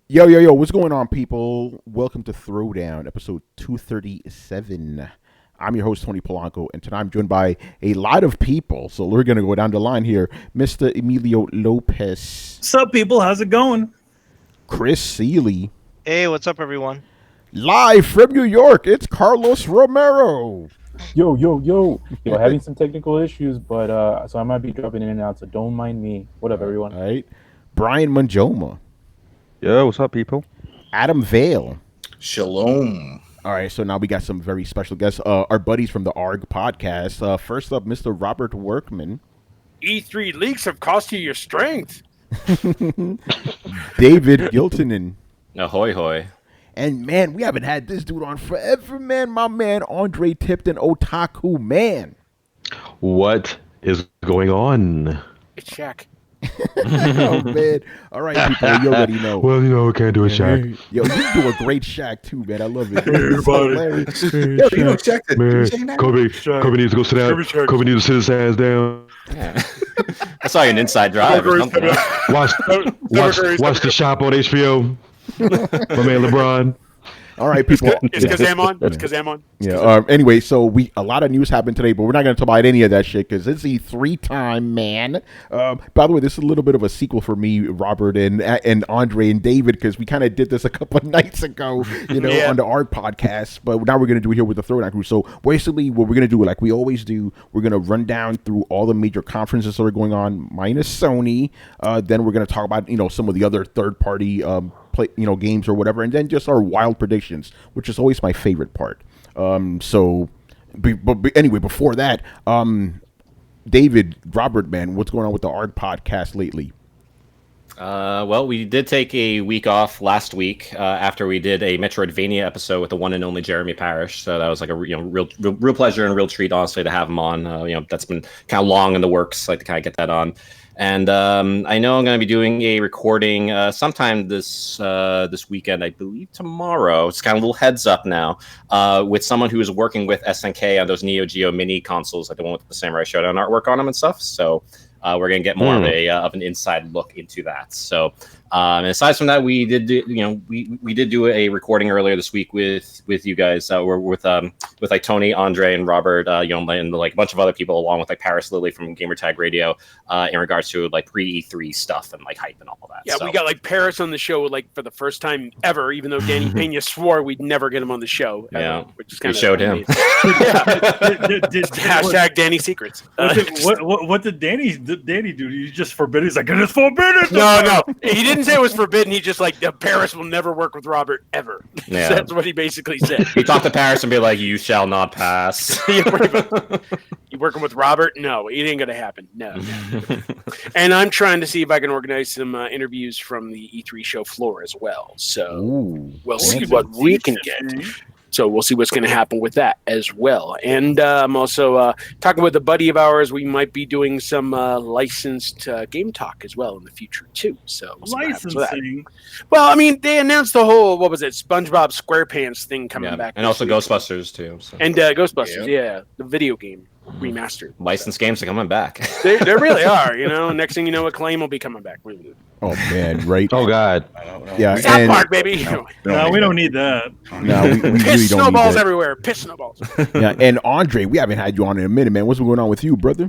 Yo, what's going on, people? Welcome to Throwdown, episode 237. I'm your host, Tony Polanco, and tonight I'm joined by a lot of people. So we're going to go down the line here. Mr. Emilio Lopez. What's up, people? How's it going? Chris Seeley. Hey, what's up, everyone? Live from New York, it's Carlos Romero. Yo, having some technical issues, but so I might be dropping in and out, so don't mind me. What up, everyone? All right. Brian Manjoma. Yo, what's up, people? Adam Vale. Shalom. All right, so now we got some very special guests, our buddies from the ARG podcast. First up, Mr. Robert Workman. E3 leaks have cost you your strength. David Giltonen. Ahoy, hoy. And, man, we haven't had this dude on forever, man. My man, Andre Tipton, Otaku, man. What is going on? It's Shaq. Oh, man. All right, people, you already know. Well, we can't do a Shaq. Yo, you do a great Shaq, too, man. I love it. Yo, you know, check it. You saying Man, that? Kobe needs to go sit down. Kobe needs to sit his ass down. Yeah. I saw you an inside drive or something. Watch the shop on HBO. My man LeBron. All right, people. It's because I'm on. It's because I'm on. Yeah. Anyway, so a lot of news happened today, but we're not going to talk about any of that shit because it's E3 time, man. By the way, this is a little bit of a sequel for me, Robert and Andre and David, because we kind of did this a couple of nights ago, on the ARG podcast. But now we're going to do it here with the Throwdown crew. So basically, what we're going to do, like we always do, we're going to run down through all the major conferences that are going on, minus Sony. Then we're going to talk about some of the other third party games or whatever, and then just our wild predictions, which is always my favorite part. Anyway, before that, David, Robert, man, what's going on with the ARG podcast lately? Well, we did take a week off last week after we did a Metroidvania episode with the one and only Jeremy Parrish. So that was like a real pleasure and a real treat, honestly, to have him on. That's been kind of long in the works, like to kind of get that on. And I know I'm going to be doing a recording sometime this weekend, I believe tomorrow. It's kind of a little heads up now with someone who is working with SNK on those Neo Geo mini consoles, like the one with the Samurai Showdown artwork on them and stuff. So we're going to get more of an inside look into that. So and aside from that, we did do a recording earlier this week with you guys. We're with like Tony, Andre, and Robert, and like a bunch of other people, along with like Paris Lily from Gamertag Radio, in regards to like pre-E3 stuff and like hype and all that. Yeah, so we got like Paris on the show like for the first time ever, even though Danny Pena swore we'd never get him on the show. Yeah, which is kind of showed him. Hashtag Danny Secrets. What did Danny do? He just forbid? He's like, it is forbidden. No, he didn't say it was forbidden. He just like Paris will never work with Robert ever. Yeah. So that's what he basically said. He talked to Paris and be like, "You shall not pass." You working with Robert? No, it ain't gonna happen. No. And I'm trying to see if I can organize some interviews from the E3 show floor as well. So we'll see what we can get. So we'll see what's going to happen with that as well. And I'm also talking with a buddy of ours. We might be doing some licensed game talk as well in the future, too. So we'll licensing? Well, I mean, they announced the whole, SpongeBob SquarePants thing coming back. And also Ghostbusters, too. So. And Ghostbusters, the video game remastered. Licensed games are coming back. They really are, Next thing you know, Acclaim will be coming back. Really. Oh, man, right? Oh, God. Yeah, South Park, baby. No, we don't need that. No, we really Piss don't snowballs need that. everywhere. Piss snowballs. Yeah, and Andre, we haven't had you on in a minute, man. What's going on with you, brother?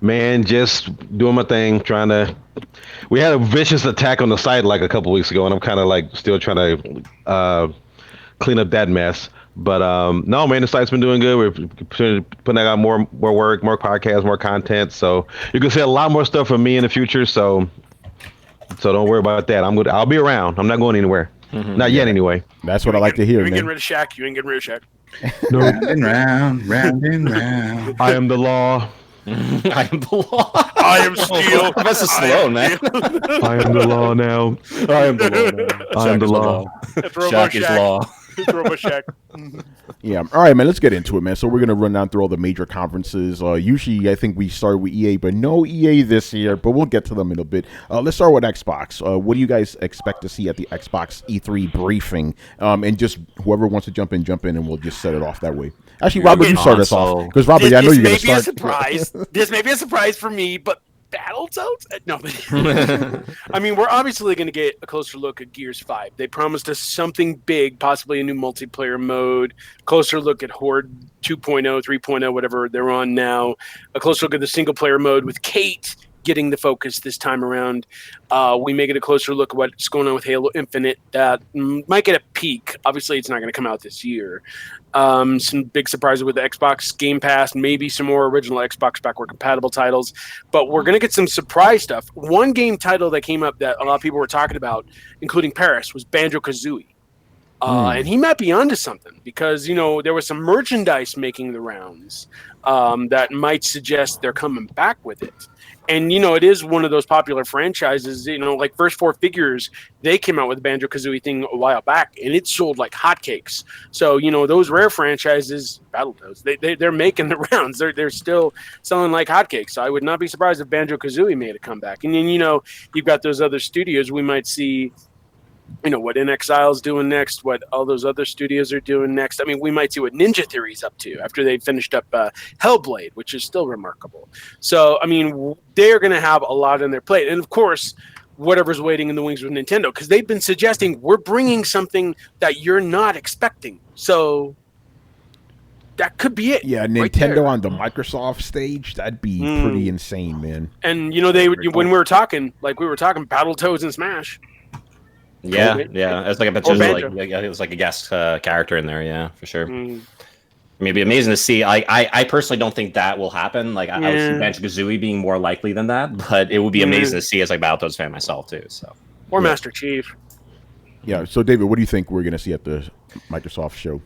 Man, just doing my thing, we had a vicious attack on the site like a couple weeks ago, and I'm kind of like still trying to clean up that mess. But no, man, the site's been doing good. We're putting out more work, more podcasts, more content. So you can see a lot more stuff from me in the future. So don't worry about that. I'll be around. I'm not going anywhere. Not yet, anyway. That's what I like to hear, You ain't man. getting rid of Shaq. You ain't getting rid of Shaq. No, Round and round. I am the law. I am the law. I am steel. That's a slow, man. I am the law now. I am the law now. I am the law. Shaq is law. Throw a Shaq. Yeah. All right, man. Let's get into it, man. So we're gonna run down through all the major conferences. Usually, I think we start with EA, but no EA this year. But we'll get to them in a bit. Let's start with Xbox. What do you guys expect to see at the Xbox E3 briefing? And just whoever wants to jump in, and we'll just set it off that way. Actually, Robert, you start us off because Robert, I know you're gonna start. This may be a surprise for me, but Battletoads? No, but I mean, we're obviously going to get a closer look at Gears 5. They promised us something big, possibly a new multiplayer mode, closer look at Horde 2.0, 3.0, whatever they're on now, a closer look at the single player mode with Kate getting the focus this time around. We may get a closer look at what's going on with Halo Infinite. That might get a peek. Obviously, it's not going to come out this year. Some big surprises with the Xbox Game Pass, maybe some more original Xbox backward compatible titles. But we're going to get some surprise stuff. One game title that came up that a lot of people were talking about, including Paris, was Banjo-Kazooie. And he might be onto something because, you know, there was some merchandise making the rounds that might suggest they're coming back with it. And, you know, it is one of those popular franchises, you know, like First Four Figures, they came out with the Banjo-Kazooie thing a while back, and it sold like hotcakes. So, you know, those rare franchises, Battletoads, they're making the rounds. They're still selling like hotcakes. So I would not be surprised if Banjo-Kazooie made a comeback. And then, you know, you've got those other studios. We might see, you know, what InXile's doing next, what all those other studios are doing next. I mean, we might see what Ninja Theory's up to after they finished up Hellblade, which is still remarkable. So, I mean, they're going to have a lot on their plate. And, of course, whatever's waiting in the wings with Nintendo, because they've been suggesting we're bringing something that you're not expecting. So that could be it. Yeah, Nintendo on the Microsoft stage, that'd be pretty insane, man. And, you know, when we were talking Battletoads and Smash. Yeah, it's like it was like a guest character in there. Yeah, for sure. I mean, it'd be amazing to see. I personally don't think that will happen. Like, I would see Banjo-Kazooie being more likely than that, but it would be amazing to see as like Battletoads fan myself too. So, or Master Chief. Yeah. So, David, what do you think we're gonna see at the Microsoft show?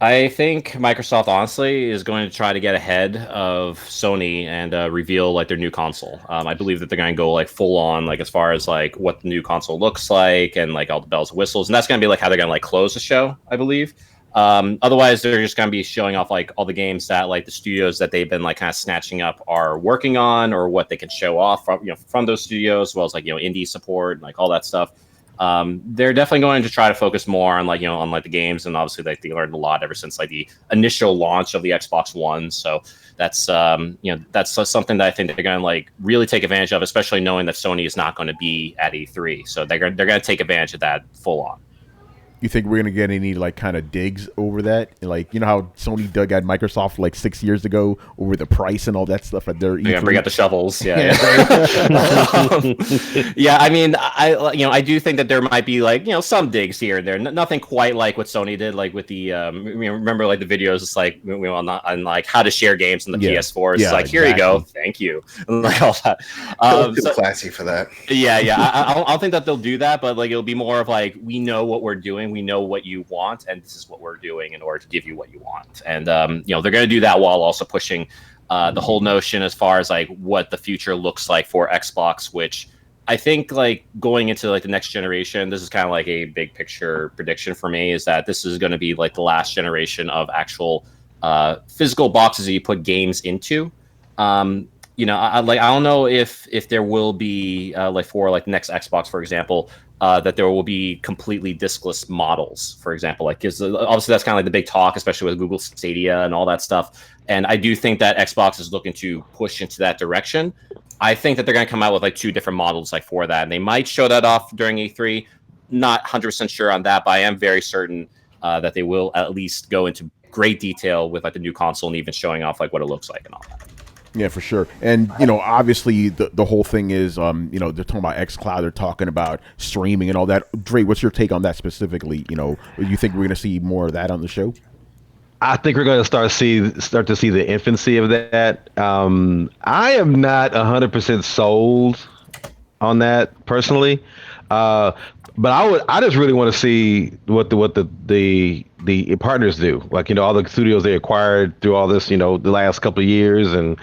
I think Microsoft honestly is going to try to get ahead of Sony and reveal like their new console. I believe that they're going to go like full on, like as far as like what the new console looks like and like all the bells and whistles, and that's going to be like how they're going to like close the show, I believe. Otherwise, they're just going to be showing off like all the games that like the studios that they've been like kind of snatching up are working on, or what they can show off from from those studios, as well as like indie support and like all that stuff. They're definitely going to try to focus more on on like the games, and obviously like they learned a lot ever since like the initial launch of the Xbox One. So that's that's something that I think they're going to like really take advantage of, especially knowing that Sony is not going to be at E3. So they're going to take advantage of that full on. You think we're gonna get any like kind of digs over that? Like, you know how Sony dug at Microsoft like 6 years ago over the price and all that stuff at their E3? Bring out the shovels. Yeah. Yeah. I mean, I do think that there might be like some digs here and there. Nothing quite like what Sony did, like with the remember like the videos. It's like on like how to share games on the PS4. It's like, here you go, thank you, and like all that. Too classy for that. Yeah. I don't think that they'll do that, but like it'll be more of like, we know what we're doing. We know what you want, and this is what we're doing in order to give you what you want. And they're going to do that while also pushing the whole notion as far as like what the future looks like for Xbox, which I think like going into like the next generation, this is kind of like a big picture prediction for me, is that this is going to be like the last generation of actual physical boxes that you put games into. I don't know if there will be like for like the next Xbox, for example, that there will be completely diskless models, for example, like, because obviously that's kind of like the big talk, especially with Google Stadia and all that stuff. And I do think that Xbox is looking to push into that direction. I think that they're going to come out with like 2 different models like for that, and they might show that off during E3. Not 100% sure on that, but I am very certain that they will at least go into great detail with like the new console and even showing off like what it looks like and all that. Yeah, for sure. And, obviously the whole thing is, they're talking about xCloud, they're talking about streaming and all that. Dre, what's your take on that specifically? You think we're going to see more of that on the show? I think we're going to start to see the infancy of that. I am not 100% sold on that personally. But I just really want to see what the partners do. Like, all the studios they acquired through all this, the last couple of years, and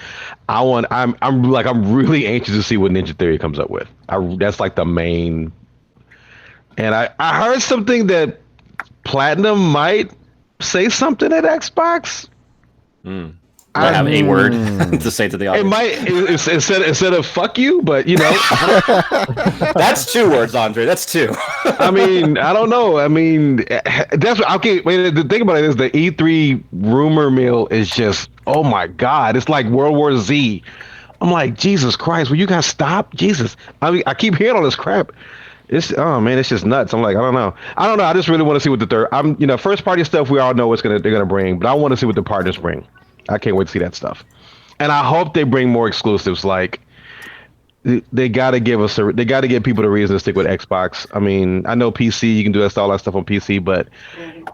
I'm really anxious to see what Ninja Theory comes up with. That's like the main. And I heard something that might say something at Xbox. I have a word to say to the audience. It might instead of "fuck you," but that's 2 words, Andre. That's 2. I mean, I don't know. I mean, that's okay. Wait, the thing about it is the E3 rumor mill is just, oh my god, it's like World War Z I'm like, Jesus Christ, will you guys stop? Jesus, I mean, I keep hearing all this crap. It's oh man, it's just nuts. I'm like, I don't know. I just really want to see what the third. First party stuff we all know they're gonna bring, but I want to see what the partners bring. I can't wait to see that stuff, and I hope they bring more exclusives. Like they got to they got to give people the reason to stick with Xbox. I mean, I know PC, you can do all that stuff on PC, but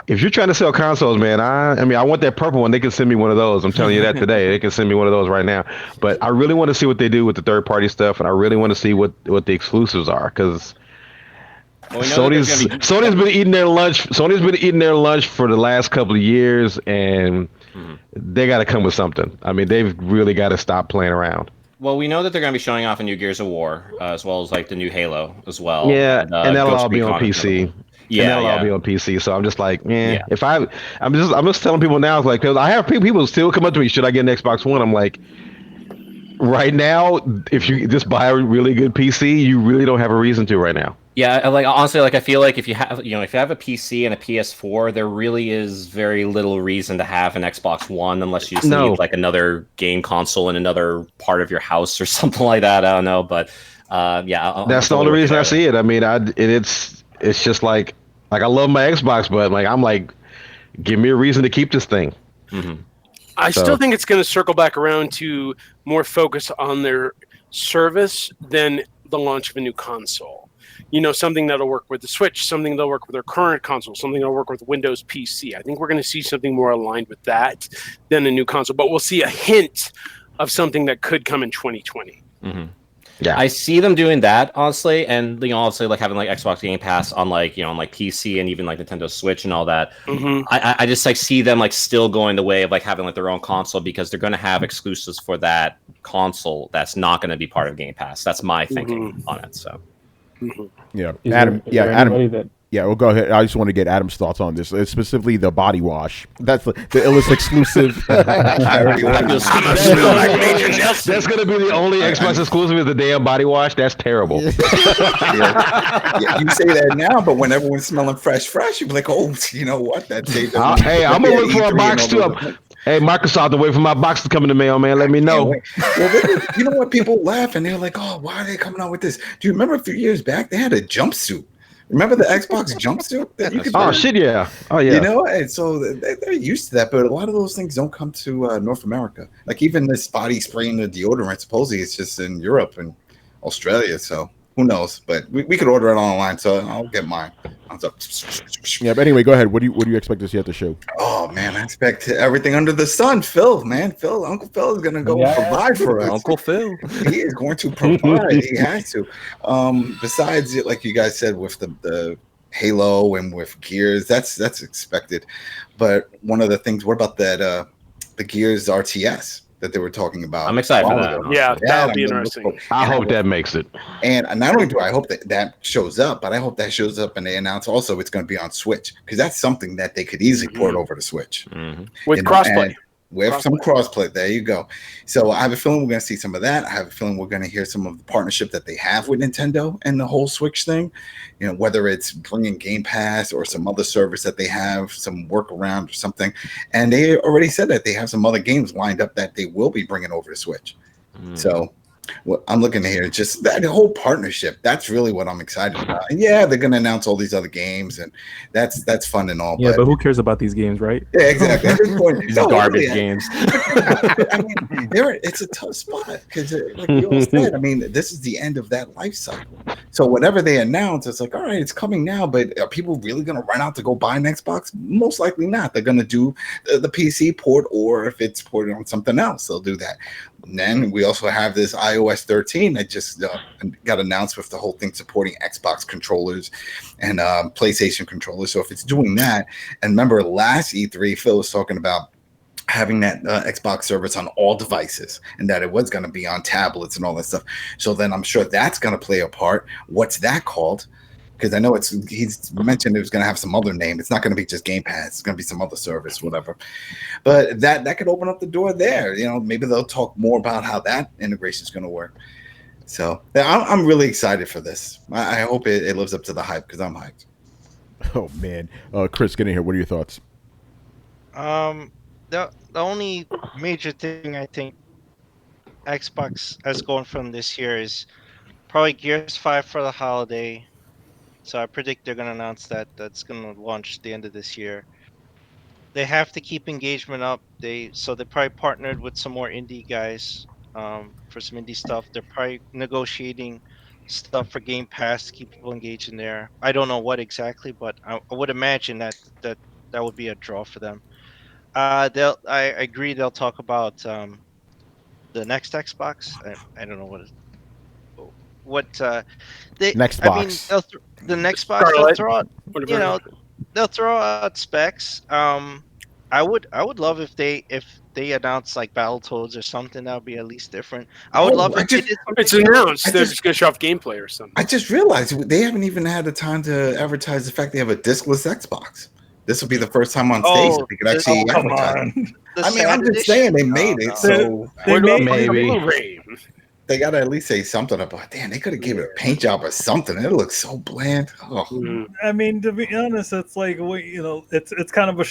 if you're trying to sell consoles, man, I want that purple one. They can send me one of those. I'm telling you that today. They can send me one of those right now. But I really want to see what they do with the third party stuff, and I really want to see what the exclusives are because. Well, we know Sony's been eating their lunch. Sony's been eating their lunch for the last couple of years, and they got to come with something. I mean, they've really got to stop playing around. Well, we know that they're going to be showing off a new Gears of War, as well as like the new Halo as well. Yeah, and that'll all be on PC. Yeah, and that'll all be on PC. So I'm just like, if I'm just telling people now, like, because I have people still come up to me, should I get an Xbox One? I'm like, right now, if you just buy a really good PC, you really don't have a reason to right now. Yeah, like honestly, like I feel like if you have a PC and a PS4, there really is very little reason to have an Xbox One unless you just need like another game console in another part of your house or something like that. I don't know, but that's the only reason I see it. I mean, it's just like I love my Xbox, but like I'm like, give me a reason to keep this thing. Mm-hmm. I still think it's going to circle back around to more focus on their service than the launch of a new console. Something that'll work with the Switch, something that'll work with their current console, something that'll work with Windows PC. I think we're going to see something more aligned with that than a new console, but we'll see a hint of something that could come in 2020. Mm-hmm. Yeah, I see them doing that honestly, and obviously like having like Xbox Game Pass on like PC and even like Nintendo Switch and all that. Mm-hmm. I just like see them like still going the way of like having like their own console because they're going to have exclusives for that console that's not going to be part of Game Pass. That's my thinking on it. So. Mm-hmm. Yeah, Is Adam. there Adam. Yeah, well, go ahead. I just want to get Adam's thoughts on this, specifically the body wash. That's the illest exclusive. That's going to be the only Xbox exclusive is the damn body wash. That's terrible. Yeah, you say that now, but when everyone's smelling fresh, you're like, oh, you know what? That's it. Hey, I'm gonna look for a box too. Hey, Microsoft, I'm waiting for my box to come in the mail, man. Let me know. Well, you know what? People laugh and they're like, oh, why are they coming out with this? Do you remember a few years back they had a jumpsuit? Remember the Xbox jumpsuit that you could Oh shit, yeah. Oh yeah. And so they're used to that, but a lot of those things don't come to North America. Like even this body spray and the deodorant, supposedly it's just in Europe and Australia. So who knows? But we could order it online, so I'll get mine. Yeah, but anyway, go ahead. What do you expect to see at the show? Oh man, I expect everything under the sun. Uncle Phil is gonna go provide for us. Uncle Phil, he is going to provide. He has to. Besides it, like you guys said, with the Halo and with Gears, that's expected. But one of the things, what about that? The Gears RTS that they were talking about. I'm excited for that. Yeah, that'll be interesting. I hope that makes it. And not only do I hope that shows up, but I hope that shows up and they announce also it's going to be on Switch because that's something that they could easily port over to Switch with crossplay. With some crossplay, there you go. So I have a feeling we're going to see some of that. I have a feeling we're going to hear some of the partnership that they have with Nintendo and the whole Switch thing. Whether it's bringing Game Pass or some other service that they have, some workaround or something. And they already said that they have some other games lined up that they will be bringing over to Switch. So what I'm looking to hear just that whole partnership. That's really what I'm excited about. And yeah, they're going to announce all these other games, and that's fun and all. Yeah, but who cares about these games, right? Yeah, exactly. At this point, these garbage games. I mean, it's a tough spot because, like you all said, I mean, this is the end of that life cycle. So whatever they announce, it's like, all right, it's coming now, but are people really going to run out to go buy an Xbox? Most likely not. They're going to do the PC port, or if it's ported on something else, they'll do that. And then we also have this iOS 13 that just got announced with the whole thing supporting Xbox controllers and PlayStation controllers. So if it's doing that, and remember last E3, Phil was talking about having that Xbox service on all devices and that it was going to be on tablets and all that stuff. So then I'm sure that's going to play a part. What's that called? Because I know he's mentioned it was going to have some other name. It's not going to be just Game Pass. It's going to be some other service, whatever. But that could open up the door there. Maybe they'll talk more about how that integration is going to work. So I'm really excited for this. I hope it lives up to the hype because I'm hyped. Oh man, Chris, get in here. What are your thoughts? The only major thing I think Xbox has going from this year is probably Gears 5 for the holiday. So I predict they're going to announce that that's going to launch the end of this year. They have to keep engagement up. They probably partnered with some more indie guys for some indie stuff. They're probably negotiating stuff for Game Pass to keep people engaged in there. I don't know what exactly, but I would imagine that would be a draw for them. I agree they'll talk about the next Xbox. I don't know what they. Next I mean, box. the next box they'll Scarlet, throw out. whatever. You know, they'll throw out specs. I would love if they announce like Battletoads or something. That would be at least different. I would love if they did something It's announced. They're just going to show off gameplay or something. I just realized they haven't even had the time to advertise the fact they have a discless Xbox. This will be the first time on stage that they could actually Come advertise. on. I mean, I'm just saying they made it, so They made Maybe. they got to at least say something about. Damn, they could have given it a paint job or something. It looks so bland. Oh. I mean, to be honest, it's like it's kind of a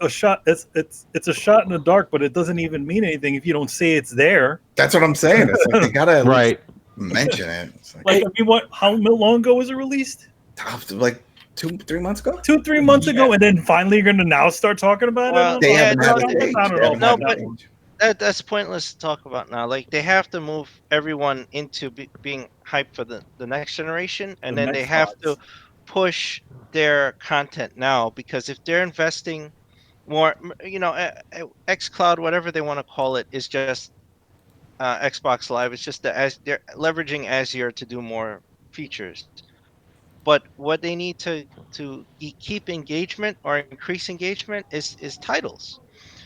shot. It's a shot in the dark, but it doesn't even mean anything if you don't say it's there. That's what I'm saying. It's like they got to at least Right. mention it. It's Like, I mean, how long ago was it released? like 2-3 months ago. 2-3 months ago, and then finally you're gonna now start talking about Well, it. They Yeah, haven't had no, a stage. I don't They know haven't about had a that. stage. that's pointless to talk about now. Like they have to move everyone into being hyped for the next generation, and The then they next have box. to push their content now because if they're investing more, XCloud, whatever they want to call it, is just Xbox Live. It's just as they're leveraging Azure to do more features. But what they need to keep engagement or increase engagement is titles.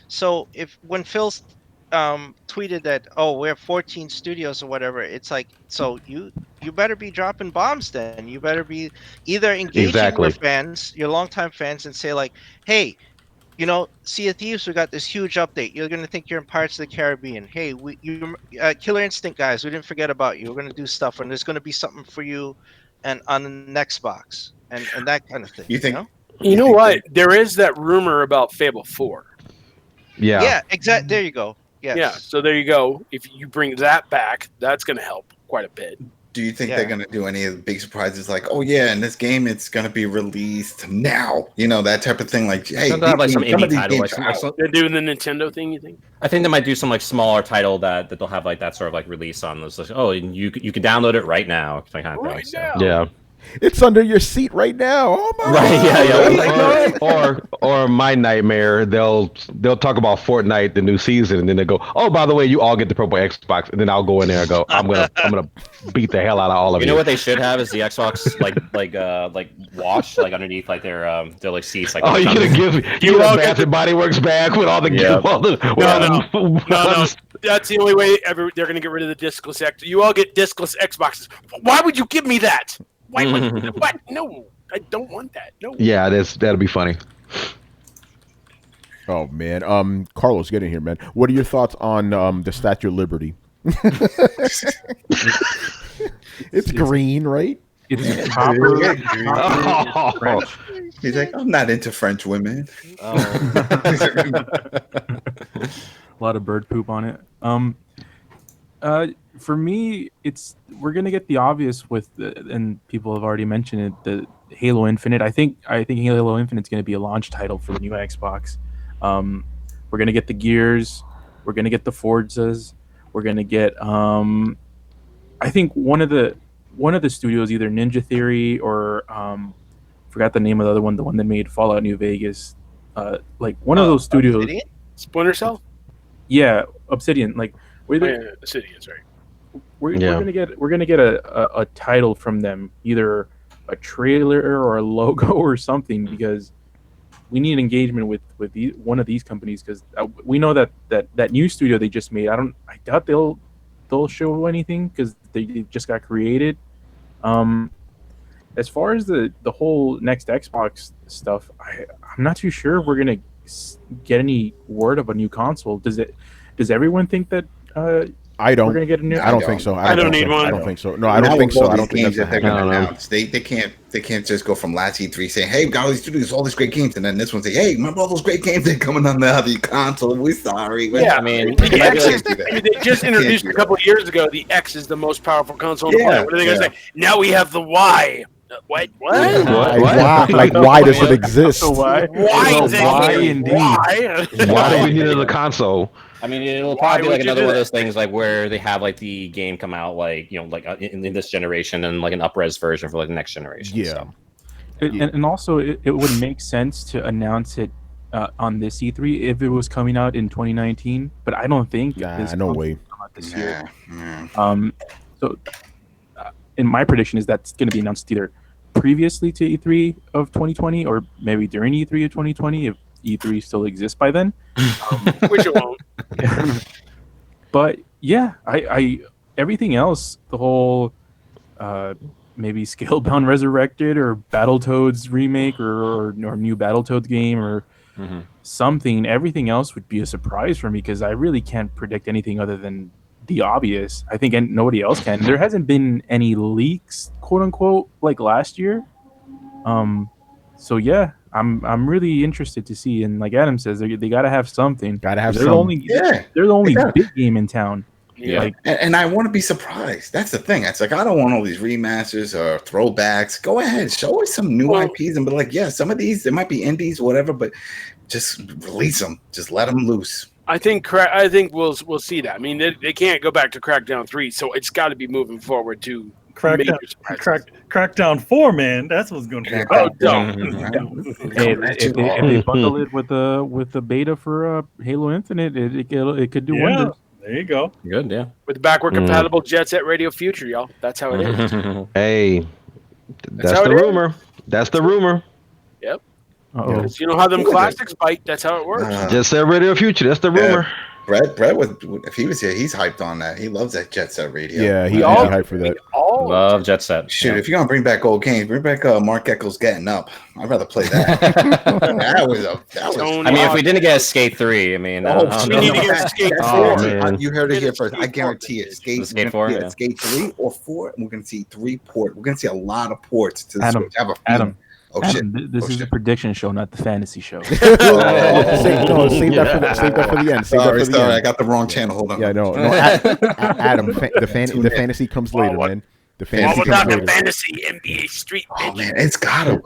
So when Phil's tweeted that, oh, we have 14 studios or whatever, it's like, so you better be dropping bombs then. You better be either engaging your Exactly. fans, your longtime fans, and say like, hey, Sea of Thieves, we got this huge update. You're gonna think you're in Pirates of the Caribbean. Hey, Killer Instinct guys, we didn't forget about you. We're gonna do stuff, and there's gonna be something for you, and on the next box, and that kind of thing. You think? You know think what? There is that rumor about Fable 4. Yeah. Yeah, exactly. There you go. Yes. Yeah, so there you go. If you bring that back, that's going to help quite a bit. Do you think Yeah. they're gonna do any of the big surprises like, oh yeah, in this game it's gonna be released now? That type of thing. Like, hey, They'll have like some of indie these title, games like are out. They're doing the Nintendo thing, you think? I think they might do some like smaller title that they'll have like that sort of like release on those. Like, oh, you can download it right now. Kind of Right thing, so. now. Yeah. It's under your seat right now. Oh my Right, yeah. Or my nightmare, they'll talk about Fortnite, the new season, and then they go, oh, by the way, you all get the purple Xbox, and then I'll go in there and go, I'm gonna beat the hell out of all of you. You know what they should have is the Xbox like wash like underneath like their like seats. Like Oh, you're gonna give You a all Bath and Body Works bag with all the Yeah. No. That's the only way they're going to get rid of the discless X. You all get discless Xboxes. Why would you give me that? Why? What? No, I don't want that. No. Yeah, that'll be funny. Oh man, Carlos, get in here, man. What are your thoughts on the Statue of Liberty? It's green, right? It's copper. Oh, He's like, I'm not into French women. A lot of bird poop on it. For me, we're gonna get the obvious with and people have already mentioned it, the Halo Infinite. I think Halo Infinite's gonna be a launch title for the new Xbox. We're gonna get the Gears, we're gonna get the Forzas, we're gonna get I think one of the studios, either Ninja Theory or forgot the name of the other one, the one that made Fallout New Vegas. Like one of those studios. Obsidian? Splinter Cell? Yeah, Obsidian. Like Obsidian, sorry. we're gonna get a title from them, either a trailer or a logo or something, because we need engagement with one of these companies, because we know that new studio they just made. I doubt they'll show anything because they just got created. As far as the whole next Xbox stuff, I'm not too sure if we're gonna get any word of a new console. Does everyone think that I don't. We're gonna get a new. I don't think so. I don't need one. I don't think so. No, I don't think so. I don't think games that's that they're gonna going to happen. announce. They can't just go from last E3 saying, "Hey, we got all these studios, all these great games," and then this one say, "Hey, remember all those great games that are coming on the other console? We're sorry." Yeah, I mean, the yeah, X is, do that. I mean, they just introduced a couple of years ago. The X is the most powerful console on the Yeah, planet. What are they going to say? Now we have the Y. What? Yeah. Why? Like, why does it exist? So why? Why? Well, Thank why you. indeed? Why? Why do we need another console? I mean, it'll Why probably be would like you another do one of that? those things like where they have like the game come out like in this generation and like an up-res version for like the next generation. Yeah. So. And also, it would make sense to announce it on this E3 if it was coming out in 2019. But I don't think Nah, this no console way. will come out this year. Yeah. So, in my prediction is that's going to be announced either previously to E3 of 2020 or maybe during E3 of 2020 if E3 still exists by then. Which it won't. But yeah, I everything else, the whole maybe Scalebound Resurrected or Battletoads remake or new Battletoads game or something, everything else would be a surprise for me because I really can't predict anything other than the obvious. I think nobody else can. There hasn't been any leaks, quote unquote, like last year. So yeah, I'm really interested to see. And like Adam says, they got to have something. Gotta have they're something. they're the only Yeah. big game in town. Yeah. Like, And I want to be surprised. That's the thing. It's like I don't want all these remasters or throwbacks. Go ahead, show us some new Well- IPs and be like, yeah, some of these they might be indies, whatever, but just release them. Just let them loose. I think we'll see that. I mean, they can't go back to Crackdown 3, so it's got to be moving forward to major surprises. Crackdown 4, man. That's what's going to be. Oh, hey, if they bundle it with the beta for Halo Infinite, it could do wonders. There you go. Good, yeah. With backward compatible Jet Set Radio Future, y'all. That's how it is. Hey, that's how the it is. rumor. That's the rumor. Yep. Uh-oh. 'Cause you know how them classics bite. That's how it works. Just said Radio Future. That's the rumor. Brett was if he was here, he's hyped on that. He loves that Jet Set Radio. Yeah, he's We all- hyped for that. All Love Jet Set. Shoot, if you're gonna bring back old games, bring back Mark Echo's Getting Up. I'd rather play that. that was Tony I mean, if Hawk. we didn't get Skate 3, I mean, I don't we know. need to get Skate That's 4. man. You heard it here Get first. I Skate 4. guarantee it. Skate Skate 4, yeah. yeah. Skate 3 or 4, and we're gonna see 3 port. We're gonna see a lot of ports to the Adam, Switch. I have a feeling. Adam, Oh shit. Adam, this Oh, is shit. a prediction show, not the fantasy show. Save that for the end. Save Sorry, that for the I end. got the wrong channel. Hold on. Yeah, no. Adam, the fantasy comes later, man. The What fantasy was comes that? The later. fantasy NBA Street. Oh man, it's gotta.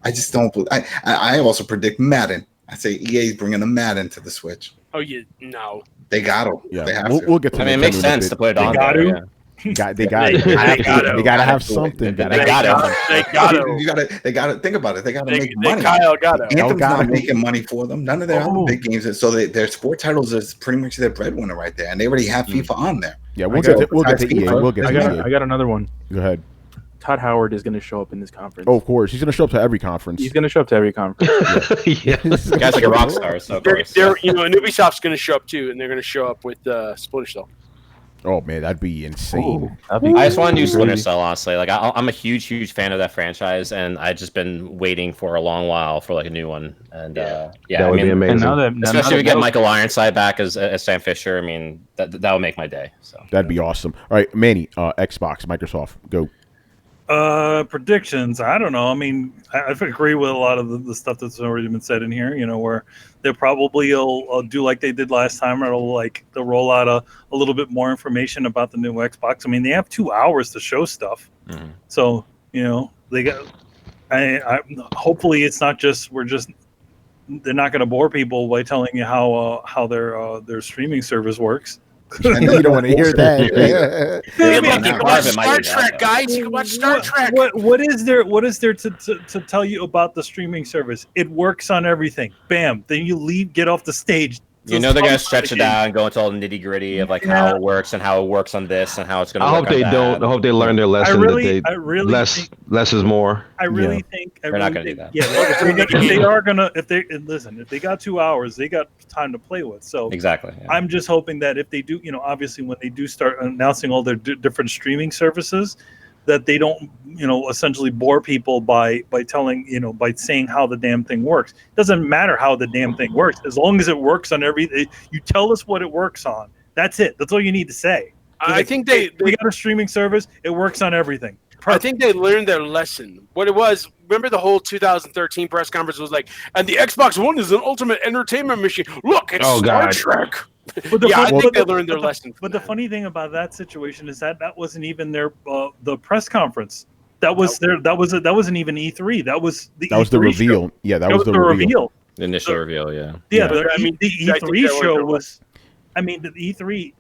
I just don't. I also predict Madden. I say EA's bringing a Madden to the Switch. Oh, no. They got to. Yeah, They have we'll get to I mean, it makes Nintendo sense with to put it on got there. to. Yeah. They got it. They They gotta have to. something. They got it. They got it. You gotta. They got to think about it. They got to make money. Kyle got it. Anthem's got not it. making money for them. None of their other big games. So their sport titles is pretty much their breadwinner right there, and they already have FIFA on there. Yeah, we'll get to EA. We'll get I to got EA. another one. Go ahead. Todd Howard is going to show up in this conference. Oh, of course. He's going to show up to every conference. He's going to show up to every conference. Yeah. The guy's like a rock star, so of course. And Ubisoft's going to show up too, and they're going to show up with Splinter Cell. Oh, man, that'd be insane. That'd be I just want a new crazy. Splinter Cell, honestly. Like, I'm a huge fan of that franchise, and I've just been waiting for a long while for like a new one. And That I would be mean, amazing. And now that especially if we get Metal- Michael Ironside back as Sam Fisher. I mean, that would make my day. So That'd be awesome. All right, Manny, Xbox, Microsoft, go. Predictions. I don't know. I mean, I agree with a lot of the stuff that's already been said in here. You know, where they probably will do like they did last time, or they'll roll out a little bit more information about the new Xbox. I mean, they have 2 hours to show stuff, so you know they got. I hopefully it's not just they're not going to bore people by telling you how their streaming service works. You don't want to hear that. Yeah, but you can part watch of it might Star be Trek, that, guys. You can watch Star Trek. What is there to tell you about the streaming service? It works on everything. Bam. Then you leave, get off the stage. you know they're gonna stretch it out and go into all the nitty gritty of like how it works and how it works on this and how it's gonna. I work hope they on don't. that. I hope they learn their lesson. I really less think- less is more. I really think They're not gonna do that. Yeah, if they are gonna, if they got 2 hours, they got time to play with. So Exactly. Yeah. I'm just hoping that if they do, obviously when they do start announcing all their different streaming services, that they don't, essentially bore people by telling, by saying how the damn thing works. It doesn't matter how the damn thing works, as long as it works on everything. You tell us what it works on, That's it. That's all you need to say. I think we got a streaming service. It works on everything. I think they learned their lesson. What it was, remember the whole 2013 press conference was like, and the Xbox One is an ultimate entertainment machine. Look, it's Star Trek. But I think they learned their lesson. But the funny thing about that situation is that wasn't even their the press conference. That was that wasn't even E3. That was the reveal. Show. Yeah, that was the reveal. The initial reveal. Yeah. Yeah, but I mean, the E3 show was. I mean, the E3,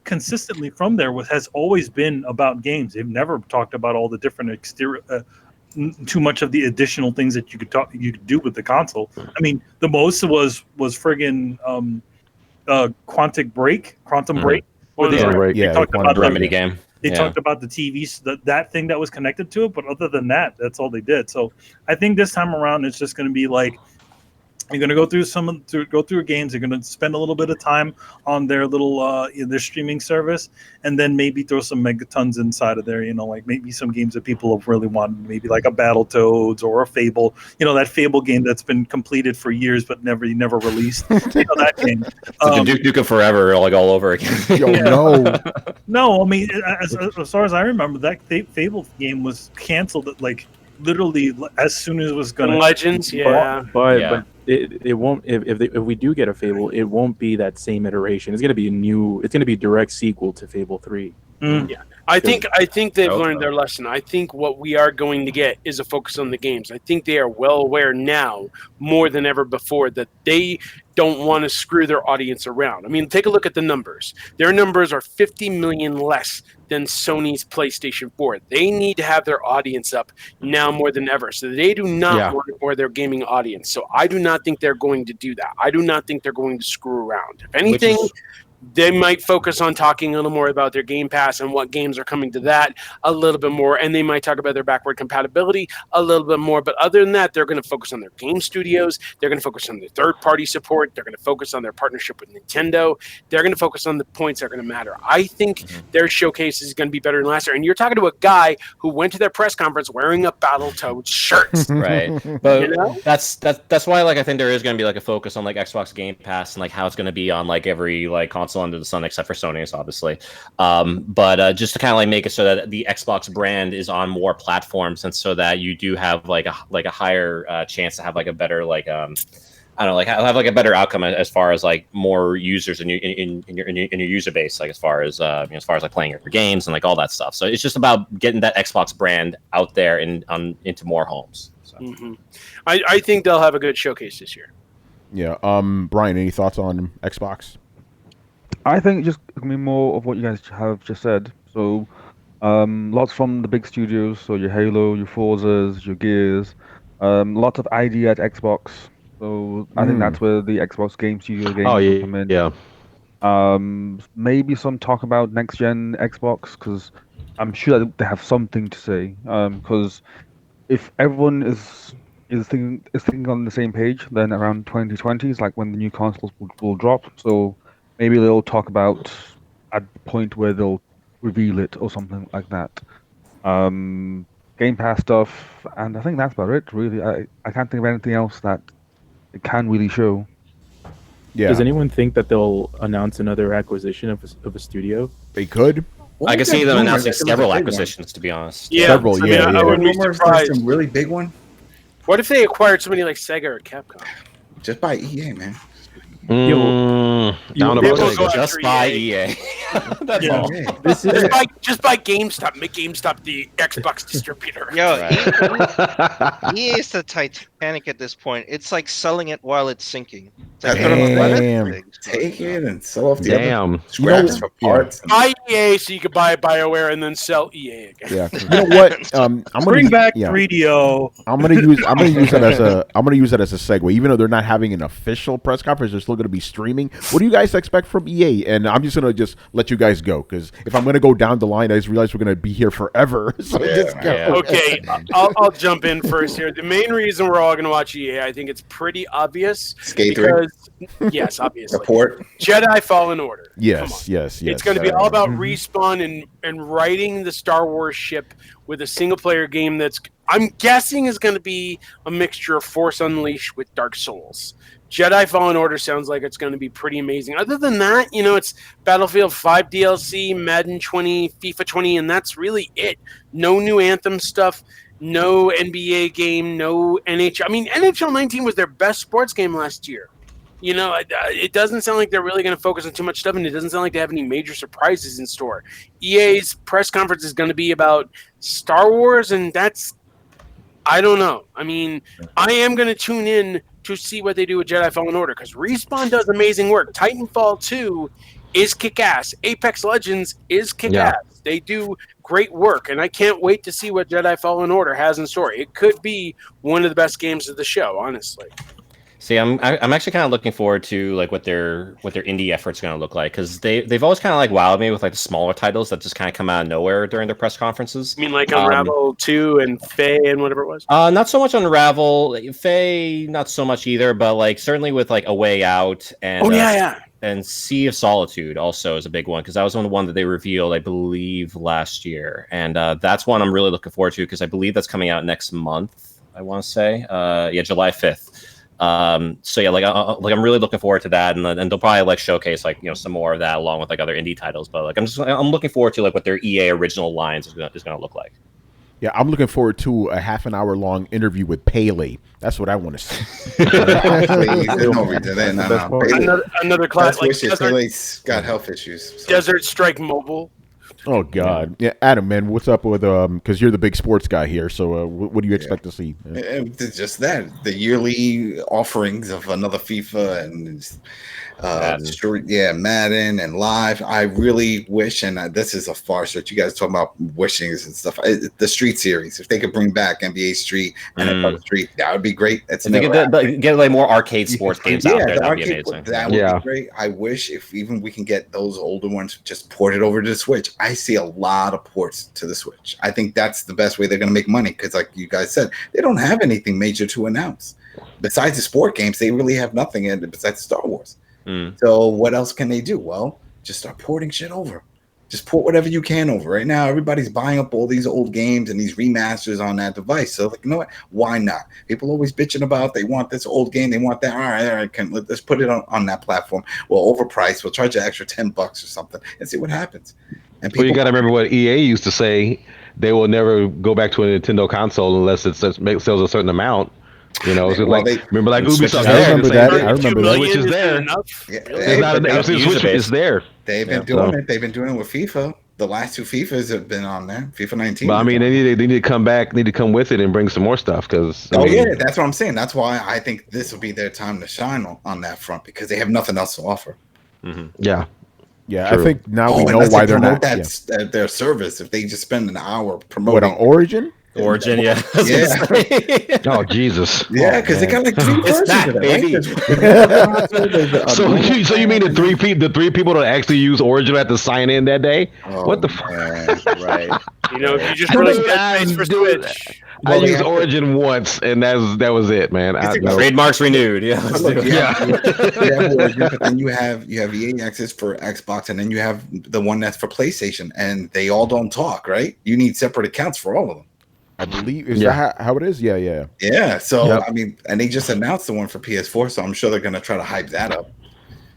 consistently from there has always been about games. They've never talked about all the different exterior, too much of the additional things that you could do with the console. I mean, the most was friggin' Quantum Break. Where they talked about the Remedy game. They talked about the TV, that thing that was connected to it, but other than that, that's all they did. So I think this time around, it's just going to be like, you're going to go through games. You're going to spend a little bit of time on their little their streaming service, and then maybe throw some megatons inside of there. Like maybe some games that people have really wanted, maybe like a Battletoads or a Fable. That Fable game that's been completed for years but never released. That game. It's like Duke Nukem Forever, like all over again. No. I mean, as far as I remember, that Fable game was canceled at like literally as soon as it was going to. Legends, but it won't. If we do get a Fable, it won't be that same iteration. It's gonna be It's gonna be a direct sequel to Fable 3. Yeah, I think they've learned their lesson. I think what we are going to get is a focus on the games. I think they are well aware now, more than ever before, that they don't want to screw their audience around. I mean, take a look at the numbers. Their numbers are 50 million less than Sony's PlayStation 4. They need to have their audience up now more than ever. So they do not want to ignore their gaming audience. So I do not think they're going to do that. I do not think they're going to screw around. If anything, they might focus on talking a little more about their Game Pass and what games are coming to that a little bit more, and they might talk about their backward compatibility a little bit more. But other than that, they're going to focus on their game studios. They're going to focus on their third-party support. They're going to focus on their partnership with Nintendo. They're going to focus on the points that are going to matter. I think their showcase is going to be better than last year. And you're talking to a guy who went to their press conference wearing a Battletoads shirt. Right. But that's why I think there is going to be like a focus on like Xbox Game Pass and like how it's going to be on like every like console under the sun except for Sony's, obviously. But just to kind of like make it so that the Xbox brand is on more platforms, and so that you do have like a higher chance to have like a better like I don't know, like have like a better outcome as far as like more users in your user base, like as far as like playing your games and like all that stuff. So it's just about getting that Xbox brand out there and into more homes. So. I think they'll have a good showcase this year. Yeah. Brian, any thoughts on Xbox? I think just more of what you guys have just said. So, lots from the big studios. So your Halo, your Forzas, your Gears. Lots of ID at Xbox. So I think that's where the Xbox Game Studio games come in. Yeah. Maybe some talk about next gen Xbox, because I'm sure that they have something to say. Because if everyone is thinking on the same page, then around 2020 is like when the new consoles will drop. So maybe they'll talk about at the point where they'll reveal it or something like that. Game Pass stuff, and I think that's about it. Really, I can't think of anything else that it can really show. Yeah. Does anyone think that they'll announce another acquisition of a studio? They could. I could see them announcing several acquisitions, to be honest. Yeah, several. I wouldn't be surprised. Some really big one. What if they acquired somebody like Sega or Capcom? Just by EA, man. Just buy EA. That's all. This is just buy GameStop. Make GameStop the Xbox distributor. EA is the Titanic at this point. It's like selling it while it's sinking. Damn. Take it and sell off the other scraps for parts. Buy EA so you can buy BioWare and then sell EA again. Yeah. You know what? I'm gonna bring back 3DO. I'm gonna use that as a segue. Even though they're not having an official press conference, they're still going to be streaming. What do you guys expect from EA? And I'm just going to let you guys go, because if I'm going to go down the line, I just realize we're going to be here forever. So just go. Okay, I'll jump in first here. The main reason we're all going to watch EA, I think it's pretty obvious. Skate 3. Yes, obviously. Report. Jedi Fallen Order. Yes. It's going to be all about Respawn and riding the Star Wars ship with a single-player game that's, I'm guessing, is going to be a mixture of Force Unleashed with Dark Souls. Jedi Fallen Order sounds like it's going to be pretty amazing. Other than that, it's Battlefield 5 DLC, Madden 20, FIFA 20, and that's really it. No new Anthem stuff, no NBA game, no NHL. I mean, NHL 19 was their best sports game last year. It doesn't sound like they're really going to focus on too much stuff, and it doesn't sound like they have any major surprises in store. EA's press conference is going to be about Star Wars, and I don't know. I mean, I am going to tune in to see what they do with Jedi Fallen Order, because Respawn does amazing work. Titanfall 2 is kick-ass. Apex Legends is kick-ass. Yeah. They do great work, and I can't wait to see what Jedi Fallen Order has in store. It could be one of the best games of the show, honestly. See, I'm actually kind of looking forward to like what their indie effort's going to look like, because they've always kind of like wowed me with like the smaller titles that just kind of come out of nowhere during their press conferences. You mean like Unravel 2 and Faye and whatever it was? Not so much Unravel, Faye, not so much either, but like certainly with like A Way Out and and Sea of Solitude also is a big one, because that was the one that they revealed, I believe, last year, and that's one I'm really looking forward to, because I believe that's coming out next month. I want to say, July 5th. So yeah, I'm really looking forward to that, and they'll probably like showcase like some more of that along with like other indie titles. But like I'm looking forward to like what their EA original lines is gonna look like. Yeah, I'm looking forward to a half-an-hour-long interview with Pele. That's what I want to see. Another class like Pele's got health issues. So. Desert Strike Mobile. Oh God, yeah, Adam, man, what's up with because you're the big sports guy here. So what do you expect to see? Just that, the yearly offerings of another FIFA and Madden and Live. I really wish, and this is a far stretch. You guys talking about wishings and stuff. The Street series, if they could bring back NBA Street and NFL Street, that would be great. That's if they could get like more arcade sports games out there. That'd be amazing. That would be great. I wish if even we can get those older ones just ported over to the Switch. I see a lot of ports to the Switch. I think that's the best way they're going to make money, because like you guys said, they don't have anything major to announce. Besides the sport games, they really have nothing besides Star Wars. So what else can they do? Well, just start porting shit over. Just port whatever you can over. Right now, everybody's buying up all these old games and these remasters on that device. So like, you know what? Why not? People always bitching about they want this old game, they want that. All right, let's put it on that platform. We'll overprice. We'll charge an extra $10 or something and see what happens. And you got to remember what EA used to say: they will never go back to a Nintendo console unless it sells a certain amount. So remember like Ubisoft. I remember that. Switch is there. Switch is there. They've been doing it. They've been doing it with FIFA. The last two FIFAs have been on there. FIFA 19. But I mean, they need to come back. Need to come with it and bring some more stuff. Because that's what I'm saying. That's why I think this will be their time to shine on that front, because they have nothing else to offer. Yeah. Yeah, true. I think now we know why they're not. That's their service. If they just spend an hour promoting. What, on Origin? Origin, yeah. Oh Jesus! Yeah, because they got like 3 versions of it, right? So you mean the three people that actually use Origin had to sign in that day? What the fuck? Right. If you just release Dead Space for Switch. I used Origin once, and that was it, man. Trademarks renewed. Yeah. But then you have EA Access for Xbox, and then you have the one that's for PlayStation, and they all don't talk, right? You need separate accounts for all of them. I believe is that how it is? Yeah. So I mean, and they just announced the one for PS4, so I'm sure they're gonna try to hype that up.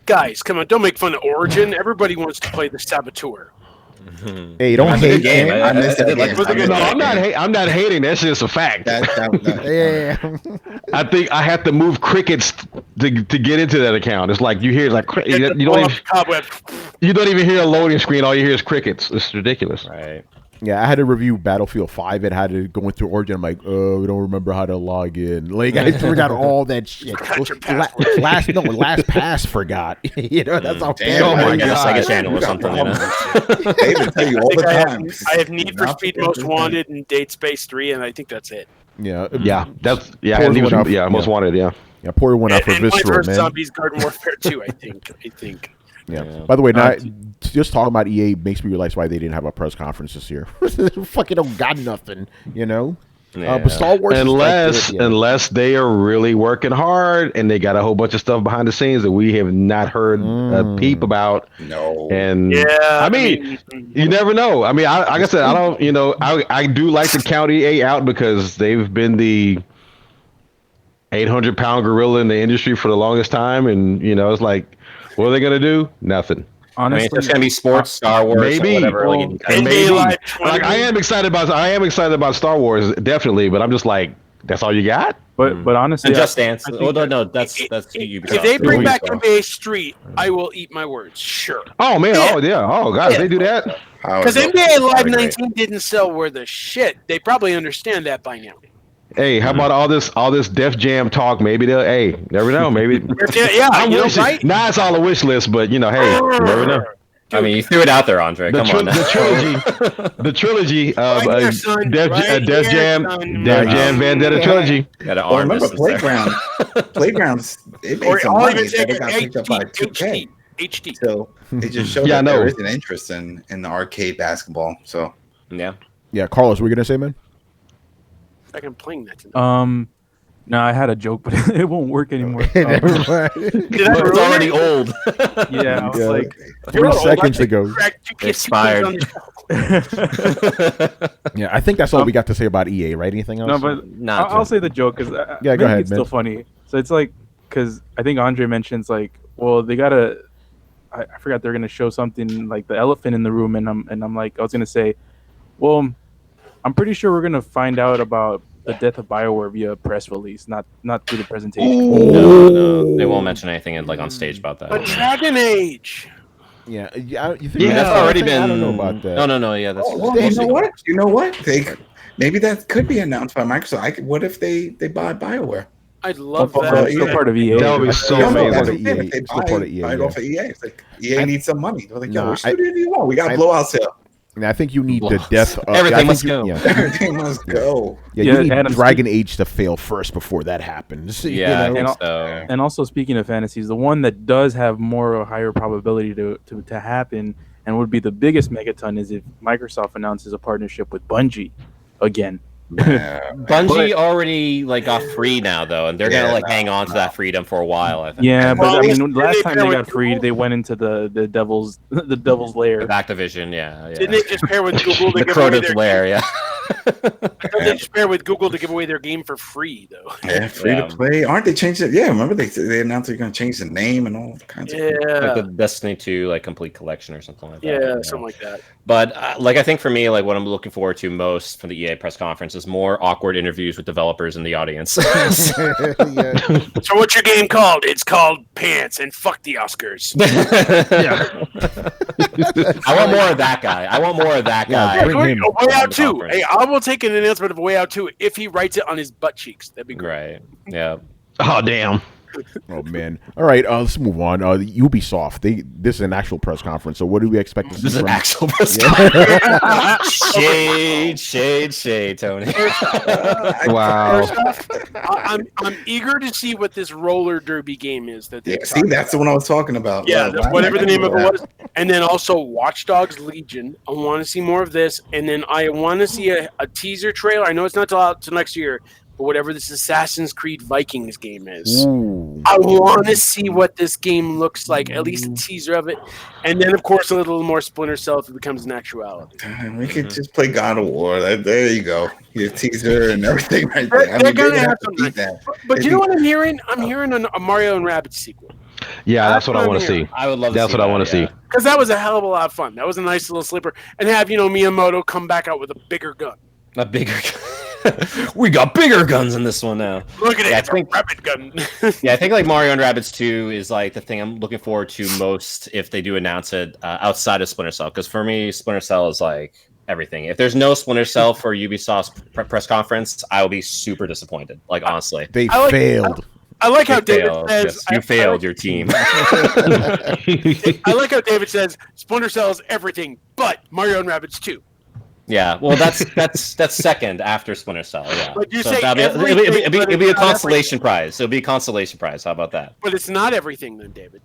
Guys, come on, don't make fun of Origin. Everybody wants to play the Saboteur. Hey, don't hate game. No, I'm not hating. That's just a fact. I think I have to move crickets to get into that account. It's like you hear you don't even hear a loading screen. All you hear is crickets. It's ridiculous. Right. Yeah, I had to review Battlefield 5. It had to go through Origin. I'm like, we don't remember how to log in. Like, I forgot all that shit. LastPass forgot. That's how. Oh my god, Sega Channel or something. They even tell you all the time. I have Need for Speed Most Wanted and Dead Space 3, and I think that's it. Yeah. Most Wanted. Yeah. Yeah, pour one out for Visceral, man. Zombies Garden Warfare 2. I think. Yeah. By the way, just talking about EA makes me realize why they didn't have a press conference this year. They fucking don't got nothing, Yeah. But Star Wars, unless they are really working hard and they got a whole bunch of stuff behind the scenes that we have not heard a peep about. No. And I mean, you never know. I mean, like I said, I don't. I do like to count EA out because they've been the 800-pound gorilla in the industry for the longest time, and it's like, what are they gonna do? Nothing. I mean, Honestly, it's just gonna be sports, Star Wars, Maybe. or whatever. Well, like, and NBA maybe. Live Like, I 20. am excited about Star Wars, definitely, but I'm just like, that's all you got? but honestly, and Just Dance. I think Oh no, that's Ubisoft. If they bring back Ubisoft. NBA Street, I will eat my words. Sure. Oh man, Yeah. oh yeah, oh god, Yeah. they do that. Because NBA Live 19 didn't sell worth a shit. They probably understand that by now. Hey, how about all this Def Jam talk? Maybe they'll. Hey, never know. Maybe. Yeah, I'm you know, wishing. right? Nah, it's all a wish list, but hey, you never know. I mean, you threw it out there, Andre. Come on. The trilogy of Right here, son. Def Right Jam, here, Def son. Jam Vendetta trilogy. Got an Well, arm remember distance there. Playground? Playgrounds, it made Or some I'll money, even so say they got picked up by 2K. HD. So it just showed Yeah, I that know. there is an interest in the arcade basketball. So Yeah. Yeah, Carlos, what were you gonna say, man? Like I'm playing that tonight. No, I had a joke, but it won't work anymore. Never mind. Did I It's ruin already it? old. Yeah, I was Yeah. like, 3 seconds ago. Expired. Yeah, I think that's all we got to say about EA, right? Anything else? no, but Not I'll say the joke because Yeah, go ahead, it's man. still funny. So it's like because I think Andre mentions like, well, they gotta. I forgot they're gonna show something like the elephant in the room, and I'm like, I was gonna say, well, I'm pretty sure we're gonna find out about the death of BioWare via press release, not through the presentation. No, they won't mention anything on stage about that. But Dragon Age. Yeah, you think Yeah, that's that's already I been. don't know about that. No, yeah, that's. well, you know what? You know what? Maybe that could be announced by Microsoft. What if they buy BioWare? I'd love Oh, that. yeah. Still part of EA. That would be so No, amazing. that's Part what of I'm saying. EA. If they Still part of EA, buy it yeah. off of EA, it's like EA needs some money. They're like, yo, Nah, which studio do you want? We got blowout sale. And I think you need the death of Everything I think must you- go. Yeah, Everything must go. yeah, Yeah, you need Adam, Dragon Age to fail first before that happens. you Yeah, I know? think And so. And also, speaking of fantasies, the one that does have more of a higher probability to happen and would be the biggest megaton is if Microsoft announces a partnership with Bungie again. Bungie already got free now though, and they're gonna hang on to that freedom for a while. I think. Yeah, but Well, I mean, last they time pair they with got freed, Google? they went into the devil's lair. Activision, yeah. Didn't they just pair with Google to The give away Crowd's their lair, yeah. Don't they just pair with Google to give away their game for free though? Yeah, free to play. Aren't they changing it? Yeah, remember they announced they're going to change the name and all kinds of. Like Yeah, the Destiny 2 complete collection or something like that. yeah, you something know. like that. But I think for me, what I'm looking forward to most from the EA press conference is more awkward interviews with developers in the audience. Yeah. So what's your game called? It's called Pants and fuck the Oscars. I want more of that guy. I want more of that Yeah, guy. bring him. Way Out the 2. conference. Hey, I will take an announcement of Way Out 2 if he writes it on his butt cheeks. That'd be great. Right. Yeah. Oh damn. Oh man! All right, let's move on. Ubisoft. This is an actual press conference. So what do we expect to see? This is an from- actual press Shade, Tony. Wow. First off, I'm eager to see what this roller derby game is that they Yeah, see, that's the one I was talking about. Yeah, whatever the name of it that. was. And then also Watch Dogs Legion. I want to see more of this. And then I want to see a teaser trailer. I know it's not till next year, but whatever this Assassin's Creed Vikings game is. Ooh. I want to see what this game looks like, at least a teaser of it. And then, of course, a little more Splinter Cell if it becomes an actuality. We could just play God of War. There you go. Your teaser and everything right there. They're gonna have to something. beat that. But you know what I'm hearing? I'm hearing a Mario and Rabbids sequel. Yeah, that's what I want to see. I would love. That's what I want to see. Because that was a hell of a lot of fun. That was a nice little slipper. And have, Miyamoto come back out with a bigger gun. A bigger. We got bigger guns in this one now. Look at it. Yeah, It's a rabbit gun. Yeah, I think Mario and Rabbids 2 is the thing I'm looking forward to most if they do announce it outside of Splinter Cell. Because for me, Splinter Cell is everything. If there's no Splinter Cell for Ubisoft's press conference, I will be super disappointed. Honestly, They I failed. I like how David failed. says... Yes, you failed your team. I like how David says Splinter Cell is everything, but Mario and Rabbids 2. Yeah, well, that's second after Splinter Cell. Yeah, But you so say it'll be everything, a but it's not consolation prize. It'll be a consolation prize. How about that? But it's not everything then, David.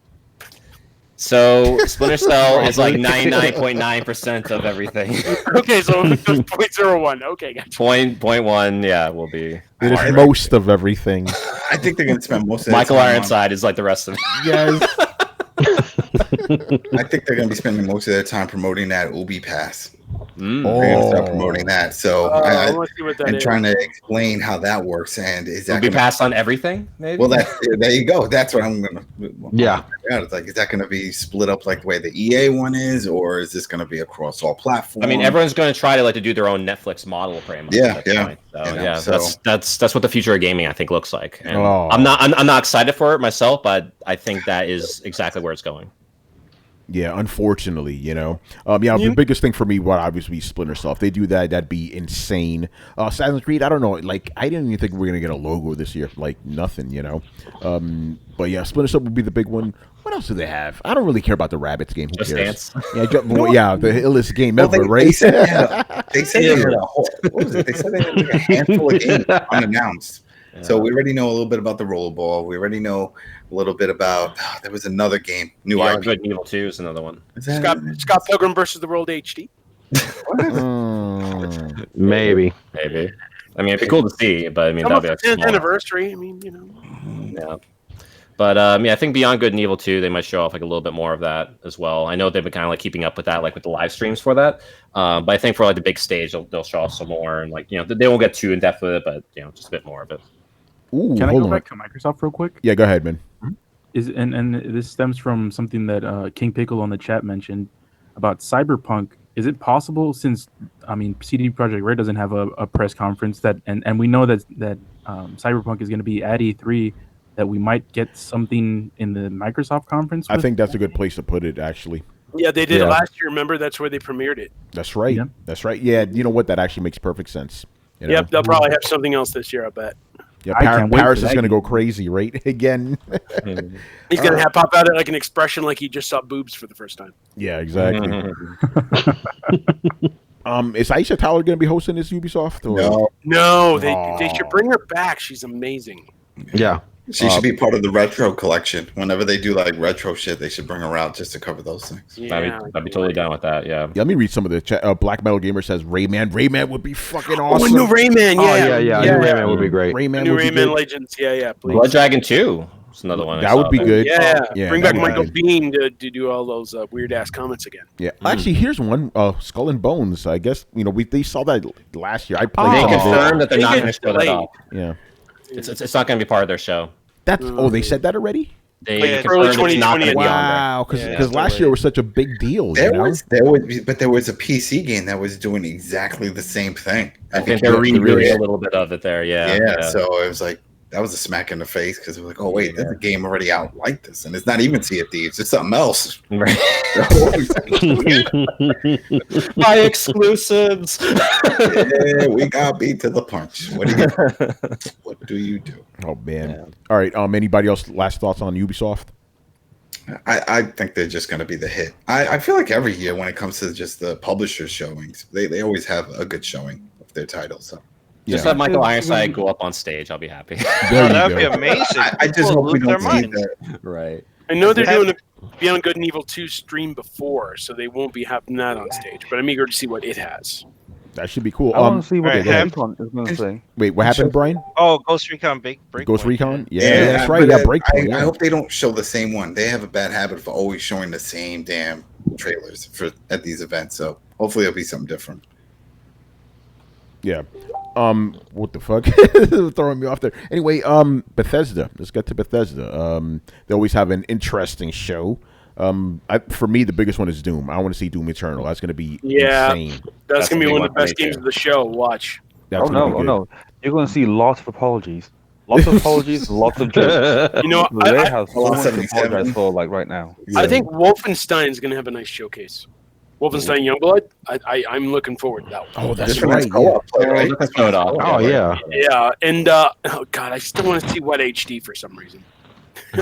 So Splinter Cell is 99.9% of everything. Okay, so it goes 0.01. Okay, gotcha. Point 1, yeah, will be. It is most of everything. I think they're going to spend most of Michael their time Ironside is the rest of it. Yes. I think they're going to be spending most of their time promoting that Ubi Pass. They're gonna start Oh. promoting that. So I want to see what that and is. trying to explain how that works. And is Will that be gonna, passed on everything? Maybe. well, there you go. That's what I'm gonna. Yeah. It's like, is that gonna be split up like the way the EA one is, or is this gonna be across all platforms? I mean, everyone's going to try to do their own Netflix model, pretty much. Yeah, at this yeah. point. So, You know, yeah, so- that's what the future of gaming, I think, looks like. And Oh. I'm not excited for it myself, but I think that is exactly where it's going. Yeah, unfortunately, the biggest thing for me would obviously be Splinter Cell. If they do that, that'd be insane. Assassin's Creed, I don't know. Like, I didn't even think we were gonna get a logo this year. Like, nothing, But yeah, Splinter Cell would be the big one. What else do they have? I don't really care about the Rabbids game. Who Just cares? Dance. Yeah, the illest game ever, They right? said they had a whole. What was it? They said they had like a handful of games unannounced. So we already know a little bit about the rollerball. We already know a little bit about. There was another game. New Beyond IP. Good and Evil 2 is another one. Is that- Scott Pilgrim versus the World HD. Maybe. Maybe. I mean, it'd be cool to see, but I mean, Come up that'd for be 10th small. anniversary. I mean, Yeah. But yeah, I think Beyond Good and Evil 2, they might show off like a little bit more of that as well. I know they've been kind of like keeping up with that, like with the live streams for that. But I think for like the big stage, they'll show off some more, and like they won't get too in depth with it, but just a bit more of it. Ooh, Can I hold go on. back to Microsoft real quick? Yeah, go ahead, man. And this stems from something that King Pickle on the chat mentioned about Cyberpunk. Is it possible, since CD Projekt Red doesn't have a press conference, that and we know that Cyberpunk is going to be at E3, that we might get something in the Microsoft conference? I think that's a good place to put it, actually. yeah, they did Yeah. it last year. Remember, that's where they premiered it. That's right. Yeah. That's right. Yeah, you know what? That actually makes perfect sense. Yep, they'll probably have something else this year. I bet Yeah, I can't wait Paris for is that going to go game. crazy, right? Again. he's gonna have pop out at like an expression like he just saw boobs for the first time. Yeah, exactly. Is Aisha Tyler going to be hosting this Ubisoft? Or? No, No, they should bring her back. She's amazing. Yeah. she should be part of the retro collection. Whenever they do like retro shit, they should bring her out just to cover those things. Yeah, I'd be totally down with that. Yeah. Yeah, let me read some of the chat. Black Metal Gamer says Rayman. Rayman would be fucking Oh, awesome. a new Rayman. Oh, Yeah, yeah. New Rayman would be great. Rayman New would be Rayman good. Legends. Yeah, please. Blood Dragon 2 is another one. I That would saw be there. good. Yeah, bring back that'd be Michael good. Bean to do all those weird ass comments again. Yeah, actually, here's one. Skull and Bones. I guess they saw that last year. I They played some of it. confirmed that they're They not get going to show that delayed. off. Yeah, It's not going to be part of their show. that's. Oh, they said that already. They Yeah, confirmed early it's not going to 2020. be on there. Wow, because Yeah, last year was such a big deal. There you know? was a PC game that was doing exactly the same thing. I think they're redoing a little bit of it there. Yeah. So it was like that was a smack in the face because it was like, oh wait, there's a game already out like this, and it's not even Sea of Thieves, it's something else. Right. My exclusives. Yeah, we got beat to the punch. What do you do? Oh man. All right. Anybody else? Last thoughts on Ubisoft? I think they're just going to be the hit. I feel like every year when it comes to just the publishers showings, they always have a good showing of their titles. So Just have Michael Ironside go up on stage. I'll be happy. There you That'd be go. amazing. I just People hope we lose their don't see minds. that. Right. I know they're Have- doing a Beyond Good and Evil 2 stream before, so they won't be having that on stage. But I'm eager to see what it has. That should be cool. I want to see what Alright, the have- Recon is going to say. Wait, what happened, Brian? Oh, Ghost Recon Breakpoint. Ghost Recon? Yeah, that's right. but, Yeah, Breakpoint. I Yeah. hope they don't show the same one. They have a bad habit of always showing the same damn trailers at these events. So hopefully it'll be something different. Yeah. What the fuck? Throwing me off there. Anyway, Bethesda. Let's get to Bethesda. They always have an interesting show. For me, the biggest one is Doom. I want to see Doom Eternal. That's going to be insane. That's going to be one of the one best for me, games too. of the show. Watch. That's Oh gonna no, be oh good. no. You're going to see lots of apologies. Lots of apologies, lots of jokes. You know, Ray I has so Fallout much to 77. apologize for, like right now. think Wolfenstein is going to have a nice showcase. Wolfenstein Youngblood. I'm looking forward to that one. Oh, that's This one's right. co-op play, Oh, right? look at Throwdown. Oh, yeah. Yeah, and oh god, I still want to see Wet HD for some reason. I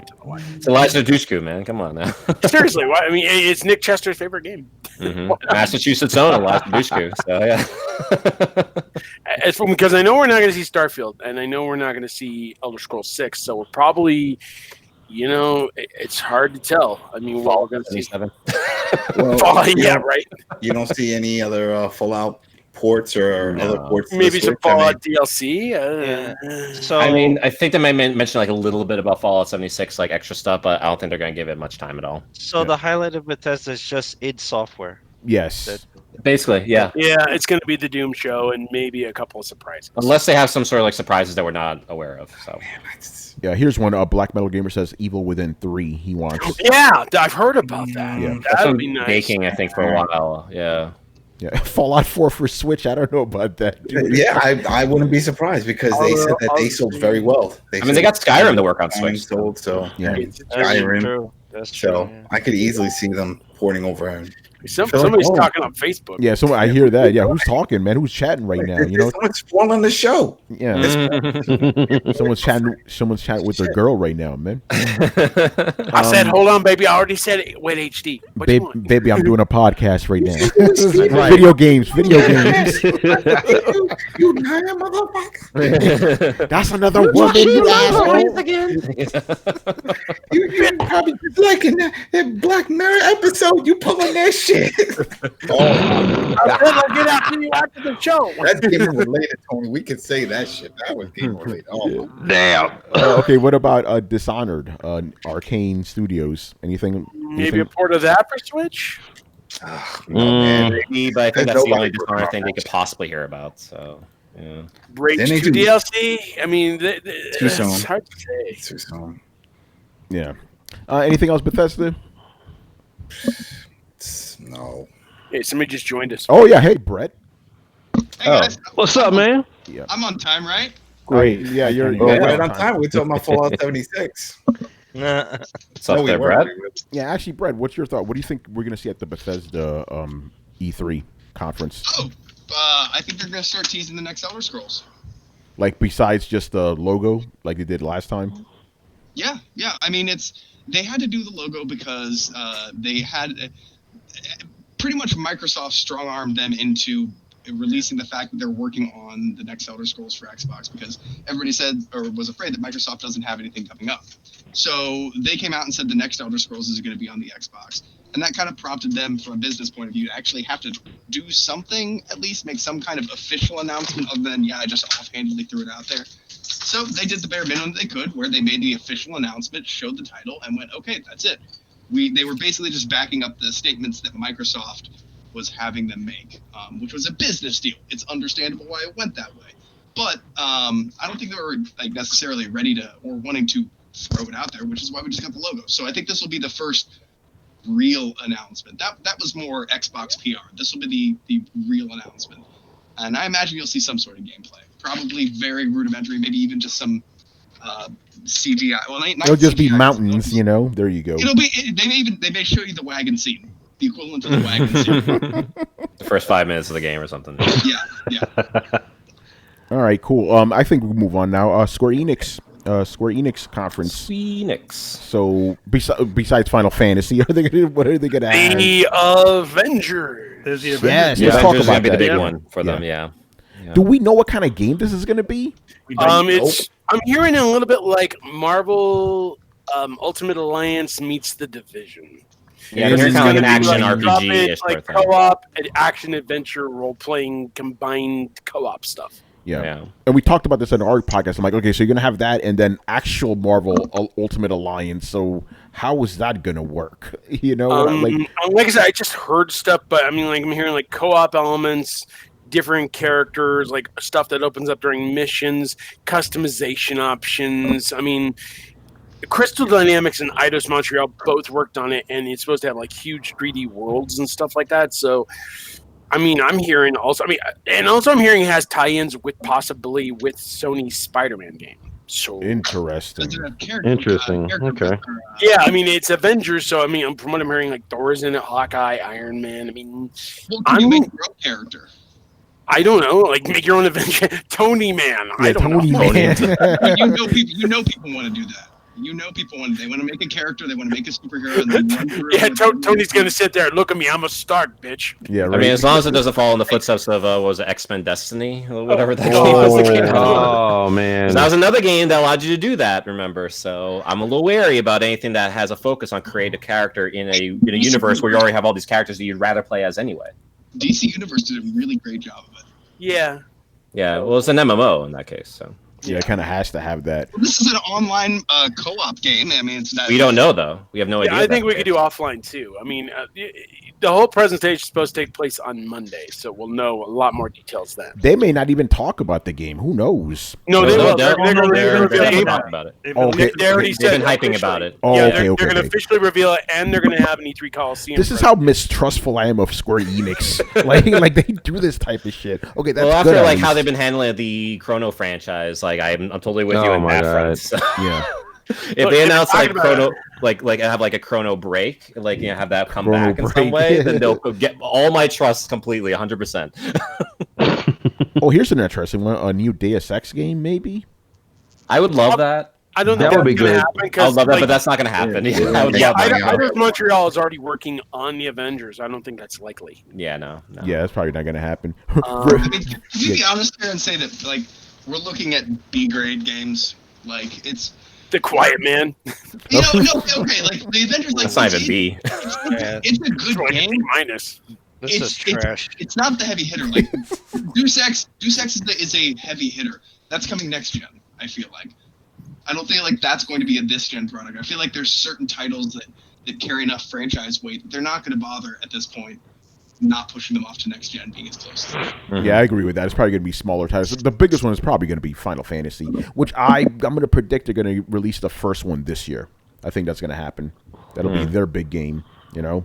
don't know why. It's Elijah Dushku, man. Come on now. Seriously, why? I mean, it's Nick Chester's favorite game. Massachusetts own Elijah Dushku. So yeah. Because I know we're not going to see Starfield, and I know we're not going to see Elder Scrolls 6, so we're probably, it's hard to tell. I mean, we're all going to see. 77. Well, Yeah, right. You don't see any other Fallout ports or No. other ports. Maybe this some week? I mean, Fallout DLC. So I mean, I think they might mention like a little bit about Fallout 76, like extra stuff, but I don't think they're going to give it much time at all. so the highlight of Bethesda is just id Software. Yes. Basically, yeah. Yeah, it's going to be the Doom show and maybe a couple of surprises. Unless they have some sort of like surprises that we're not aware of. So Yeah, here's one. Black Metal Gamer says Evil Within 3 he wants. Yeah, I've heard about that. Yeah. that's That'd been be nice. baking, I think, for a while. Yeah. Yeah, Fallout 4 for Switch. I don't know about that. Dude. Yeah, I wouldn't be surprised because they said that they sold very well. I mean, they got Skyrim to work on Switch. Sold, so Yeah. Skyrim. True. That's true. So yeah. I could easily see them porting over. And Somebody's talking on Facebook. Yeah, so I hear that. Yeah, who's talking, man? Who's chatting right now? You know, someone's spoiling the show. yeah. Someone's chatting with their girl right now, man. I said, hold on, baby. I already said it with HD. What you want? Baby, I'm doing a podcast right now. Video games. You lying motherfucker. That's another woman, you asshole. You probably like in that Black Mirror episode. You pulling that shit. Oh, I said I'll get after you after the show. that's game related, Tony. We could say that shit. That was game related. Oh, Damn. Okay, what about Dishonored? Arcane Studios. Anything? Maybe a port of that for Switch? man. Maybe, but I think There's that's the only nobody Dishonored thing they working on could possibly hear about. So, yeah. Rage Then they 2 do- DLC? I mean, Too soon. it's hard to say. It's too soon. Yeah. Anything else, Bethesda? No. Hey, somebody just joined us. Oh yeah. Hey, Brett. Hey guys, What's up, man? Yeah. I'm on time, right? Great. Yeah, you're Right on time. We're talking about Fallout 76. Nah. What's up No, we there, weren't. Brad? Yeah, actually, Brett, what's your thought? What do you think we're going to see at the Bethesda E3 conference? Oh, I think they're going to start teasing the next Elder Scrolls. Like, besides just the logo, like they did last time? Yeah. I mean, they had to do the logo because they had pretty much Microsoft strong-armed them into releasing the fact that they're working on the next Elder Scrolls for Xbox because everybody said or was afraid that Microsoft doesn't have anything coming up. So they came out and said the next Elder Scrolls is going to be on the Xbox. And that kind of prompted them from a business point of view to actually have to do something, at least make some kind of official announcement other than, I just offhandedly threw it out there. So they did the bare minimum they could, where they made the official announcement, showed the title, and went, okay, that's it. They were basically just backing up the statements that Microsoft was having them make, which was a business deal. It's understandable why it went that way. But I don't think they were necessarily ready to or wanting to throw it out there, which is why we just got the logo. So I think this will be the first real announcement. That was more Xbox PR. This will be the real announcement. And I imagine you'll see some sort of gameplay. Probably very rudimentary, maybe even just some CGI. Well, not It'll just be CGI, mountains, you know? There you go. It'll be. They may show you the wagon scene, the equivalent of the wagon scene. The first 5 minutes of the game or something. Yeah. All right, cool. I think we'll move on now. Square Enix conference. Phoenix. So, besides Final Fantasy, what are they going to add? The Avengers. There's the Yes, Avengers. let's talk Avengers is about gonna be the that. big one for them. Yeah. Do we know what kind of game this is going to be? I'm hearing it a little bit like Marvel Ultimate Alliance meets The Division. Yeah, Because you're it's kind of gonna like an be action like RPG-ish like sort of thing. co-op, action adventure, role playing, combined co-op stuff. Yeah. And we talked about this in our podcast. I'm like, okay, so you're going to have that and then actual Marvel Ultimate Alliance. So how is that going to work? You know, like I said, I just heard stuff, but I mean, like I'm hearing like co-op elements, different characters, like stuff that opens up during missions, customization options. I mean, Crystal Dynamics and Eidos Montreal both worked on it, and it's supposed to have like huge 3D worlds and stuff like that. So, I mean, I'm hearing also. I mean, and also I'm hearing it has tie-ins with possibly with Sony's Spider-Man game. So interesting. Interesting. Okay. Yeah, I mean it's Avengers, so I mean from what I'm hearing, like Thor's in it, Hawkeye, Iron Man. I mean, Can you make your own character? I don't know, like make your own Avenger, Tony Man. I don't Tony know. Man. You know people want to do that. You know people want. They want to make a character. They want to make a superhero. And then run through Yeah, it. Tony's gonna sit there. Look at me. I'm a Stark, bitch. Yeah, right. I mean, as long as it doesn't fall in the footsteps of what was it, X-Men Destiny or whatever that game was. That came out. Oh man. That was another game that allowed you to do that. Remember, so I'm a little wary about anything that has a focus on create a character in a universe where you already have all these characters that you'd rather play as anyway. DC Universe did a really great job of it. Yeah. Yeah, well, it's an MMO in that case, so. Yeah, it kind of has to have that. This is an online co-op game. I mean, it's not. We don't know though. We have no idea. I think we could do offline too. I mean, the whole presentation is supposed to take place on Monday, so we'll know a lot more details then. They may not even talk about the game. Who knows? No, they will. They're They're going to reveal talk about it. Okay. They already They've been said hyping officially. about it. Oh, Yeah, okay, they're okay, going to okay. officially reveal it, and they're going to have an E3 Coliseum. This is how mistrustful I am of Square Enix. like they do this type of shit. Okay, that's Well, after good. like how they've been handling the Chrono franchise, like I'm totally with you Oh on my that God. front. So, Yeah. if they announce like talking about Chrono, like have like a Chrono break, like have that come Chrono back in some break. way, then they'll get all my trust completely, 100%. Oh, here's an interesting one. A new Deus Ex game, maybe. I would love that. I don't That think would be that's going to good. happen I because would love that, but that's not going to happen. Yeah, I would yeah, love that. Eidos Montreal is already working on the Avengers. I don't think that's likely. Yeah, no. Yeah, that's probably not going to happen. I mean, can we be honest here and say that like we're looking at B grade games? Like it's The Quiet Man. no, okay, like the Avengers, like It's not even B. it's a good game. Minus. This is trash. It's not the heavy hitter. Like Deus Ex is a heavy hitter. That's coming next gen. I feel like. I don't think like that's going to be a this gen product. I feel like there's certain titles that carry enough franchise weight that they're not going to bother at this point, not pushing them off to next gen being as close as that. Yeah, I agree with that. It's probably going to be smaller titles. The biggest one is probably going to be Final Fantasy, which I'm going to predict they're going to release the first one this year. I think that's going to happen. That'll be their big game. You know,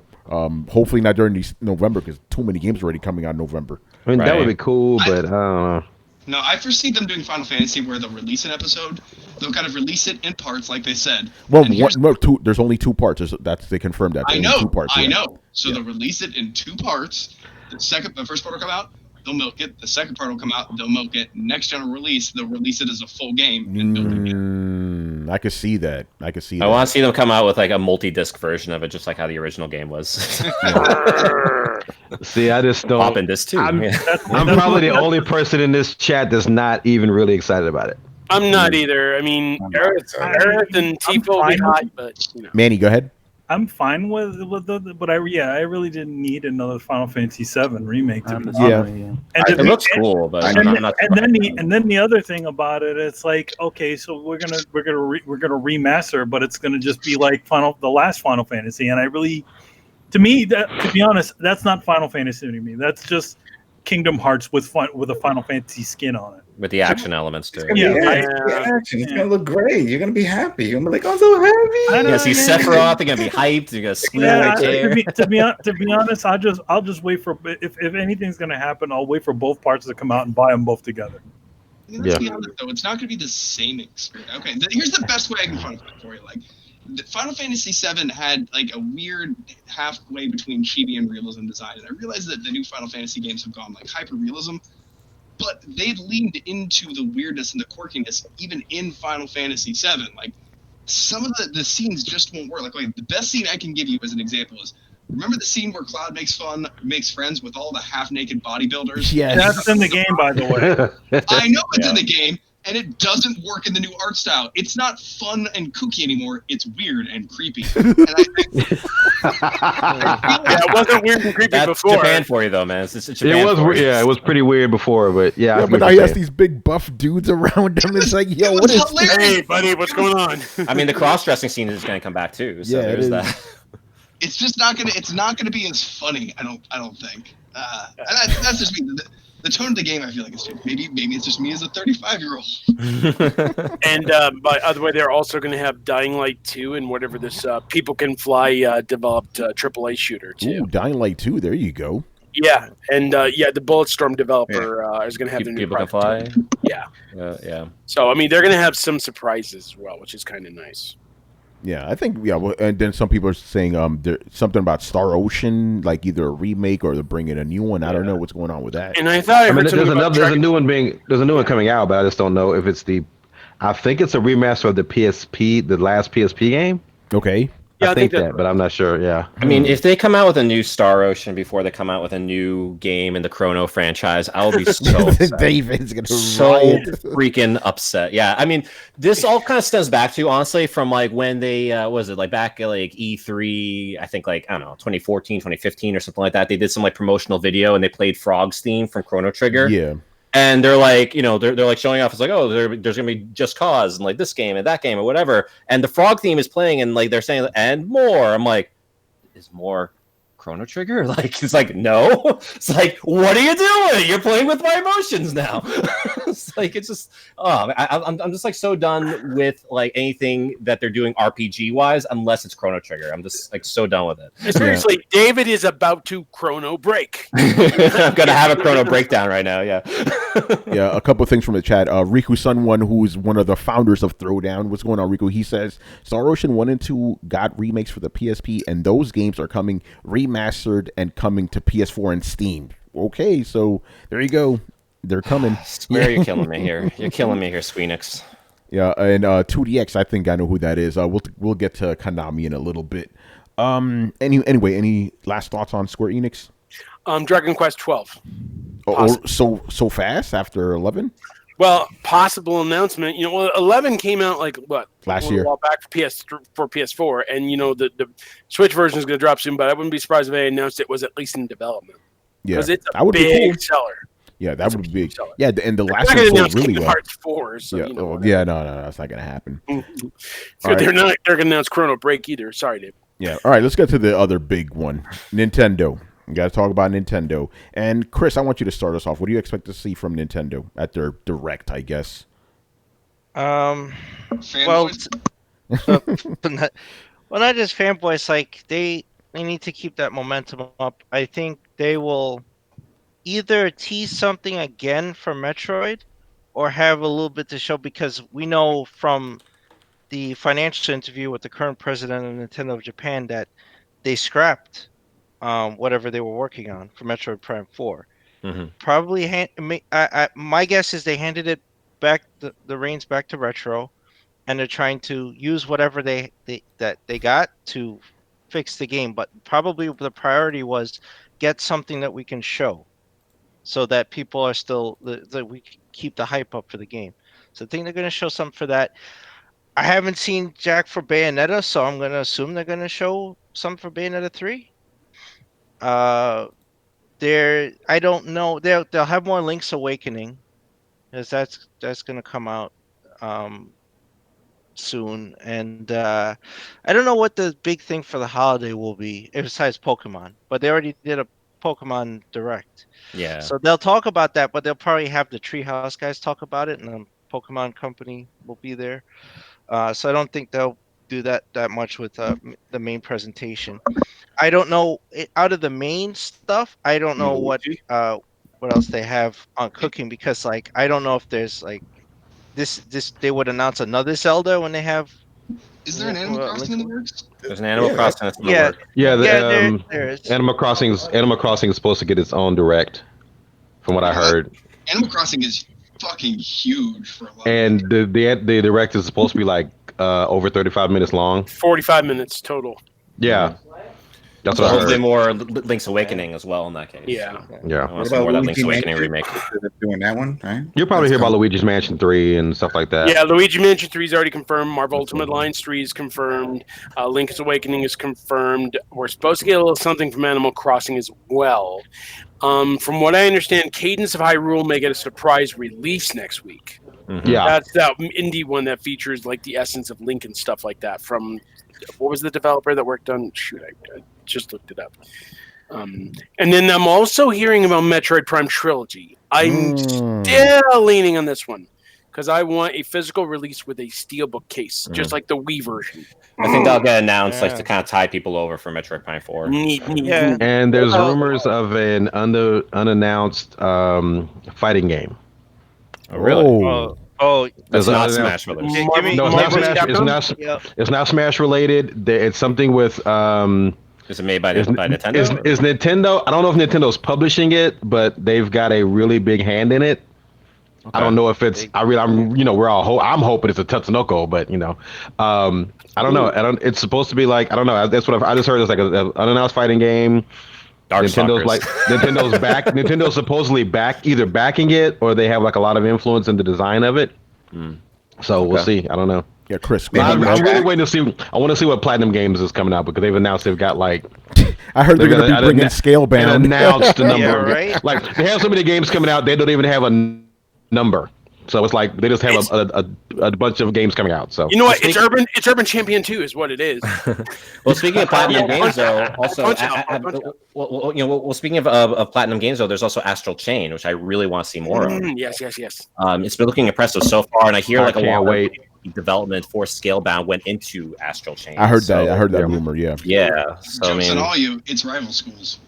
hopefully not during November because too many games are already coming out in November. I mean, that Right. would be cool, but I don't know. No, I foresee them doing Final Fantasy where they'll release an episode. They'll kind of release it in parts, like they said. Well, And here's- two. There's only two parts. They confirmed that. I Only know, two parts, I yeah. know. So they'll release it in two parts. The first part will come out. They'll milk it. The second part will come out. They'll milk it. Next gen release, they'll release it as a full game and milk it again. I could see that. I could see I that. want to see them come out with like a multi-disc version of it, just like how the original game was. See, I just don't. Pop in this too. I'm, Yeah. I'm probably the only person in this chat that's not even really excited about it. I'm not either. I mean, Aerith and Tifa will be fine. hot, but you know. Manny, go ahead. I'm fine with but I really didn't need another Final Fantasy VII remake. To be Yeah. And It looks cool, but And, I'm then, not. and then the other thing about it, it's like, okay, so we're gonna remaster, but it's gonna just be like the last Final Fantasy, and I really, to be honest, that's not Final Fantasy to me. That's just Kingdom Hearts with a Final Fantasy skin on it. With the action elements too. It's gonna Yeah, be action. It's gonna look great. You're gonna be happy. You're gonna be like, I'm so happy. I know, Yeah, see yeah. Sephiroth. They're gonna be hyped. You're gonna scream Yeah, right there. to be honest, I'll just wait for if anything's gonna happen, I'll wait for both parts to come out and buy them both together. Let's be honest, though, it's not going to be the same experience. Okay, here's the best way I can find it for you. Like, Final Fantasy VII had like a weird halfway between chibi and realism design, and I realized that the new Final Fantasy games have gone like hyper realism, but they leaned into the weirdness and the quirkiness even in Final Fantasy VII. Like, some of the scenes just won't work. Like the best scene I can give you as an example is, remember the scene where Cloud makes friends with all the half-naked bodybuilders? Yes. That's in the game, by the way. I know it's in the game, and it doesn't work in the new art style. It's not fun and kooky anymore. It's weird and creepy. And I think, Yeah, it wasn't weird and creepy That's before. Japan for you, though, man. It's Japan It was, for you. yeah, it was pretty weird before, but yeah. I Yeah, see but now what he you're has saying. these big buff dudes around him. It's like, yo, it what was is hilarious. Hey, buddy, what's going on? I mean, the cross-dressing scene is going to come back too. So Yeah, it there's is. that. It's just not gonna. It's not gonna be as funny. I don't think. And that's just me. The tone of the game, I feel like it's changed. Maybe it's just me as a 35-year-old. And by the way, they're also going to have Dying Light 2 and whatever this People Can Fly developed AAA shooter too. Ooh, Dying Light 2. There you go. Yeah, and the Bulletstorm developer is going to have the new People can project. fly. Yeah. Yeah. So I mean, they're going to have some surprises as well, which is kind of nice. Yeah, I think, yeah. Well, and then some people are saying there's something about Star Ocean, like either a remake or they're bringing a new one. I don't know what's going on with that. And I thought I heard something about there's a new one coming out, but I just don't know if it's I think it's a remaster of the PSP, the last PSP game. Okay. Yeah, I think that's that, but I'm not sure. Yeah. I mean, if they come out with a new Star Ocean before they come out with a new game in the Chrono franchise, I'll be so upset. David's gonna So riot. freaking upset. Yeah, I mean, this all kind of stems back to, honestly, from like when they was it like back at like E3, I think like, I don't know, 2014, 2015 or something like that. They did some like promotional video and they played Frog's theme from Chrono Trigger. Yeah. And they're like, they're like showing off. It's like, oh, there's gonna be Just Cause and like this game and that game or whatever. And the Frog theme is playing and like they're saying and more. I'm like, is more Chrono Trigger? Like, it's like, no. It's like, what are you doing? You're playing with my emotions now. It's like, it's just, I'm just like so done with like anything that they're doing RPG wise, unless it's Chrono Trigger. I'm just like so done with it. Seriously, David is about to Chrono break. I'm gonna have a Chrono breakdown right now. Yeah. Yeah, a couple of things from the chat. Riku Sun One, who's one of the founders of Throwdown. What's going on, Riku? He says Star Ocean 1 and 2 got remakes for the PSP, and those games are coming remastered and coming to PS4 and Steam. Okay, so there you go. They're coming. Square, you're killing me here. You're killing me here, Squeenix. Yeah, and 2DX, I think I know who that is. We'll get to Konami in a little bit. Anyway, any last thoughts on Square Enix? Dragon Quest 12. So fast after 11? Well, possible announcement. 11 came out like what last year? A while back for PS4, and the Switch version is going to drop soon. But I wouldn't be surprised if they announced it was at least in development. Yeah, because it's a big seller. Yeah, that would be big. Yeah, and the last one sold really well. Hearts 4, so, yeah, no, that's not going to happen. They're going to announce Chrono Break either. Sorry, Dave. Yeah. All right, let's get to the other big one, Nintendo. We got to talk about Nintendo. And Chris, I want you to start us off. What do you expect to see from Nintendo at their Direct, I guess? Well, not just fanboys. Like they need to keep that momentum up. I think they will either tease something again for Metroid, or have a little bit to show, because we know from the financial interview with the current president of Nintendo of Japan that they scrapped whatever they were working on for Metroid Prime 4. Mm-hmm. Probably, my guess is they handed it back, the reins back to Retro, and they're trying to use whatever they got to fix the game. But probably the priority was get something that we can show, so that people are still that we keep the hype up for the game. So I think they're going to show something for that. I haven't seen Jack for Bayonetta, so I'm going to assume they're going to show something for Bayonetta 3. I don't know. They'll have more Link's Awakening, because that's going to come out soon. And I don't know what the big thing for the holiday will be besides Pokemon, but they already did a Pokemon Direct. Yeah. So they'll talk about that, but they'll probably have the Treehouse guys talk about it, and the Pokemon Company will be there. So I don't think they'll do that much with the main presentation. I don't know, out of the main stuff, I don't know what else they have on cooking, because like I don't know if there's like this they would announce another Zelda when they have. Is there an Animal Crossing in the works? There's an Animal Crossing in the works. Yeah, there is. Animal Crossing is supposed to get its own Direct, from what I heard. Animal Crossing is fucking huge for a lot. And the Direct is supposed to be like over 35 minutes long. 45 minutes total. Yeah. That's so what I hopefully heard. more Link's Awakening as well in that case. Yeah. Yeah. I want some more of that Link's Awakening remake. Doing that one, right? You'll probably hear about Luigi's Mansion 3 and stuff like that. Yeah, Luigi Mansion 3 is already confirmed. Marvel Ultimate Alliance 3 is confirmed. Link's Awakening is confirmed. We're supposed to get a little something from Animal Crossing as well. From what I understand, Cadence of Hyrule may get a surprise release next week. Mm-hmm. Yeah. That's that indie one that features like the essence of Link and stuff like that. From what was the developer that worked on? Shoot, I just looked it up. And then I'm also hearing about Metroid Prime Trilogy. I'm still leaning on this one because I want a physical release with a steelbook case, just like the Wii version. I think that'll get announced like to kind of tie people over for Metroid Prime 4. Yeah. And there's rumors of an unannounced fighting game. Oh, really? Oh, that's not Smash Brothers. No, it's not Smash related. It's something with. Is it made by Nintendo? Is Nintendo? I don't know if Nintendo's publishing it, but they've got a really big hand in it. Okay. I don't know if it's. I'm hoping it's a Tatsunoko, but I don't know. It's supposed to be like I don't know. That's what I just heard. It's like an unannounced fighting game. Nintendo's back. Nintendo's supposedly either backing it or they have like a lot of influence in the design of it. So we'll see. I don't know. Yeah, Chris. I'm really waiting to see. I want to see what Platinum Games is coming out because they've announced they've got like. I heard they're going to be bringing Scalebound. Announced the number. Yeah, right? Like they have so many games coming out, they don't even have a number. So it's like they just have a bunch of games coming out. So you know what? It's Urban Champion 2 is what it is. Well, speaking of Platinum Games, though, also speaking of Platinum Games, though, there's also Astral Chain, which I really want to see more of. Yes. It's been looking impressive so far, and I hear like a lot wait. of development for Scalebound went into Astral Chain. I heard that. I heard that rumor. Yeah. Yeah. So Jokes on all you, it's rival schools.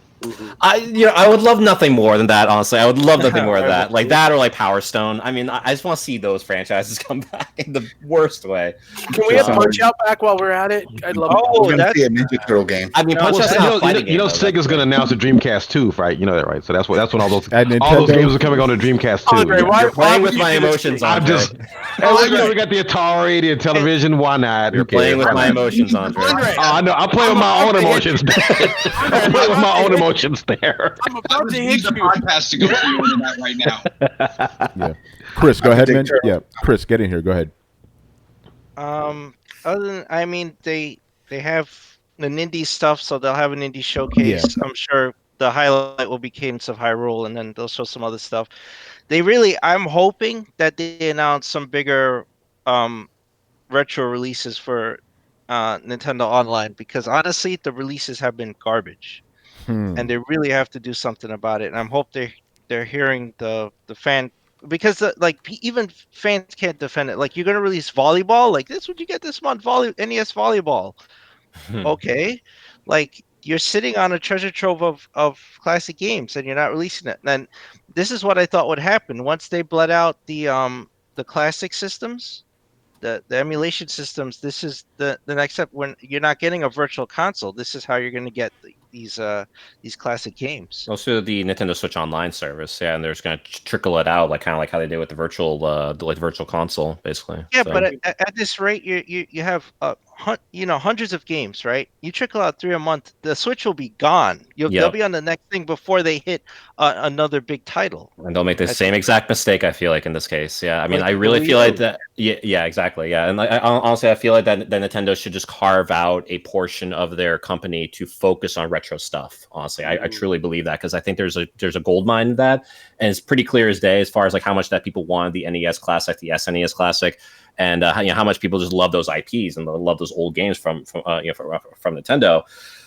I would love nothing more than that. Honestly, I would love nothing more than that, like that or like Power Stone. I mean, I just want to see those franchises come back in the worst way. Can we have Punch Out back while we're at it? I'd love. We're gonna see a Ninja Turtle game. I mean, Punch Out's not a fighting game, Sega's going to announce the Dreamcast 2, right? You know that, right? So that's when all those Nintendo, games are coming on the Dreamcast 2. Andre, You're playing with my emotions, Andre. We got the Atari, the television. Why not? You're playing with my emotions, Andre. I know. I'm playing with my own emotions. I'm playing with my own emotions there. I'm about to hit the podcast to go pre-order that right now. Yeah, Chris, go ahead, man. Yeah, Chris, get in here. Go ahead. They have the indie stuff, so they'll have an indie showcase. I'm sure the highlight will be Cadence of Hyrule, and then they'll show some other stuff. I'm hoping that they announce some bigger retro releases for Nintendo Online, because honestly, the releases have been garbage. And they really have to do something about it. And I hope they're hearing the fan, because even fans can't defend it. Like, you're gonna release volleyball, like this what you get this month, NES volleyball. Okay, like you're sitting on a treasure trove of classic games and you're not releasing it. And this is what I thought would happen once they bled out the classic systems. The emulation systems. This is the next step. When you're not getting a virtual console, this is how you're going to get these classic games. Also, the Nintendo Switch Online service, and they're just going to trickle it out, kind of like how they did with the virtual console, basically. Yeah, so. But at this rate, you have hundreds of games, right? You trickle out 3 a month, the Switch will be gone. They'll be on the next thing before they hit another big title. And they'll make the same exact mistake, I feel like, in this case. Yeah, I mean, I really feel like that. Yeah, exactly. Yeah, and honestly, I feel like that Nintendo should just carve out a portion of their company to focus on retro stuff. Honestly, I truly believe that, because I think there's a gold mine in that, and it's pretty clear as day as far as like how much that people wanted the NES Classic, the SNES Classic. And how much people just love those IPs and love those old games from Nintendo.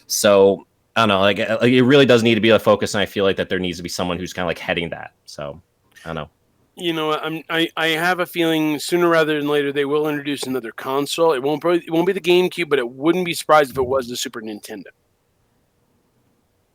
So I don't know, like it really does need to be a focus, and I feel like that there needs to be someone who's kind of like heading that. So I don't know. You know what? I have a feeling sooner rather than later they will introduce another console. It won't be the GameCube, but it wouldn't be surprised if it was the Super Nintendo.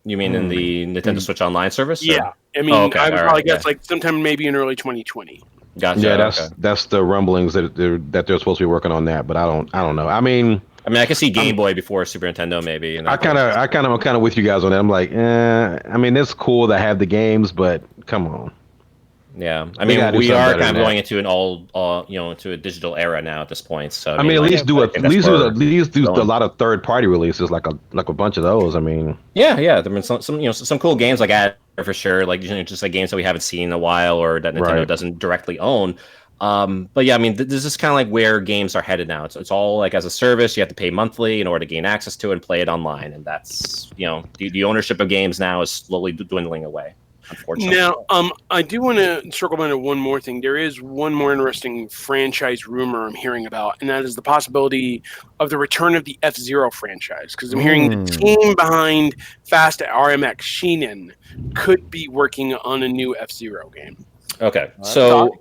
You mean in the Nintendo Switch Online service? Yeah, or? I mean, I would probably guess like sometime maybe in early 2020. Gotcha. Yeah, that's the rumblings that they're supposed to be working on that, but I don't know. I mean, I can see Game Boy before Super Nintendo, maybe. I'm kind of with you guys on that. I'm like, I mean, it's cool to have the games, but come on. Yeah, I mean, we are kind of going into an into a digital era now at this point. So I mean, at least do a lot of third-party releases, like a bunch of those. I mean, yeah, there have been some cool games like that for sure, like just like games that we haven't seen in a while or that Nintendo doesn't directly own. But yeah, I mean, this is kind of like where games are headed now. It's all like as a service. You have to pay monthly in order to gain access to it and play it online, and that's the ownership of games now is slowly dwindling away. Unfortunately. Now, I do want to circle back to one more thing. There is one more interesting franchise rumor I'm hearing about, and that is the possibility of the return of the F-Zero franchise. Because I'm hearing the team behind Fast RMX, Shinen, could be working on a new F-Zero game. Okay, so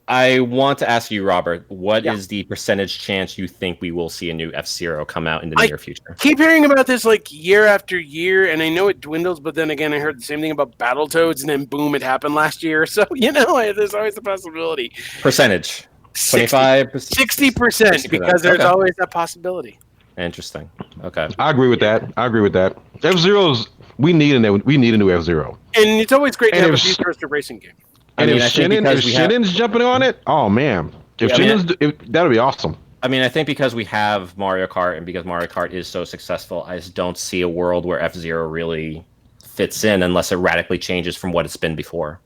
I want to ask you, Robert, what is the percentage chance you think we will see a new F-Zero come out in the near future? Keep hearing about this like year after year, and I know it dwindles, but then again, I heard the same thing about Battletoads, and then boom, it happened last year. So, there's always a possibility. Percentage? 25%? 60%, because there's always that possibility. Interesting. Okay. I agree with that. F-Zero's, we need a new F-Zero. And it's always great to have a futuristic racing game. And if Shinnen's jumping on it, oh man! That'll be awesome. I mean, I think because we have Mario Kart and because Mario Kart is so successful, I just don't see a world where F-Zero really fits in unless it radically changes from what it's been before.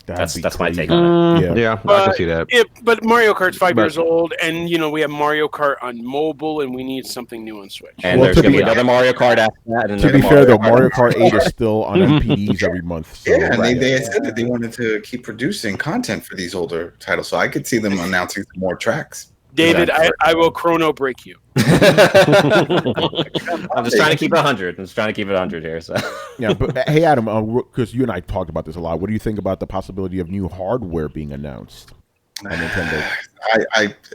That'd be That's my crazy. take on it. Yeah. I can see that. But Mario Kart's 5 But- years old, and we have Mario Kart on mobile, and we need something new on Switch. And Well, there's to going to be- be another Mario Kart after that. And To be another fair, though, Mario Mario Kart 8 is still on MPDs every month. So, Yeah, and they had said that they wanted to keep producing content for these older titles, so I could see them announcing some more tracks. David, I will chrono break you. I'm just trying to keep it 100. I'm just trying to keep it 100 here. So. Yeah, but hey, Adam, because you and I talked about this a lot, what do you think about the possibility of new hardware being announced on Nintendo?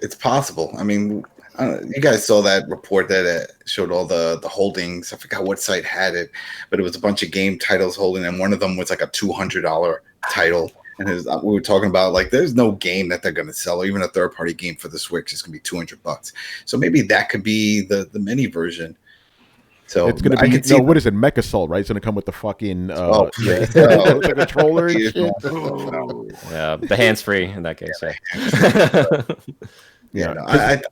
It's possible. I mean, you guys saw that report that showed all the holdings. I forgot what site had it, but it was a bunch of game titles holding, and one of them was like a $200 title. And we were talking about like, there's no game that they're going to sell, or even a third-party game for the Switch is going to be $200. So maybe that could be the mini version. So It's going to be what is it? Mech Assault, right? It's going to come with the fucking the controller and shit. Yeah, the hands free in that case. Yeah.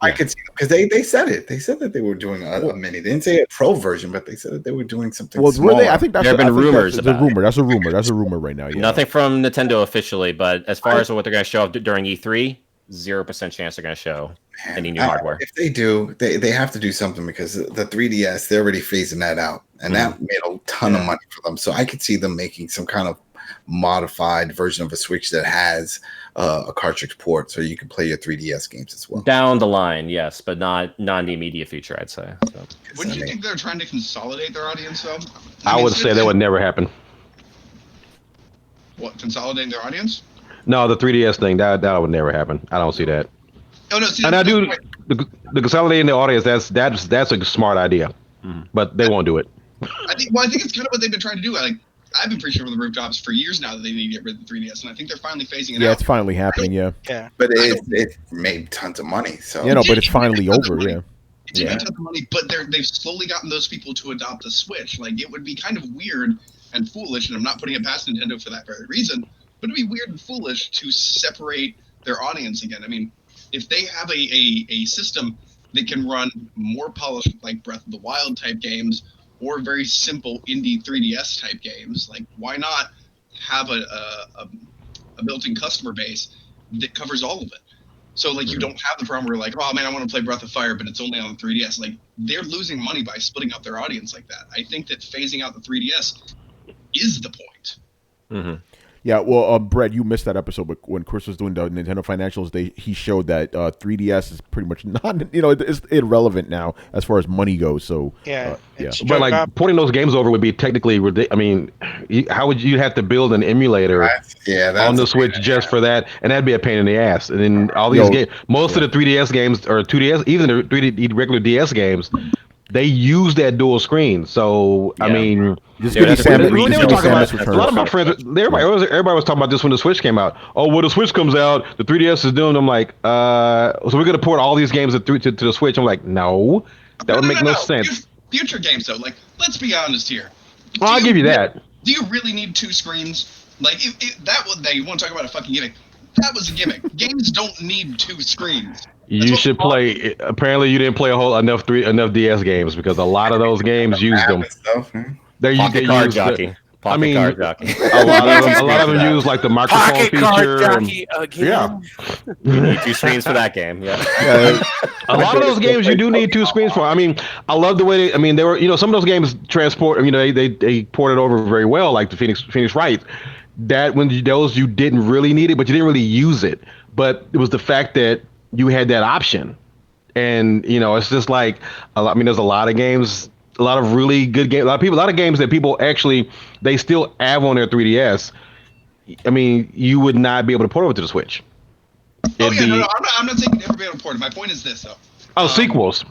I could see, because they said it. They said that they were doing a mini. They didn't say a pro version, but they said that they were doing something. Well, smaller. were they? I think that's there have been rumors. That's a rumor. That's a rumor. That's a rumor right now. Yeah. Nothing from Nintendo officially, but as far as what they're going to show up during E3, 0% chance they're going to show any new hardware. If they do, they have to do something, because the 3DS, they're already phasing that out, and that made a ton of money for them. So I could see them making some kind of modified version of a Switch that has a cartridge port, so you can play your 3DS games as well. Down the line, yes, but not in the immediate future, I'd say. So. Wouldn't you think they're trying to consolidate their audience, though? I would say that would never happen. What, consolidating their audience? No, the 3DS thing, that would never happen. I don't see that. Oh no, see, And I do the consolidating the audience. That's a smart idea, but they won't do it. I think it's kind of what they've been trying to do. Like, I've been preaching from the rooftops for years now that they need to get rid of the 3DS, and I think they're finally phasing it out. Yeah, it's finally happening. Yeah. But it made tons of money. So but it's finally over. Yeah. It did make tons of money, but they've slowly gotten those people to adopt the Switch. Like, it would be kind of weird and foolish, and I'm not putting it past Nintendo for that very reason, but it'd be weird and foolish to separate their audience again. I mean, if they have a system that can run more polished, like Breath of the Wild type games, or very simple indie 3DS type games, like, why not have a built-in customer base that covers all of it? So, like, you don't have the problem where, like, oh man, I want to play Breath of Fire, but it's only on the 3DS. Like, they're losing money by splitting up their audience like that. I think that phasing out the 3DS is the point. Mm-hmm. Yeah, well, Brett, you missed that episode, but when Chris was doing the Nintendo financials, he showed that 3DS is pretty much not, it's irrelevant now as far as money goes. So Yeah. But like porting those games over would be technically ridiculous. I mean, how would you have to build an emulator on the Switch just for that? And that'd be a pain in the ass. And then all these games, most of the 3DS games or 2DS, even the regular DS games, they use that dual screen. So I mean, a lot of my friends, everybody was talking about this when the Switch came out. Oh, when the Switch comes out, the 3DS is doomed. I'm like, so we're gonna port all these games to the Switch. I'm like, no, that would make no sense. Future games, though, like, let's be honest here. Well, I'll give you that. Do you really need two screens? Like, you want to talk about a fucking gimmick? That was a gimmick. Games don't need two screens. You should play. Apparently, you didn't play enough DS games, because a lot of those games use them. They use jockey. I mean, card jockey. a lot of them use like the microphone Pocket feature. card jockey again. You need two screens for that game. Yeah. A lot of those games you do need two screens for. I mean, I love the way they were. Some of those games transport. They ported over very well, like the Phoenix Wright. That when those you didn't really need it, but you didn't really use it. But it was the fact that you had that option, and it's just like there's a lot of games. A lot of really good games. A lot of games that people actually they still have on their 3DS. I mean, you would not be able to port over to the Switch. No, I'm not saying never be able to port it. My point is this, though. Sequels.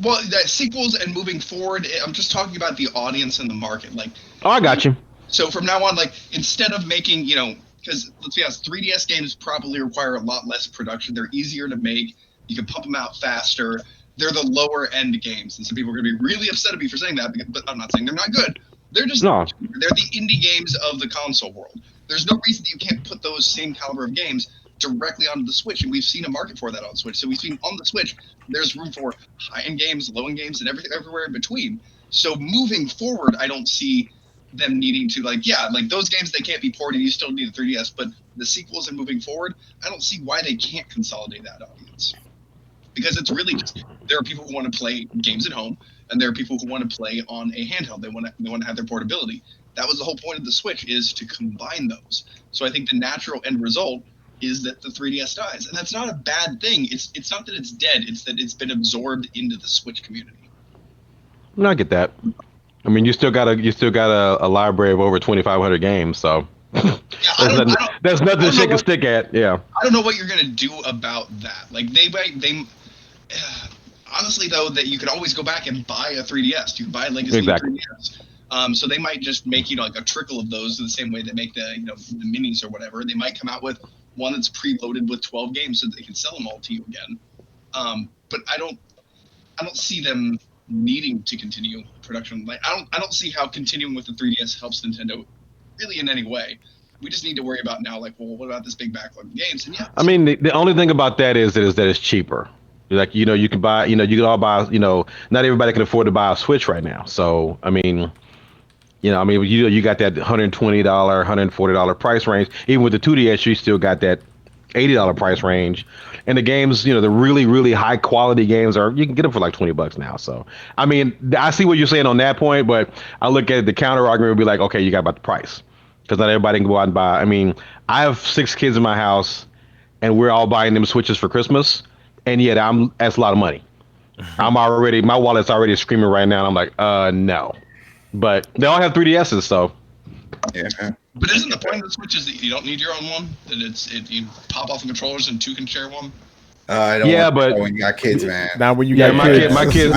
Well, sequels and moving forward, I'm just talking about the audience and the market. Like, I got you. So from now on, like, instead of making, because let's be honest, 3DS games probably require a lot less production. They're easier to make. You can pump them out faster. They're the lower end games, and some people are going to be really upset at me for saying that, but I'm not saying they're not good. They're just they're the indie games of the console world. There's no reason that you can't put those same caliber of games directly onto the Switch, and we've seen a market for that on Switch. So we've seen on the Switch, there's room for high-end games, low-end games, and everywhere in between. So moving forward, I don't see them needing to like those games they can't be ported. You still need a 3DS, but the sequels and moving forward, I don't see why they can't consolidate that audience. Because it's really just there are people who want to play games at home, and there are people who want to play on a handheld. They want to have their portability. That was the whole point of the Switch, is to combine those. So I think the natural end result is that the 3DS dies, and that's not a bad thing. It's not that it's dead; it's that it's been absorbed into the Switch community. No, I get that. I mean, you still got a library of over 2,500 games, so there's nothing to shake a stick at. Yeah. I don't know what you're gonna do about that. Like they honestly though, that you could always go back and buy a 3DS. You could buy a legacy 3DS. So they might just make like a trickle of those the same way they make the the minis or whatever. They might come out with one that's preloaded with 12 games so that they can sell them all to you again. But I don't see them needing to continue production. Like I don't see how continuing with the 3DS helps Nintendo really in any way. We just need to worry about now, like, well, what about this big backlog of games? And I mean, the only thing about that is that it's cheaper. Like, you can buy, you can all buy, not everybody can afford to buy a Switch right now. So, I mean, you got that $120, $140 price range. Even with the 2DS, you still got that $80 price range. And the games, the really, really high quality games you can get them for like $20 now. So, I mean, I see what you're saying on that point, but I look at the counter argument and be like, okay, you got about the price. Because not everybody can go out and buy. I mean, I have 6 kids in my house, and we're all buying them Switches for Christmas. And yet that's a lot of money. My wallet's already screaming right now. And I'm like, no. But they all have 3DSs, so. Yeah. But isn't the point of the Switch is that you don't need your own one? That you pop off the controllers and 2 can share one? I don't want when you got kids, man. Now when you got kids, my kids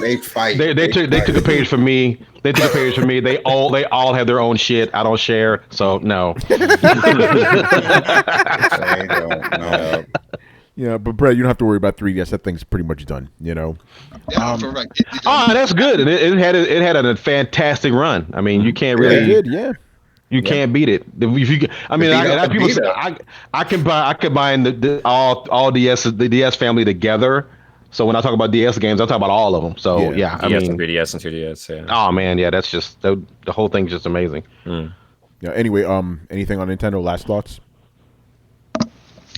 they fight. They took a page from me. They took a page from me. They all have their own shit. I don't share, so no. Yeah, but Brett, you don't have to worry about 3DS. That thing's pretty much done. Yeah, that's good. And it had a fantastic run. I mean, you can't really. It did, yeah. You can't beat it. I combine all the DS family together. So when I talk about DS games, I talk about all of them. So yeah, I mean, 3DS and 2DS. Yeah. Oh man, yeah, that's just the whole thing's just amazing. Yeah. Anyway, anything on Nintendo? Last thoughts?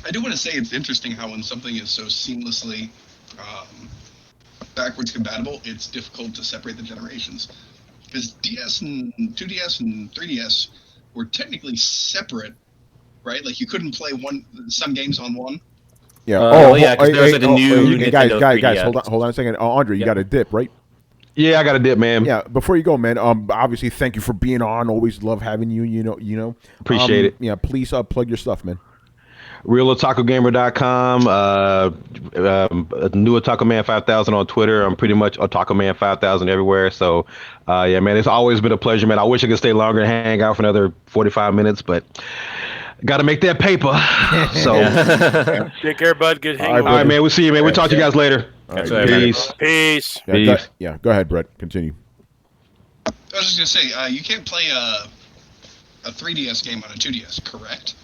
I do want to say it's interesting how when something is so seamlessly backwards compatible, it's difficult to separate the generations. Because DS and 2DS and 3DS were technically separate, right? Like you couldn't play some games on one. Yeah. Because there was a new guys, hold on a second. Andre, you got a dip, right? Yeah, I got a dip, man. Yeah. Before you go, man. Obviously, thank you for being on. Always love having you. Appreciate it. Yeah. Please plug your stuff, man. RealOtakuGamer.com, new Otaku Man 5000 on Twitter. I'm pretty much Otaku Man 5000 everywhere. So, yeah, man, it's always been a pleasure, man. I wish I could stay longer and hang out for another 45 minutes, but got to make that paper. So, take care, bud. Good hanging. All right, man. We'll see you, man. We'll talk to you guys later. Right, Peace. Yeah, go ahead, Brett. Continue. I was just gonna say, you can't play a 3DS game on a 2DS, correct?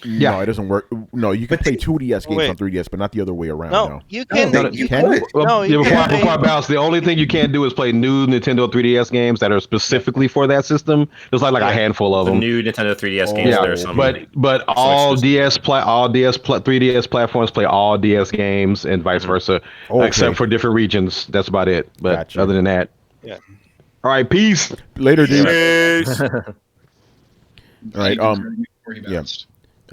Yeah. No, it doesn't work. No, you can play 2DS games on 3DS, but not the other way around. No, you can. You can? Before I bounce, the only thing you can't do is play new Nintendo 3DS games that are specifically for that system. There's like a handful of them. New Nintendo 3DS games. Yeah, there are some but all 3DS platforms play all DS games and vice versa, except for different regions. That's about it. But other than that, yeah. All right, peace. Later, dude. Peace. All right. Yeah.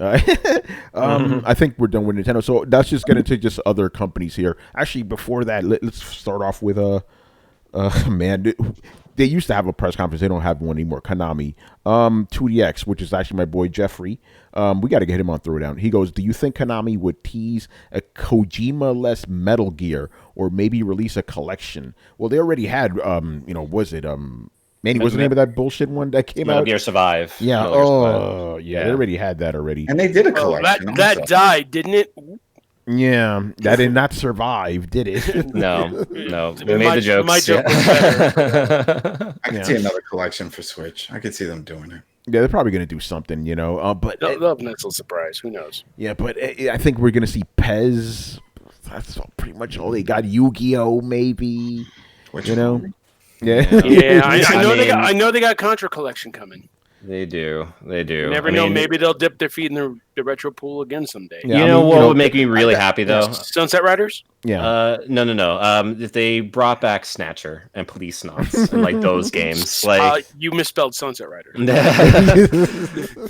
I think we're done with Nintendo. So that's just getting into just other companies here. Actually, before that, let's start off with man. They used to have a press conference. They don't have one anymore. Konami, 2DX, which is actually my boy Jeffrey. We got to get him on Throwdown. He goes, "Do you think Konami would tease a Kojima-less Metal Gear, or maybe release a collection?" Well, they already had, was it Manny, what's the name of that bullshit one that came Metal out? Gear Survive. Yeah. Yeah. They already had that already. And they did a collection. That died, didn't it? Yeah, that did not survive, did it? No. We made the jokes. My joke was better. I could see another collection for Switch. I could see them doing it. Yeah, they're probably going to do something, but they'll have a nice little surprise. Who knows? Yeah, but I think we're going to see Pez. That's pretty much all they got. Yu-Gi-Oh, maybe. Which one? Yeah. Yeah, I know mean, I know they got Contra Collection coming. They do. They do. You never know. Maybe they'll dip their feet in the retro pool again someday. Yeah, You I know mean, what you know, would make me really happy though? Sunset Riders. Yeah. No. If they brought back Snatcher and Police Knots and like those games, like You misspelled Sunset Riders.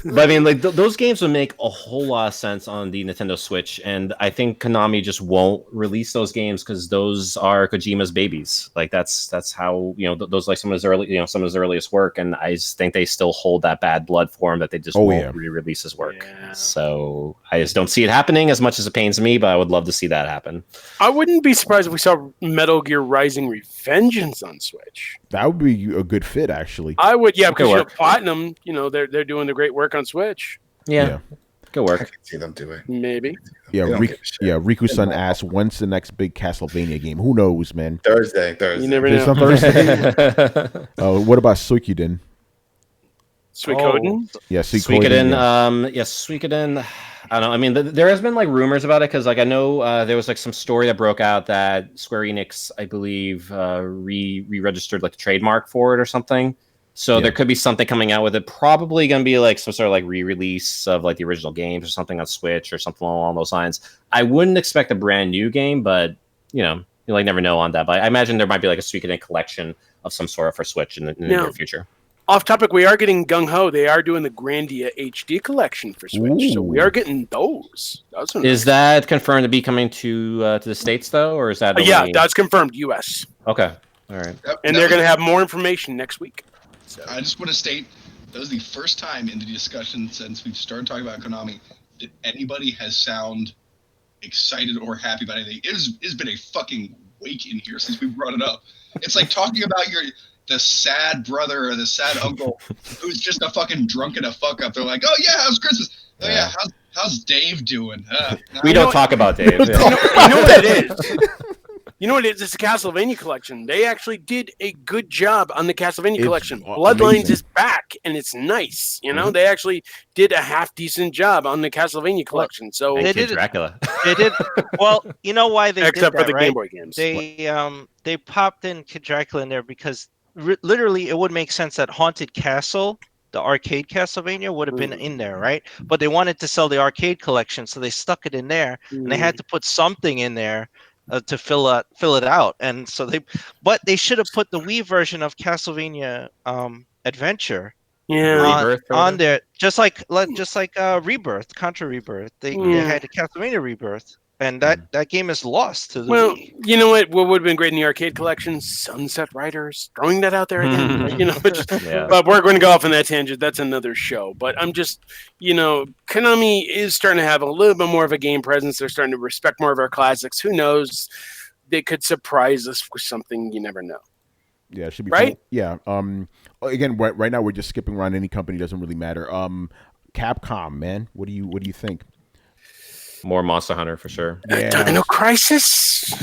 but I mean, like those games would make a whole lot of sense on the Nintendo Switch, and I think Konami just won't release those games because those are Kojima's babies. Like that's how those like some of his earliest work, and I just think they still hold that bad blood for him that they just won't re-release his work. Yeah. So I just don't see it happening as much as it pains me, but I would love to see that happen. I wouldn't be surprised if we saw Metal Gear Rising: Revengeance on Switch. That would be a good fit, actually. I would, because Platinum, they're doing the great work on Switch. Yeah. Good work. I can see them do it. Maybe. Yeah, They don't give a shit. Riku-san asked, when's the next big Castlevania game? Who knows, man? Thursday. You never It's know. on Thursday. What about Suikoden? Suikoden? Yeah, Suikoden. Suikoden. I don't know. I mean, there has been like rumors about it because, like, I know there was like some story that broke out that Square Enix, I believe, re-registered like the trademark for it or something. So there could be something coming out with it. Probably going to be like some sort of like re-release of like the original games or something on Switch or something along those lines. I wouldn't expect a brand new game, but you like never know on that. But I imagine there might be like a Suikoden collection of some sort for Switch in the near future. Off topic, we are getting gung ho. They are doing the Grandia HD collection for Switch, so we are getting those. Is that confirmed to be coming to the States though, or is that? Yeah, that's confirmed. U.S. Okay, all right. And they're going to have more information next week. So I just want to state that was the first time in the discussion since we've started talking about Konami that anybody has sound excited or happy about anything. It's been a fucking wake in here since we brought it up. It's like talking about the sad brother or the sad uncle who's just a fucking drunk and a fuck up. They're like, oh yeah, how's Christmas? Oh yeah, how's Dave doing? We don't talk about Dave. You know what it is? You know what it is? It's a Castlevania collection. They actually did a good job on the Castlevania collection. Bloodlines is back, and it's nice. They actually did a half decent job on the Castlevania collection. So they did Dracula. They did well. You know why they except did that, for the right? Game Boy games. They popped in Kid Dracula in there because literally it would make sense that Haunted Castle, the arcade Castlevania, would have been in there, right? But they wanted to sell the arcade collection, so they stuck it in there, and they had to put something in there to fill it out. And so they should have put the Wii version of Castlevania Adventure on there, just like Rebirth, Contra Rebirth. They had a Castlevania Rebirth. And that game is lost to the Wii. You know what would have been great in the arcade collection? Sunset Riders. Throwing that out there again. But we're going to go off on that tangent. That's another show. But I'm just, Konami is starting to have a little bit more of a game presence. They're starting to respect more of our classics. Who knows? They could surprise us with something. You never know. Yeah, it should be right. Cool. Yeah. Again, right now we're just skipping around any company. Doesn't really matter. Capcom, man. What do you think? More Monster Hunter for sure. Yeah. Dino Crisis.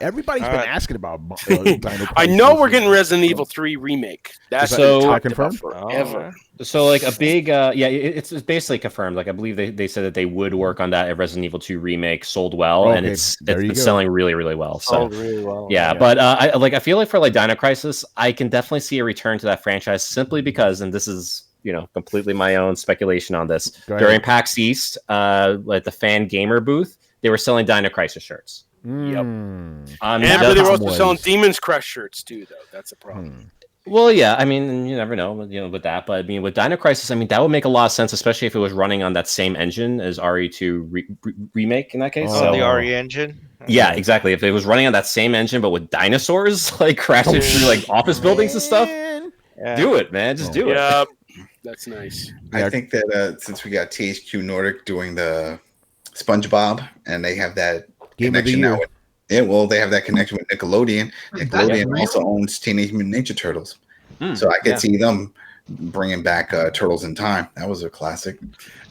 Everybody's been asking about Dino Crisis. I know we're getting Resident Evil 3 remake. That's confirmed forever. So like a big it's basically confirmed. Like I believe they said that they would work on that. Resident Evil 2 remake sold well, and it's been selling really, really well. So really well. Yeah, but I feel like for like Dino Crisis, I can definitely see a return to that franchise simply because, and this is completely my own speculation on this. During PAX East, like the fan gamer booth, they were selling Dino Crisis shirts. Yep. And they were also selling Demon's Crush shirts too, though. That's a problem. Well, yeah, I mean, you never know, with that. But I mean, with Dino Crisis, I mean, that would make a lot of sense, especially if it was running on that same engine as RE2 remake in that case. So the RE engine. Yeah, exactly. If it was running on that same engine, but with dinosaurs like crashing through like office buildings and stuff, do it, man. Just do it. Yeah. That's nice. I think that since we got THQ Nordic doing the SpongeBob, and they have that connection now. They have that connection with Nickelodeon. Nickelodeon also owns Teenage Mutant Ninja Turtles, so I could see them bringing back Turtles in Time. That was a classic.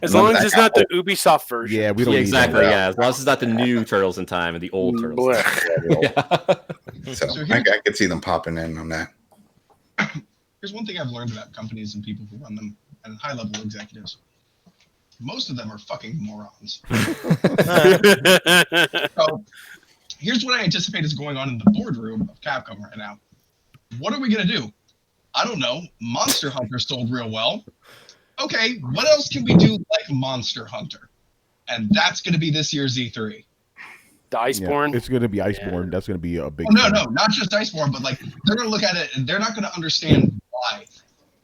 As long as it's not the Ubisoft version. Yeah, we don't exactly. Yeah, as long as it's not the new Turtles in Time and the old Turtles. So I could see them popping in on that. Here's one thing I've learned about companies and people who run them and high-level executives. Most of them are fucking morons. So here's what I anticipate is going on in the boardroom of Capcom right now. what are we gonna do? I don't know. Monster Hunter sold real well. Okay, what else can we do like Monster Hunter? And that's gonna be this year's E3. The Iceborne. It's going to be Iceborne. Yeah. That's going to be a big. No, not just Iceborne, but like they're going to look at it and they're not going to understand why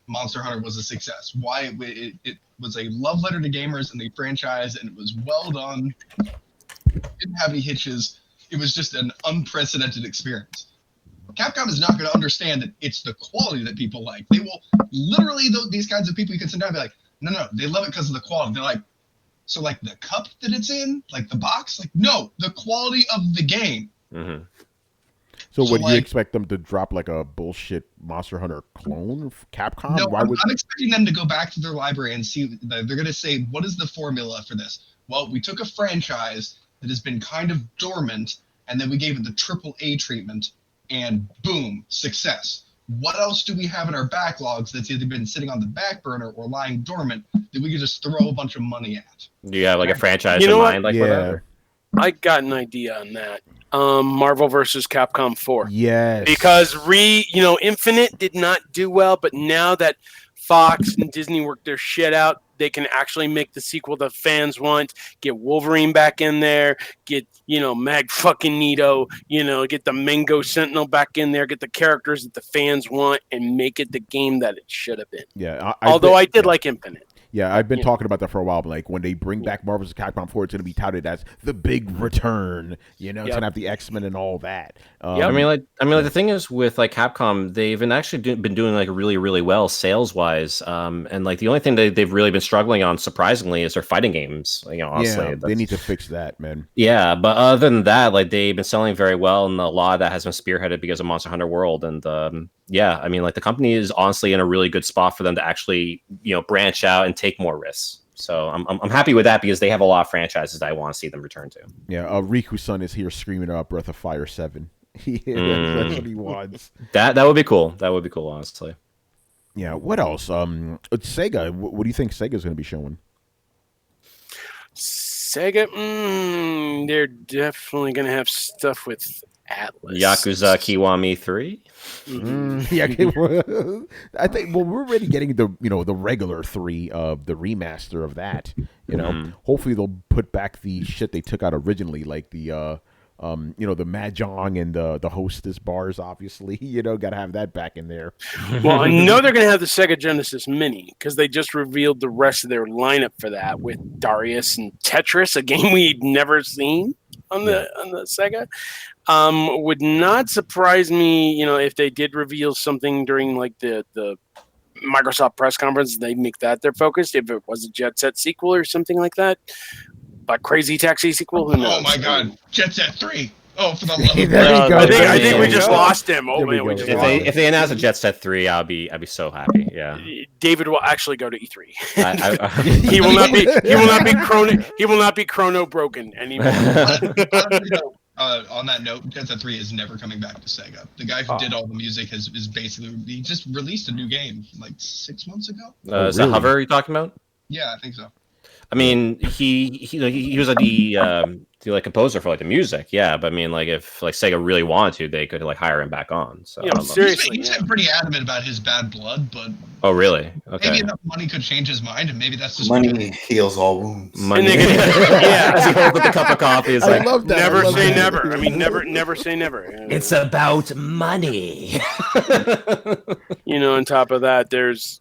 Monster Hunter was a success. Why it was a love letter to gamers and the franchise, and it was well done. It didn't have any hitches. It was just an unprecedented experience. Capcom is not going to understand that it's the quality that people like. They will literally, these kinds of people you can sit down and be like, no, they love it because of the quality. They're like, so like the cup that it's in, like the box, like no, the quality of the game. Mm-hmm. So would you expect them to drop like a bullshit Monster Hunter clone of Capcom? No, I'm expecting them to go back to their library and see. They're going to say, what is the formula for this? Well, we took a franchise that has been kind of dormant, and then we gave it the AAA treatment, and boom, success. What else do we have in our backlogs that's either been sitting on the back burner or lying dormant that we could just throw a bunch of money at? Do you have like a franchise in mind? Like whatever? I got an idea on that. Marvel versus Capcom 4. Yes. Because Infinite did not do well, but now that Fox and Disney worked their shit out, they can actually make the sequel that fans want, get Wolverine back in there, get, Mag fucking Nito, get the Mango Sentinel back in there, get the characters that the fans want, and make it the game that it should have been. Yeah. I did like Infinite. Yeah, I've been talking about that for a while. Like when they bring back Marvel vs. Capcom 4, it's going to be touted as the big return. It's going to have the X-Men and all that. I mean, the thing is with like Capcom, they've been doing like really, really well sales wise. And like the only thing that they've really been struggling on, surprisingly, is their fighting games. Honestly, they need to fix that, man. Yeah, but other than that, like they've been selling very well, and a lot of that has been spearheaded because of Monster Hunter World. And I mean, like the company is honestly in a really good spot for them to actually, branch out and take more risks. So I'm happy with that because they have a lot of franchises that I want to see them return to. Yeah, Riku-san is here screaming about Breath of Fire 7. That's what he wants. That would be cool. That would be cool, honestly. Yeah. What else? Sega. What do you think Sega's going to be showing? Sega, they're definitely going to have stuff with Atlas. Yakuza Kiwami 3? I think we're already getting the regular 3 of the remaster of that. Hopefully they'll put back the shit they took out originally, like the the Mahjong and the Hostess bars, obviously. Got to have that back in there. Well, I know they're going to have the Sega Genesis Mini because they just revealed the rest of their lineup for that with Darius and Tetris, a game we'd never seen on the Sega. Would not surprise me, if they did reveal something during like the Microsoft press conference, they make that their focus. If it was a Jet Set sequel or something like that, a Crazy Taxi sequel, who knows? Oh my God, Jet Set 3! Oh, for the love of God! I think we just lost him. Oh man, we just lost him. If they announce a Jet Set 3, I'd be so happy. Yeah. David will actually go to E3. He will not be Chrono broken anymore. On that note, Jet Set 3 is never coming back to Sega. The guy who did all the music is basically, he just released a new game like 6 months ago. Is that Hover you're talking about? Yeah, I think so. I mean, he was the composer for like the music, yeah. But I mean, like if like Sega really wanted to, they could like hire him back on. So seriously, he's been pretty adamant about his bad blood, but really? Okay. Maybe enough money could change his mind, and maybe that's just money heals all wounds. Money. As he holds up a cup of coffee, it's like never say never. I mean, never say never. It's about money. On top of that, there's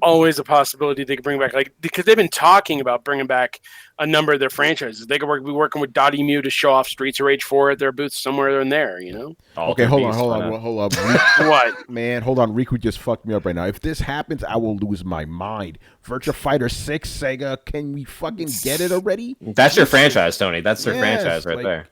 always a possibility they could bring back, like, because they've been talking about bringing back a number of their franchises. They could be working with Dottie Mew to show off Streets of Rage 4 at their booth somewhere in there, Okay, hold on. What? Man, hold on. Riku just fucked me up right now. If this happens, I will lose my mind. Virtua Fighter 6, Sega, can we fucking get it already? That's your franchise, Tony. That's their franchise right there.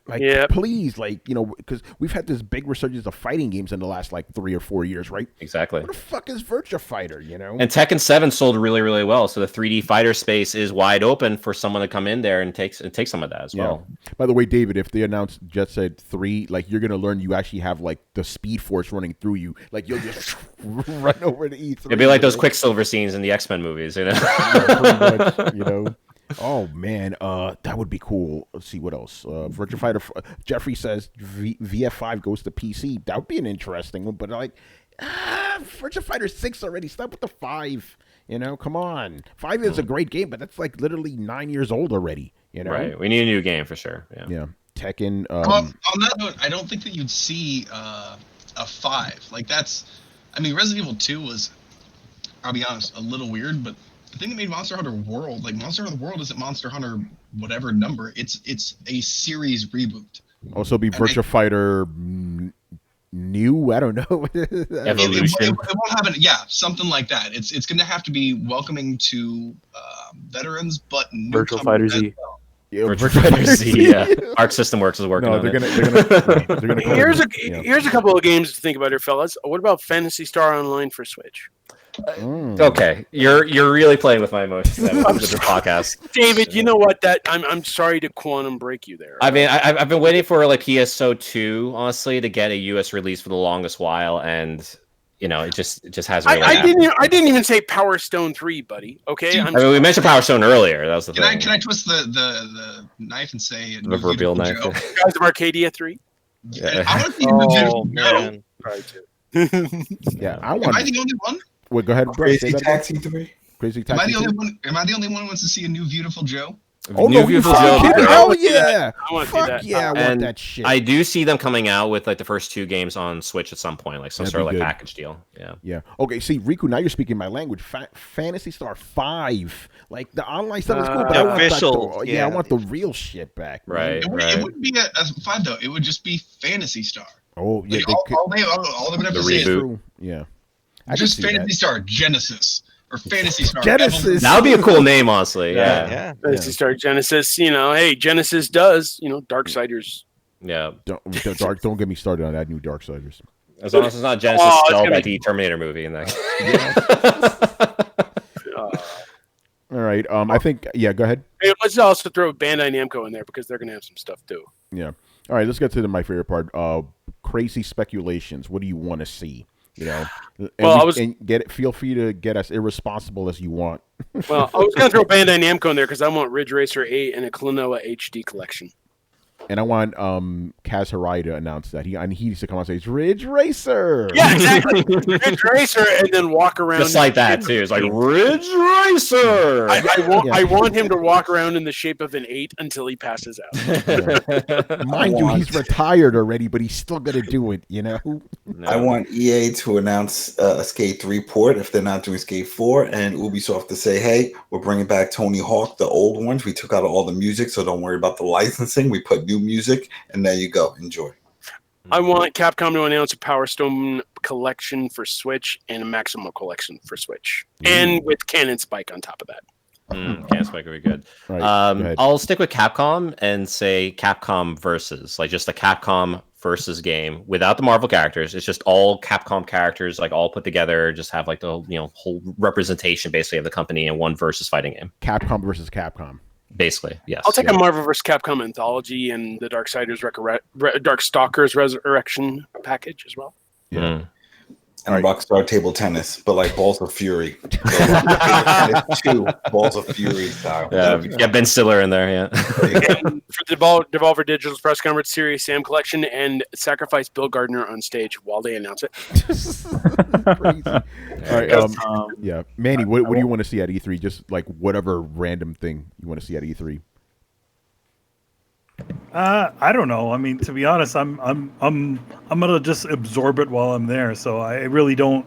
Please, because we've had this big resurgence of fighting games in the last 3 or 4 years, right? Exactly. What the fuck is Virtua Fighter, And Tekken 7 sold really, really well, so the 3D fighter space is wide open for someone to come in there and take some of that as well. By the way, David, if they announce Jet Set 3, you're gonna learn you actually have the Speed Force running through you. You'll just run over to E3. It'd be like those Quicksilver scenes in the X-Men movies, pretty much, Oh man, that would be cool. Let's see what else. Virtua Fighter. Jeffrey says VF5 goes to PC. That would be an interesting one. But Virtua Fighter 6 already. Stop with the 5. You know, come on. 5 is a great game, but that's like literally 9 years old already. You know, Right. We need a new game for sure. Yeah. Yeah. Tekken. On that note, I don't think that you'd see a 5. Like that's, I mean, Resident Evil 2 was, I'll be honest, a little weird, but the thing that made Monster Hunter World, like Monster Hunter World isn't Monster Hunter whatever number. It's a series reboot. Also be Virtua Fighter new. I don't know. Evolution. It won't happen. Yeah, something like that. It's going to have to be welcoming to veterans, but Virtual Fighter Z. Well. Yeah, Virtua Fighter Z. Yeah. Arc System Works is working on they're it. gonna Here's a couple of games to think about here, fellas. What about Phantasy Star Online for Switch? Okay, you're really playing with my emotions with your podcast, David. You know what? That I'm sorry to quantum break you there. I mean, I've been waiting for like PSO 2, honestly, to get a US release for the longest while, and you know, it just hasn't. Really I didn't even say Power Stone 3, buddy. Okay, I mean, we mentioned Power Stone earlier. That was the thing. Can I twist the knife and say the proverbial knife? Guys of Arcadia 3. Yeah. I want to see the man. Yeah, I Am want. I the only one? Wait, go ahead. Bro, Crazy Taxi 3. Crazy Am I Taxi. the only one? Am I the only one who wants to see a new Beautiful Joe? Oh New no, you Beautiful fucking Joe. kidding? Hell yeah! I want to see Fuck that. yeah, I want And that shit. I do see them coming out with like the first 2 games on Switch at some point, like some That'd sort of be like good. package deal. Yeah. Yeah. Okay. See, Riku, now you're speaking my language. Fantasy Star 5. Like the online stuff is cool, but I want official, I yeah. want the real shit back. man. Right. It wouldn't be a 5 though. It would just be Phantasy Star. Oh yeah. Like, all they would have The to say is reboot. True. Yeah. I can just see Fantasy that. Star Genesis or Fantasy Star Genesis. That would be a cool name, honestly. Yeah. Yeah. Phantasy Star Genesis. You know, hey, Genesis does. You know, Darksiders. Yeah. Don't get me started on that new Darksiders. As long as it's not Genesis Oh, it's spelled gonna like be- the Terminator movie in that. All right. I think. Yeah. Go ahead. Hey, let's also throw Bandai Namco in there because they're gonna have some stuff too. Yeah. All right. Let's get to my favorite part. Crazy speculations. What do you want to see? You know. Well, and feel free to get as irresponsible as you want. Well, I was gonna throw Bandai Namco in there because I want Ridge Racer 8 and a Klonoa HD collection. And I want Kaz Hirai to announce that he needs to come on stage. Ridge Racer. Yeah, exactly. Ridge Racer, and then walk around Just like that too. It's like Ridge Racer. I want him to walk around in the shape of an 8 until he passes out. Mind you, he's retired already, but he's still gonna do it. You know. No. I want EA to announce a Skate 3 port if they're not doing Skate 4, and Ubisoft to say, hey, we're bringing back Tony Hawk, the old ones. We took out all the music, so don't worry about the licensing. We put new music, and there you go. Enjoy. I want Capcom to announce a Power Stone collection for Switch and a Maximo collection for Switch, and with Cannon Spike on top of that. Can't Spike would be good. All right, go ahead. I'll stick with Capcom and say Capcom versus, like just a Capcom versus game without the Marvel characters. It's just all Capcom characters, like all put together. Just have like the whole representation basically of the company in one versus fighting game. Capcom versus Capcom. Basically, yes. I'll take a Marvel vs. Capcom anthology and the Darkstalkers Resurrection package as well. Yeah. And Rockstar Table Tennis, but like Balls of Fury. It's 2 Balls of Fury style. Yeah, Ben Stiller in there. Yeah. And for the Devolver Digital's press conference, Serious Sam collection, and sacrifice Bill Gardner on stage while they announce it. Crazy. All right. Yeah, Manny, what do you want to see at E3? Just like whatever random thing you want to see at E3. I don't know. I mean, to be honest, I'm gonna just absorb it while I'm there. So I really don't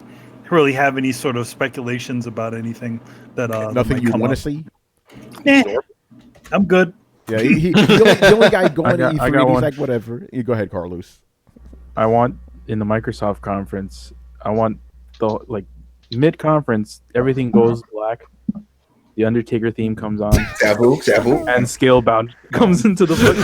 have any sort of speculations about anything that Nothing might you come want to up. see? I'm good. Yeah, the only guy going to I E3, got he's one. like, whatever. You go ahead, Carlos. I want in the Microsoft conference. I want the mid conference. Everything goes black. The Undertaker theme comes on, Taboo. and Scalebound comes into the foot.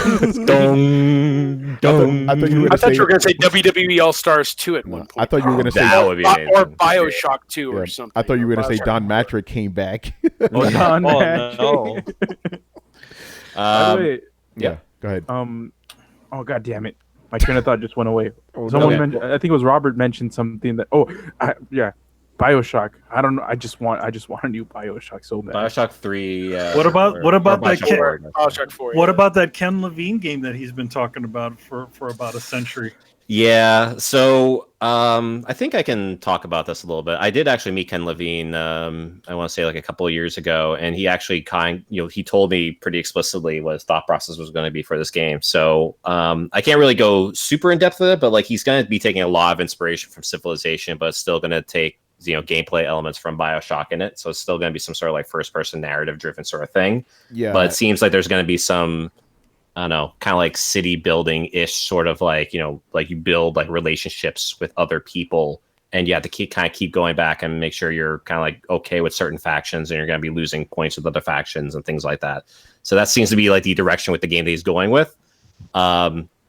I thought you were I thought you were going to say WWE All Stars 2 at one point. I thought you were going to say That would be amazing. Or Bioshock 2 Yeah, or something. I thought you were going to say Bioshock Don 4. Matrick came back. Oh, Don Oh, Matrick. no. By the way, Yeah, go ahead. oh god damn it, my train of thought just went away. Someone okay. mentioned, I think it was Robert mentioned something that. Bioshock. I don't know. I just want a new Bioshock so bad. Bioshock 3. What about that Bioshock kid? 4. Bioshock 4. What yeah. about that Ken Levine game that he's been talking about for about a century? Yeah, so I think I can talk about this a little bit. I did actually meet Ken Levine. I want to say like a couple of years ago, and he actually he told me pretty explicitly what his thought process was going to be for this game. So I can't really go super in depth with it, but like he's going to be taking a lot of inspiration from Civilization, but it's still going to take gameplay elements from BioShock in it. So it's still going to be some sort of like first person narrative driven sort of thing. Yeah, But it seems like there's going to be some, I don't know, kind of like city building ish sort of like, like you build like relationships with other people, and you have to keep going back and make sure you're kind of like okay with certain factions, and you're going to be losing points with other factions and things like that. So that seems to be like the direction with the game that he's going with.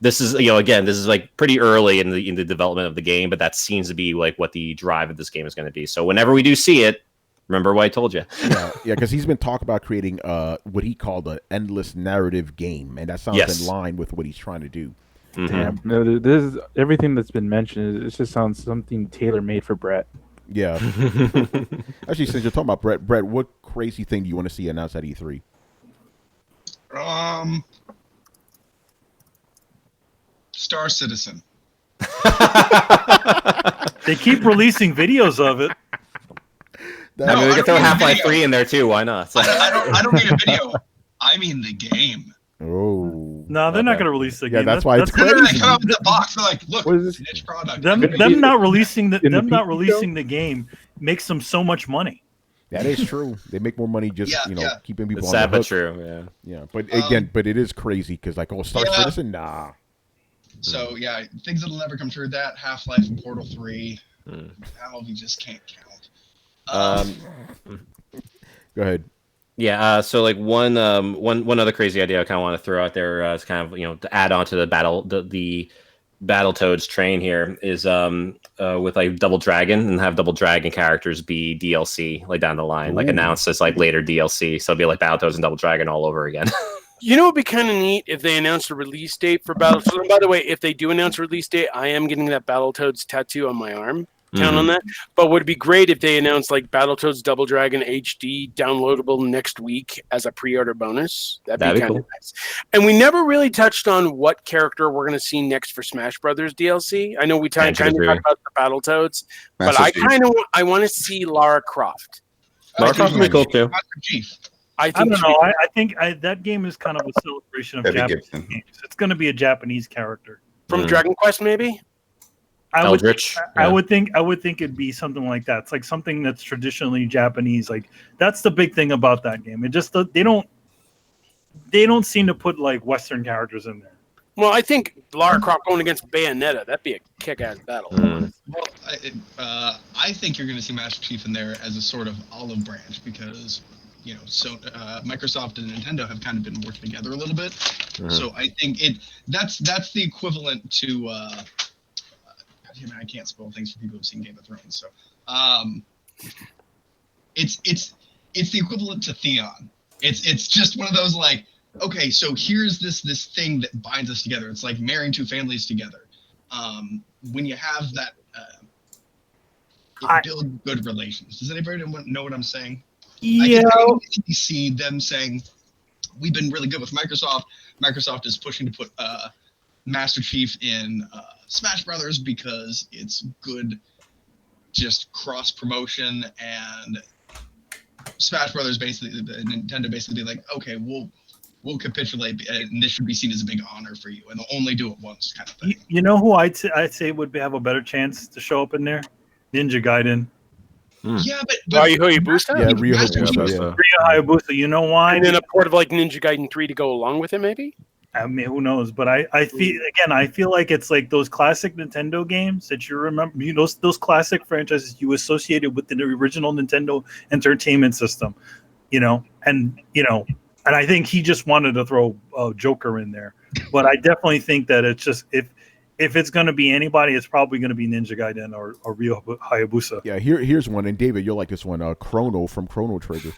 This is, again, this is like pretty early in the development of the game, but that seems to be like what the drive of this game is going to be. So whenever we do see it, remember what I told you. Yeah, because he's been talking about creating what he called an endless narrative game, and that sounds in line with what he's trying to do. Mm-hmm. No, this is everything that's been mentioned. It just sounds something tailor made for Brett. Yeah. Actually, since you're talking about Brett, what crazy thing do you want to see announced at E3? Star Citizen. They keep releasing videos of it. I mean, we can throw Half-Life 3 in there too. Why not? I don't mean a video. I mean the game. Oh. No, they're not going to release the game. Yeah, that's why it's They're crazy. gonna come up with the box. They're like, look, What is this? niche product. Them not releasing the game makes them so much money. That is true. They make more money just keeping people It's on sad the but hook. true. Yeah, but again, but it is crazy because like, Star Citizen, nah. So yeah, things that'll never come true. That Half-Life and Portal 3. Now we just can't count. Go ahead. Yeah, so like one other crazy idea I kind of want to throw out there is kind of to add on to the Battletoads train here is with like Double Dragon, and have Double Dragon characters be DLC like down the line, like announced as like later DLC. So it'll be like Battletoads and Double Dragon all over again. You know, it'd be kind of neat if they announced a release date for Battletoads. And by the way, if they do announce a release date, I am getting that Battletoads tattoo on my arm. Count on that. But would it be great if they announced like Battletoads Double Dragon HD downloadable next week as a pre-order bonus? That'd be kind of nice. And we never really touched on what character we're going to see next for Smash Brothers DLC. I know we kind of talked about the Battletoads, but I want to see Lara Croft. Lara Croft would be cool too. I don't know. I think that game is kind of a celebration of Japanese games. It's going to be a Japanese character from Dragon Quest, maybe. I would think it'd be something like that. It's like something that's traditionally Japanese. Like that's the big thing about that game. It just they don't seem to put like Western characters in there. Well, I think Lara Croft going against Bayonetta, that'd be a kick-ass battle. Well, I think you're going to see Master Chief in there as a sort of olive branch because Microsoft and Nintendo have kind of been working together a little bit. So I think that's the equivalent to. I can't spoil things for people who've seen Game of Thrones. So, it's the equivalent to Theon. It's just one of those like, okay, so here's this thing that binds us together. It's like marrying two families together. When you have that, it builds good relations. Does anybody know what I'm saying? Yeah. I can see them saying, we've been really good with Microsoft. Microsoft is pushing to put Master Chief in Smash Brothers because it's good, just cross promotion, and Smash Brothers Nintendo basically be like, okay, we'll capitulate, and this should be seen as a big honor for you, and they'll only do it once, kind of thing. You know who I'd say would have a better chance to show up in there? Ninja Gaiden. Yeah, but Ryu Hayabusa? Yeah, Ryu Hayabusa. Ryu Hayabusa. You know why? And then a port of like Ninja Gaiden 3 to go along with it, maybe? I mean, who knows? But I feel like it's like those classic Nintendo games that you remember. Those classic franchises you associated with the original Nintendo Entertainment System. And I think he just wanted to throw Joker in there. But I definitely think that it's just if it's going to be anybody, it's probably going to be Ninja Gaiden or Ryu Hayabusa. Yeah, here's one, and David, you'll like this one. Chrono from Chrono Trigger.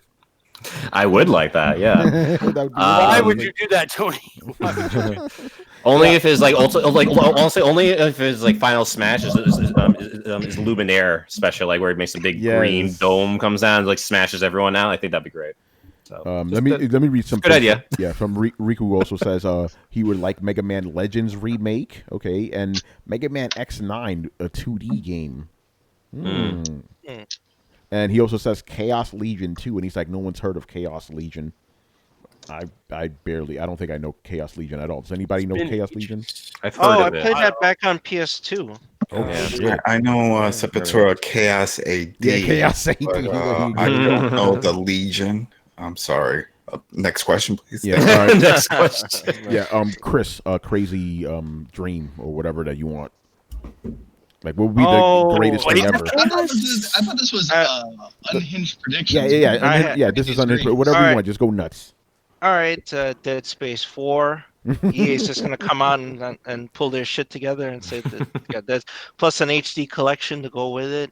I would like that, yeah. Why would you do that, Tony? Only if it's like also like honestly, only if it's like Final Smash is Luminaire special, like where it makes a big green dome comes down and like smashes everyone out. I think that'd be great. So let me read some. Good idea. Yeah, from Riku also says he would like Mega Man Legends remake. Okay, and Mega Man X9, a 2D game. And he also says Chaos Legion 2, and he's like, no one's heard of Chaos Legion. I don't think I know Chaos Legion at all. Does anybody know Chaos Legion? I've heard I of it. played that back on PS2. Oh Yeah. shit! I know Sepultura Chaos AD. Yeah, Chaos AD. But, I don't know the Legion. I'm sorry. Next question, please. Yeah. All right. Next question. Yeah. Chris, crazy dream or whatever that you want. Like, what would be the greatest thing ever? I thought this was unhinged predictions. Yeah. This is unhinged. Whatever you want, just go nuts. All right, Dead Space 4. EA's just gonna come out and pull their shit together and say that that's plus an HD collection to go with it.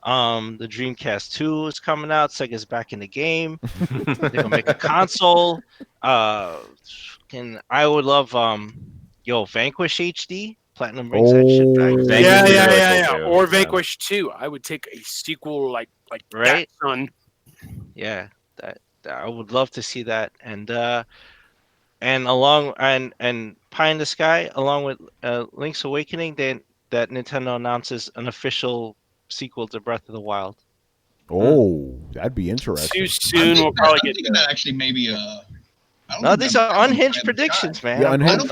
The Dreamcast 2 is coming out. Sega's back in the game. They're gonna make a console. I would love Vanquish HD. Platinum brings that shit back. Yeah. Or Vanquish 2. I would take a sequel like Right? that, son. Yeah, that I would love to see that. And along and Pie in the Sky, along with Link's Awakening, then that Nintendo announces an official sequel to Breath of the Wild. Oh, that'd be interesting. Too soon. We'll probably get that. Actually, maybe. No, these are unhinged predictions, man. Yeah, unhinged.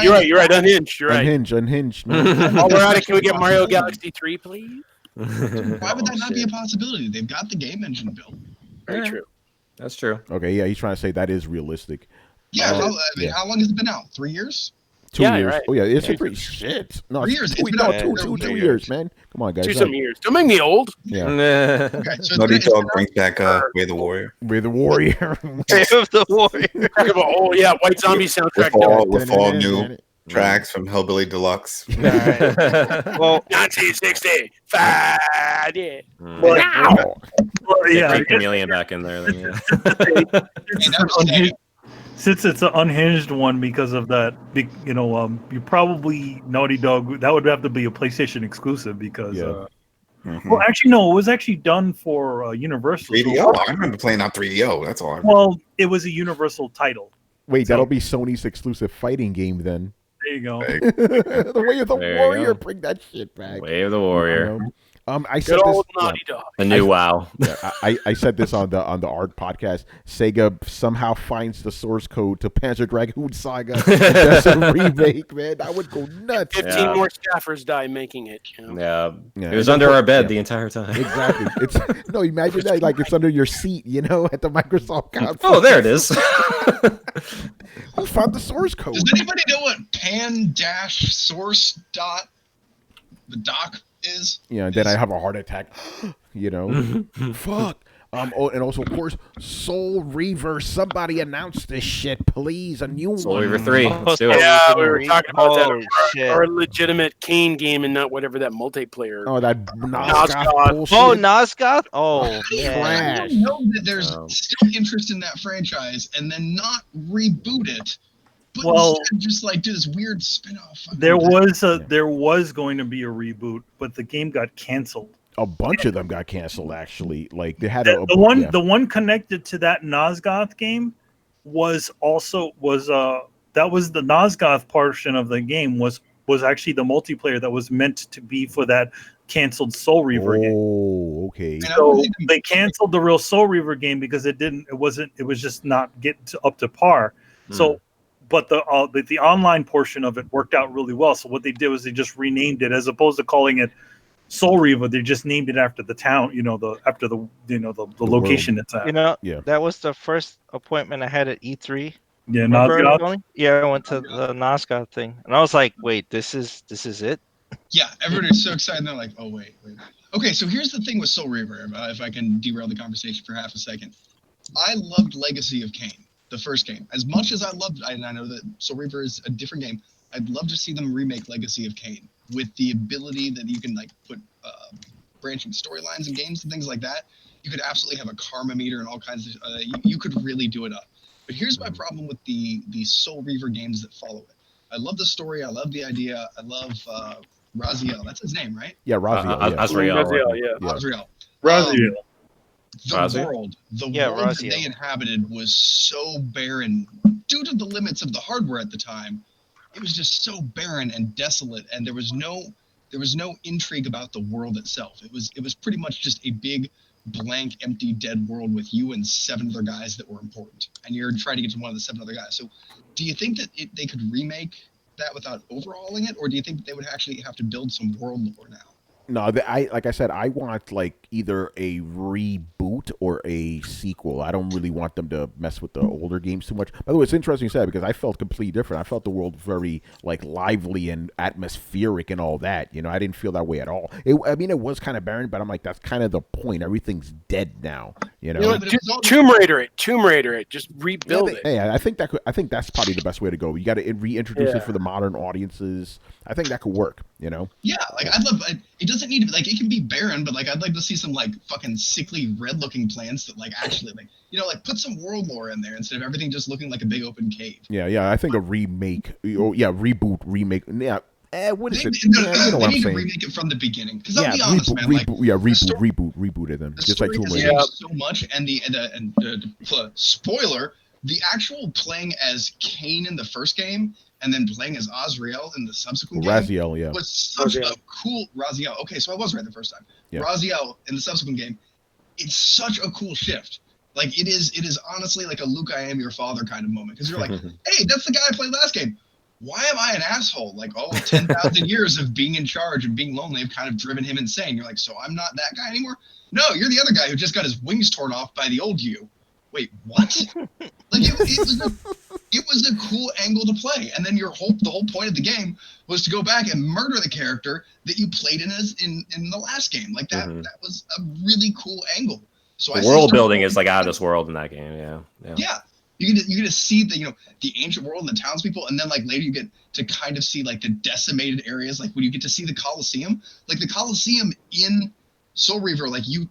You're right. Unhinged. You're right. Unhinged. While we're at it, can we get Mario Galaxy 3, please? Why would that not be a possibility? They've got the game engine built. Very true. That's true. Okay, yeah, he's trying to say that is realistic. Yeah, how long has it been out? 3 years? 2 years. You're right. Oh yeah, it's a pretty shit. No, 3 years. Two years, man. Come on, guys. 2 years. Don't make me old. Yeah. Okay, so Naughty Dog brings back Way the Warrior. We're the warrior. The Warrior. Talk about White Zombie soundtrack. With all new tracks from Hellbilly Deluxe. Well, 1965. Yeah. Wow. Bring Chameleon back in there. Then, yeah. Since it's an unhinged one because of that, you probably Naughty Dog. That would have to be a PlayStation exclusive because. Well, actually, no. It was actually done for Universal. 3DO. I remember playing on 3DO. That's all. Well, it was a Universal title. Wait, that'll be Sony's exclusive fighting game then. There you go. The Way of the There you Warrior. go. Bring that shit back. Way of the Warrior. I said Good this. old Naughty Dog. The new WoW. Yeah, I said this on the Art podcast. Sega somehow finds the source code to Panzer Dragoon Saga. That's a remake, man. I would go nuts. 15 more staffers die making it. Yeah. Yeah. It was under our bed the entire time. Exactly. It's imagine that like it's under your seat, at the Microsoft conference. Oh, there it is. Who found the source code? Does anybody know what pan-source dot the doc is? Yeah, and then I have a heart attack. Fuck. And also, of course, Soul Reaver. Somebody announce this shit, please. A new Soul one. Reaver 3. Let's do it. Yeah, we were talking about Holy that. shit. Or a legitimate Kane game and not whatever that multiplayer. Oh, that Nosgoth. Nosgoth bullshit. Oh, Nosgoth? Oh, I Trash. don't know that there's still interest in that franchise and then not reboot it, but instead just do this weird spin-off. There was going to be a reboot, but the game got canceled. A bunch of them got canceled. Actually, like they had The one connected to that Nosgoth game was the Nosgoth portion of the game was actually the multiplayer that was meant to be for that canceled Soul Reaver game. Oh, okay. So they canceled the real Soul Reaver game because it was just not getting up to par. So, but the online portion of it worked out really well. So what they did was they just renamed it as opposed to calling it Soul Reaver. They just named it after the town, the location it's at. That was the first appointment I had at E3. Yeah, Nosgoth. Yeah, I went to the Nosgoth thing, and I was like, "Wait, this is it." Yeah, everybody's so excited. And they're like, "Oh wait." Okay, so here's the thing with Soul Reaver. If I can derail the conversation for half a second, I loved Legacy of Kain, the first game, as much as I loved. And I know that Soul Reaver is a different game. I'd love to see them remake Legacy of Kain with the ability that you can put branching storylines and games and things like that. You could absolutely have a karma meter and all kinds of. You could really do it up. But here's my problem with the Soul Reaver games that follow it. I love the story. I love the idea. I love Raziel. That's his name, right? Yeah, Raziel. Azrael. Raziel, yeah. Azrael. Raziel. the world that they inhabited was so barren due to the limits of the hardware at the time. It was just so barren and desolate, and there was no intrigue about the world itself. It was pretty much just a big, blank, empty, dead world with you and 7 other guys that were important, and you're trying to get to one of the 7 other guys. So, do you think that they could remake that without overhauling it, or do you think that they would actually have to build some world lore now? No, like I said, I want like either a reboot or a sequel. I don't really want them to mess with the older games too much. By the way, it's interesting you said, because I felt completely different. I felt the world very like lively and atmospheric and all that. You know, I didn't feel that way at all. It was kind of barren, but I'm like, that's kind of the point. Everything's dead now. You know, Tomb Raider it, just rebuild it. Yeah, I think that's probably the best way to go. You got to reintroduce it for the modern audiences. I think that could work. You know. Yeah, like I'd love. It doesn't need to be like, it can be barren, but like I'd like to see some like fucking sickly red looking plants that like actually like, you know, like put some world lore in there instead of everything just looking like a big open cave. Yeah, I think a remake, reboot, remake. Yeah, what is it? You know what I'm saying? To remake it from the beginning, because I'll be honest, man. Reboot it then. Just like Tomb Raider. So much, and spoiler, the actual playing as Cain in the first game and then playing as Azrael in the subsequent game was such a cool Raziel. Okay, so I was right the first time. Yeah. Raziel in the subsequent game, it's such a cool shift. Like it is honestly like a Luke, I am your father kind of moment, because you're like, hey, that's the guy I played last game. Why am I an asshole? Like all 10,000 years of being in charge and being lonely have kind of driven him insane. You're like, so I'm not that guy anymore? No, you're the other guy who just got his wings torn off by the old you. Wait, what? Like it was a cool angle to play, and then the whole point of the game was to go back and murder the character that you played in the last game. Like that was a really cool angle. So the world building is like out of this world in that game. Yeah. You get to see the ancient world and the townspeople, and then like later you get to kind of see like the decimated areas. Like when you get to see the Colosseum, like the Colosseum in Soul Reaver, like you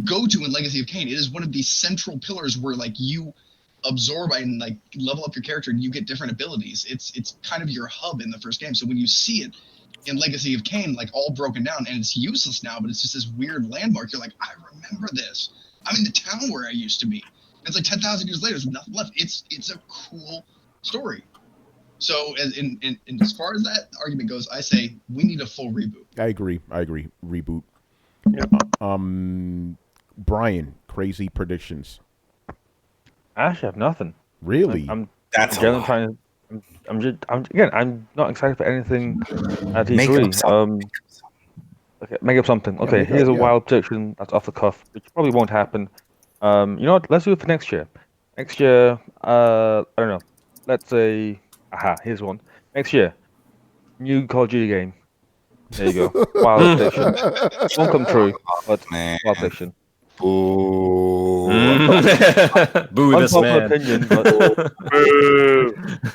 go to in Legacy of Kain. It is one of the central pillars where like you absorb and like level up your character and you get different abilities. It's kind of your hub in the first game. So when you see it in Legacy of Kain, like all broken down and it's useless now, but it's just this weird landmark, you're like, I remember this. I'm in the town where I used to be. It's like 10,000 years later, there's nothing left. It's a cool story. So as far as that argument goes, I say we need a full reboot. I agree. Reboot. Yep. Brian, crazy predictions. I actually have nothing. Really? I'm not excited for anything at E3. Okay, make up something. Okay, here's a wild prediction that's off the cuff, which probably won't happen. You know what? Let's do it for next year. Next year, I don't know. Let's say, here's one. Next year, new Call of Duty game. There you go. Wild prediction. Won't come true, but wild prediction. Boo. Boo this man. Opinion, but...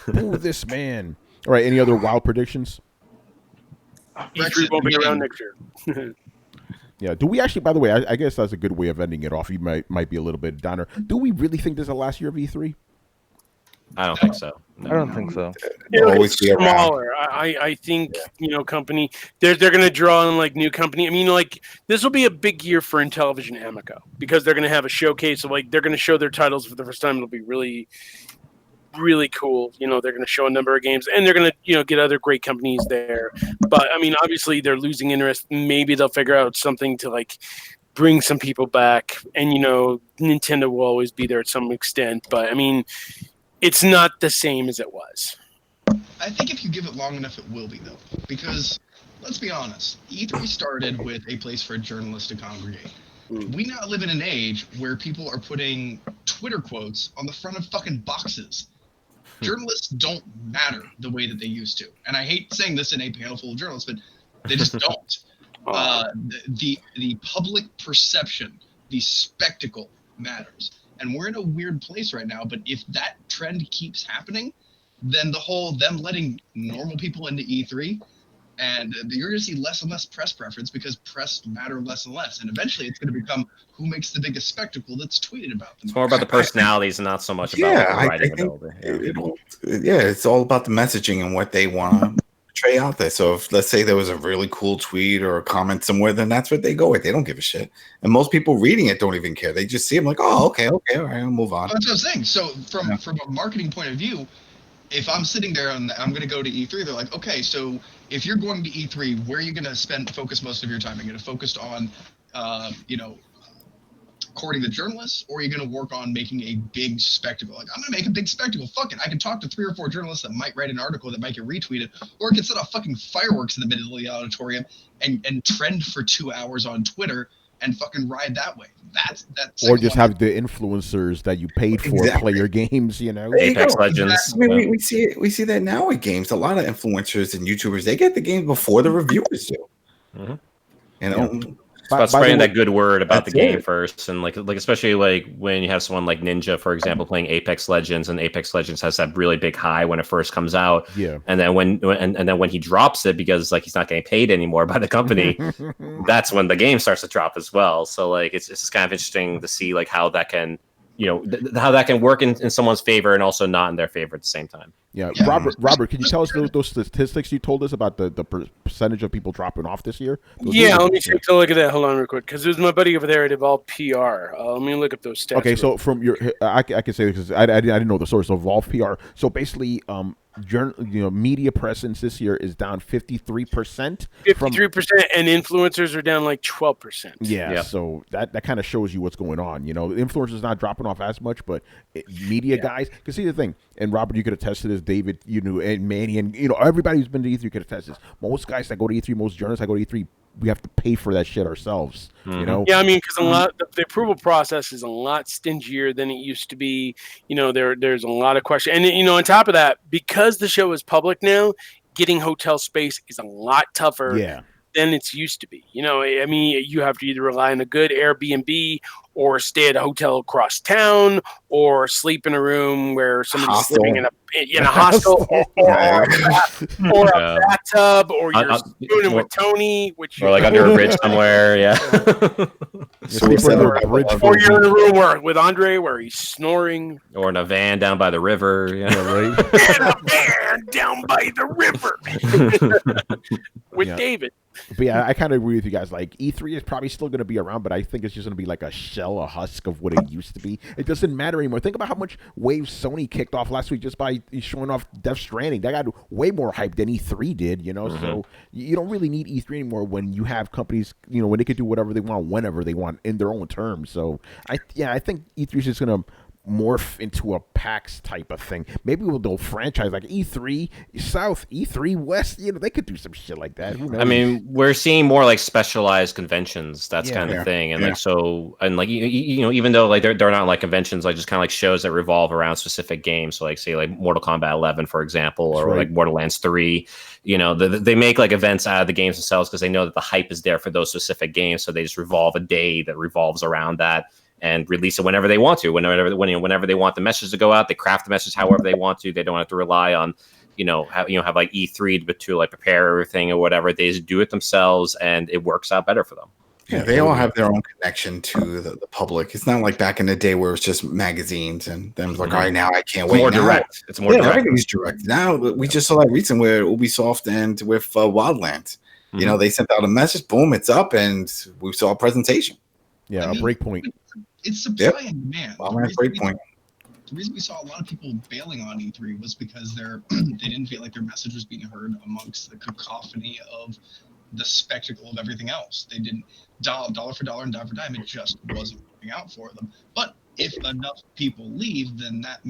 Boo this man. All right, any other wild predictions? E3 won't be around next year. Yeah. Do we actually, by the way, I guess that's a good way of ending it off. You might be a little bit downer. Do we really think this is the last year of E3? I don't think so. No. I don't think so. It's smaller. I think, company, they're going to draw in like new company. I mean, like this will be a big year for Intellivision Amico because they're going to have a showcase of like, they're going to show their titles for the first time. It'll be really, really cool. They're going to show a number of games and they're going to, get other great companies there. But I mean, obviously they're losing interest. Maybe they'll figure out something to like bring some people back. And, Nintendo will always be there at some extent. But I mean, it's not the same as it was. I think if you give it long enough, it will be, though. Because, let's be honest, E3 started with a place for journalists to congregate. We now live in an age where people are putting Twitter quotes on the front of fucking boxes. Journalists don't matter the way that they used to. And I hate saying this in a panel full of journalists, but they just don't. The public perception, the spectacle matters. And we're in a weird place right now, but if that trend keeps happening, then the whole them letting normal people into E3, and you're going to see less and less press preference because press matter less and less. And eventually it's going to become who makes the biggest spectacle that's tweeted about them. It's more about the personalities and not so much about writing it's all about the messaging and what they want to portray out there. So if let's say there was a really cool tweet or a comment somewhere, then that's what they go with. They don't give a shit. And most people reading it don't even care. They just see them like, oh, okay, all right, I'll move on. That's what I'm saying. So from a marketing point of view, if I'm sitting there and I'm going to go to E3, they're like, okay, so if you're going to E3, where are you going to focus most of your time? Are you going to focus on, courting the journalists, or are you going to work on making a big spectacle? Like, I'm going to make a big spectacle. Fuck it. I can talk to 3 or 4 journalists that might write an article that might get retweeted, or I can set off fucking fireworks in the middle of the auditorium and trend for 2 hours on Twitter and fucking ride that way. That's or just have the influencers that you paid for play your games, Apex Legends. I mean, we see that now with games. A lot of influencers and YouTubers, they get the game before the reviewers do. Mm-hmm. It's about spreading that good word about the game first, and like especially like when you have someone like Ninja, for example, playing Apex Legends, and Apex Legends has that really big high when it first comes out. Yeah. And then when he drops it because like he's not getting paid anymore by the company, that's when the game starts to drop as well. So like it's just kind of interesting to see like how that can how that can work in someone's favor and also not in their favor at the same time. Yeah. Robert, can you tell us those statistics you told us about the percentage of people dropping off this year? Let me take a look at that. Hold on real quick, because there's my buddy over there at Evolve PR. Let me look up those stats. Okay, so from your, I can say this because I didn't know the source of Evolve PR. So basically, media presence this year is down 53%. 53%, and influencers are down like 12%. Yeah, so that kind of shows you what's going on. Influencers not dropping off as much, but media guys. Because see the thing, and Robert, you could attest to this. David, and Manny, and everybody who's been to E3 could attest to this. Most guys that go to E3, most journalists that go to E3, we have to pay for that shit ourselves. Yeah, I mean, because the approval process is a lot stingier than it used to be. There's a lot of questions, and on top of that, because the show is public now, getting hotel space is a lot tougher than it's used to be. I mean, you have to either rely on a good Airbnb or stay at a hotel across town or sleep in a room where somebody's living in a hostel or a bathtub, or you're spooning with Tony, or like under a bridge somewhere, or you're in a room with Andre where he's snoring, or in a van down by the river, in a van down by the river with David. But yeah, I kind of agree with you guys. Like, E3 is probably still going to be around, but I think it's just going to be like a husk of what it used to be. It doesn't matter anymore. Think about how much waves Sony kicked off last week just by showing off Death Stranding. That got way more hype than E3 did, So you don't really need E3 anymore when you have companies, when they can do whatever they want, whenever they want, in their own terms. So, I think E3 is just going to morph into a PAX type of thing. Maybe we'll do a franchise like E3 South, E3 West. They could do some shit like that. Who knows? I mean, we're seeing more like specialized conventions. That's kind of thing, and like so, and like even though like they're not like conventions, like just kind of like shows that revolve around specific games. So like say like Mortal Kombat 11, for example, or like Borderlands 3. They make like events out of the games themselves because they know that the hype is there for those specific games. So they just revolve a day that revolves around that, and release it whenever they want to, whenever they want the message to go out. They craft the message however they want to. They don't have to rely on, have like E3 to like prepare everything or whatever. They just do it themselves, and it works out better for them. Yeah, they all have their own connection to the public. It's not like back in the day where it was just magazines and them like, all right, now I can't wait. More direct. It's more direct. Everything's direct. Now we just saw that recent where Ubisoft and with Wildlands, they sent out a message, boom, it's up, and we saw a presentation. Yeah, a breakpoint. It's supply and demand. Breakpoint. The reason we saw a lot of people bailing on E3 was because they didn't feel like their message was being heard amongst the cacophony of the spectacle of everything else. They didn't dollar for dollar and dime for dime. It just wasn't working out for them. But if enough people leave, then that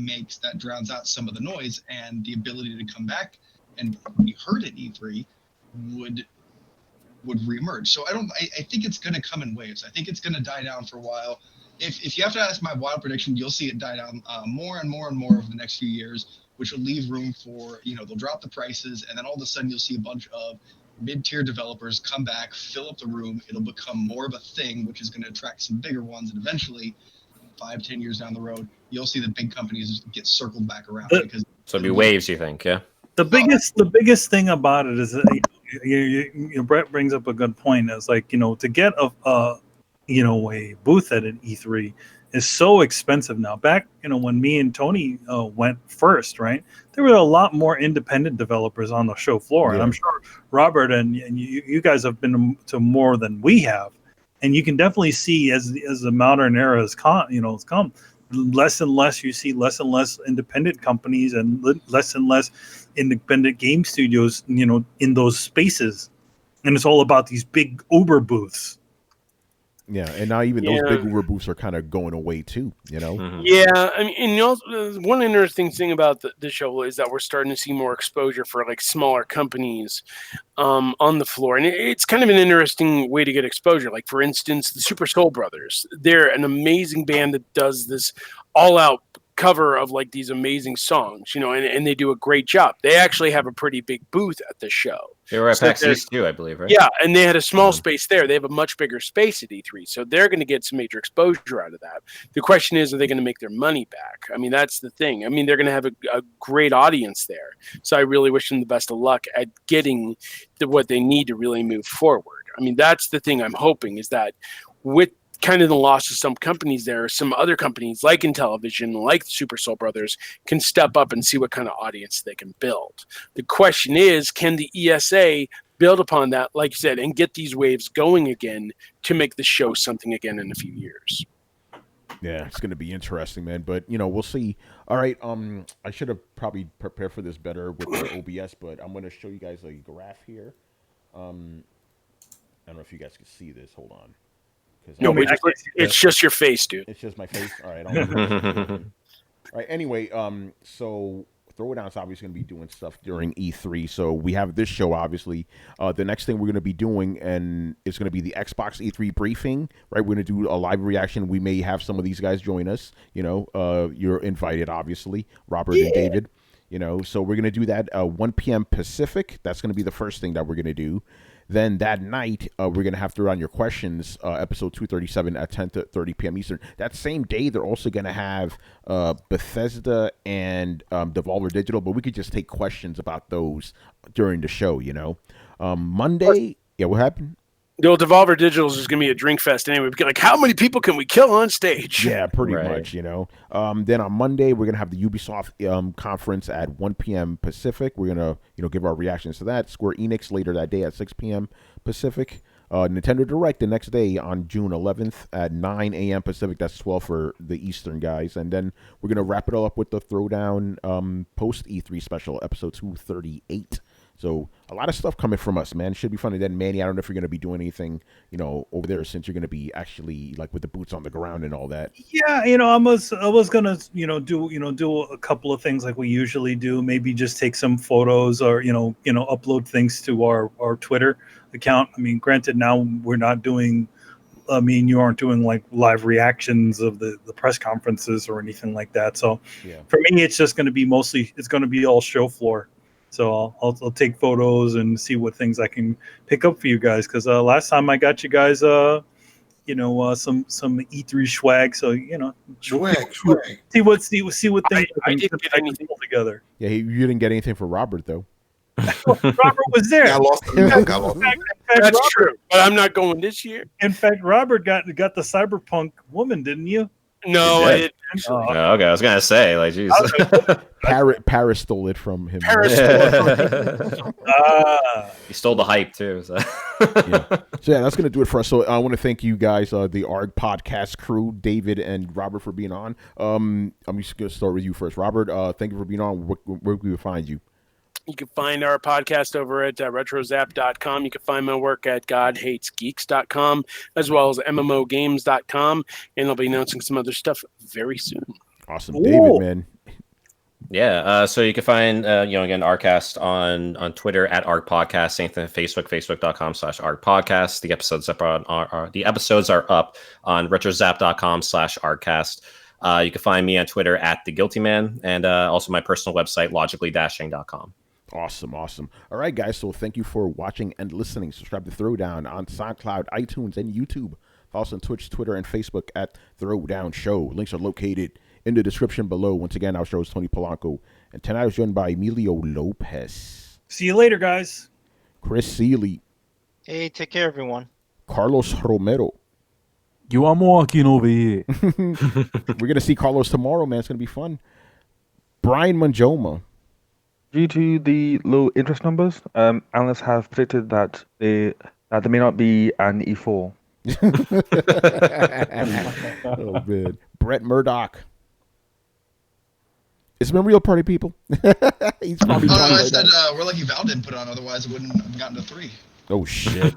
drowns out some of the noise, and the ability to come back and be heard at E3 would reemerge. So I think it's going to come in waves. I think it's going to die down for a while. If you have to ask my wild prediction, you'll see it die down more and more and more over the next few years, which will leave room for, they'll drop the prices, and then all of a sudden you'll see a bunch of mid-tier developers come back, fill up the room. It'll become more of a thing, which is going to attract some bigger ones, and eventually 5-10 years down the road, you'll see the big companies get circled back around. Because so it'll be waves, you think? Yeah. The biggest thing about it is that Brett brings up a good point. Is like, to get a booth at an E3 is so expensive now. Back, when me and Tony went first, right? There were a lot more independent developers on the show floor, and I'm sure Robert and you guys have been to more than we have, and you can definitely see as the modern era has come, less and less you see less and less independent companies and less independent game studios, in those spaces, and it's all about these big Uber booths. Yeah, and now even those big Uber booths are kind of going away too, Yeah, I mean, and also, one interesting thing about the show is that we're starting to see more exposure for like smaller companies on the floor, and it's kind of an interesting way to get exposure. Like, for instance, the Super Soul Brothers. They're an amazing band that does this all-out cover of like these amazing songs, and they do a great job. They actually have a pretty big booth at the show. They were at PAX East too, I believe, right? Yeah, and they had a small space there. They have a much bigger space at E3, so they're going to get some major exposure out of that. The question is, are they going to make their money back? I mean, that's the thing. I mean, they're going to have a great audience there, so I really wish them the best of luck at getting what they need to really move forward. I mean, that's the thing I'm hoping, is that with kind of the loss of some companies there, some other companies like Intellivision, like the Super Soul Brothers, can step up and see what kind of audience they can build. The question is, can the ESA build upon that, like you said, and get these waves going again to make the show something again in a few years? Yeah, it's going to be interesting, man. But, we'll see. All right, I should have probably prepared for this better with the OBS, but I'm going to show you guys a graph here. I don't know if you guys can see this. Hold on. No, it's just your face, dude. It's just my face. All right. All right. Anyway, so Throwdown's obviously going to be doing stuff during E3. So we have this show, obviously. The next thing we're going to be doing, and it's going to be the Xbox E3 briefing, right? We're going to do a live reaction. We may have some of these guys join us. You're invited, obviously, Robert and David. So we're going to do that 1 p.m. Pacific. That's going to be the first thing that we're going to do. Then that night, we're going to have Throw Down Your Questions, episode 237 at 10:30 p.m. Eastern. That same day, they're also going to have Bethesda and Devolver Digital, but we could just take questions about those during the show, Monday, what happened? Devolver Digital is going to be a drink fest anyway. Like, how many people can we kill on stage? Yeah, pretty much, Then on Monday, we're going to have the Ubisoft conference at 1 p.m. Pacific. We're going to, give our reactions to that. Square Enix later that day at 6 p.m. Pacific. Nintendo Direct the next day on June 11th at 9 a.m. Pacific. That's 12 for the Eastern guys. And then we're going to wrap it all up with the Throwdown post E3 special, episode 238. So a lot of stuff coming from us, man. Should be fun. And then, Manny, I don't know if you're going to be doing anything, over there, since you're going to be actually like with the boots on the ground and all that. Yeah, I was gonna, do a couple of things like we usually do. Maybe just take some photos or upload things to our Twitter account. I mean, granted, now we're not doing. I mean, you aren't doing like live reactions of the press conferences or anything like that. So for me, it's just going to be it's going to be all show floor. So I'll take photos and see what things I can pick up for you guys. Because last time I got you guys, some E3 swag. So swag. See what things I didn't get anything together. Yeah, you didn't get anything for Robert though. Robert was there. I lost the That's true, but I'm not going this year. In fact, Robert got the cyberpunk woman, didn't you? No, I didn't. Okay, I was gonna say, like, jeez. Paris stole it from him. He stole the hype too. So. So that's gonna do it for us. So I want to thank you guys, the ARG podcast crew, David and Robert, for being on. I'm just gonna start with you first, Robert. Thank you for being on. Where can we find you? You can find our podcast over at retrozap.com. You can find my work at godhatesgeeks.com, as well as mmogames.com. And I'll be announcing some other stuff very soon. Awesome. David, man. Yeah, so you can find, again, Arcast on Twitter at Arc Podcast, same thing on Facebook, facebook.com/Arc Podcast. The episodes are up on retrozap.com/Arcast. You can find me on Twitter at The Guilty Man, and also my personal website, logically-dashing.com. Awesome. All right, guys. So thank you for watching and listening. Subscribe to Throwdown on SoundCloud, iTunes, and YouTube. Follow us on Twitch, Twitter, and Facebook at Throwdown Show. Links are located in the description below. Once again, our show is Tony Polanco, and tonight I was joined by Emilio Lopez. See you later, guys. Chris Seeley. Hey, take care, everyone. Carlos Romero. You are walking over here. We're gonna see Carlos tomorrow, man. It's gonna be fun. Brian Manjoma. Due to the low interest numbers, analysts have predicted that there may not be an E4. Oh man, Brett Murdoch. It's been real, party people. He's probably Oh, talking I right said now. we're lucky Val didn't put it on, otherwise it wouldn't have gotten to 3. Oh shit.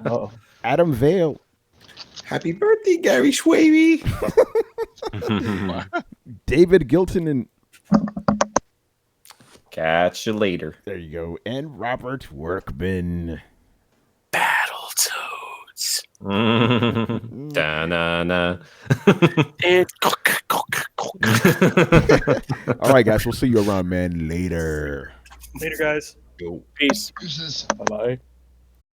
Oh, Adam Vale. Happy birthday, Gary Schwaby. David Gilton and Catch you later. there you go. And Robert Workman. Battletoads. Da-na-na. And All right, guys. We'll see you around, man. Later. Later, guys. Go. peace. Deuces. Bye-bye.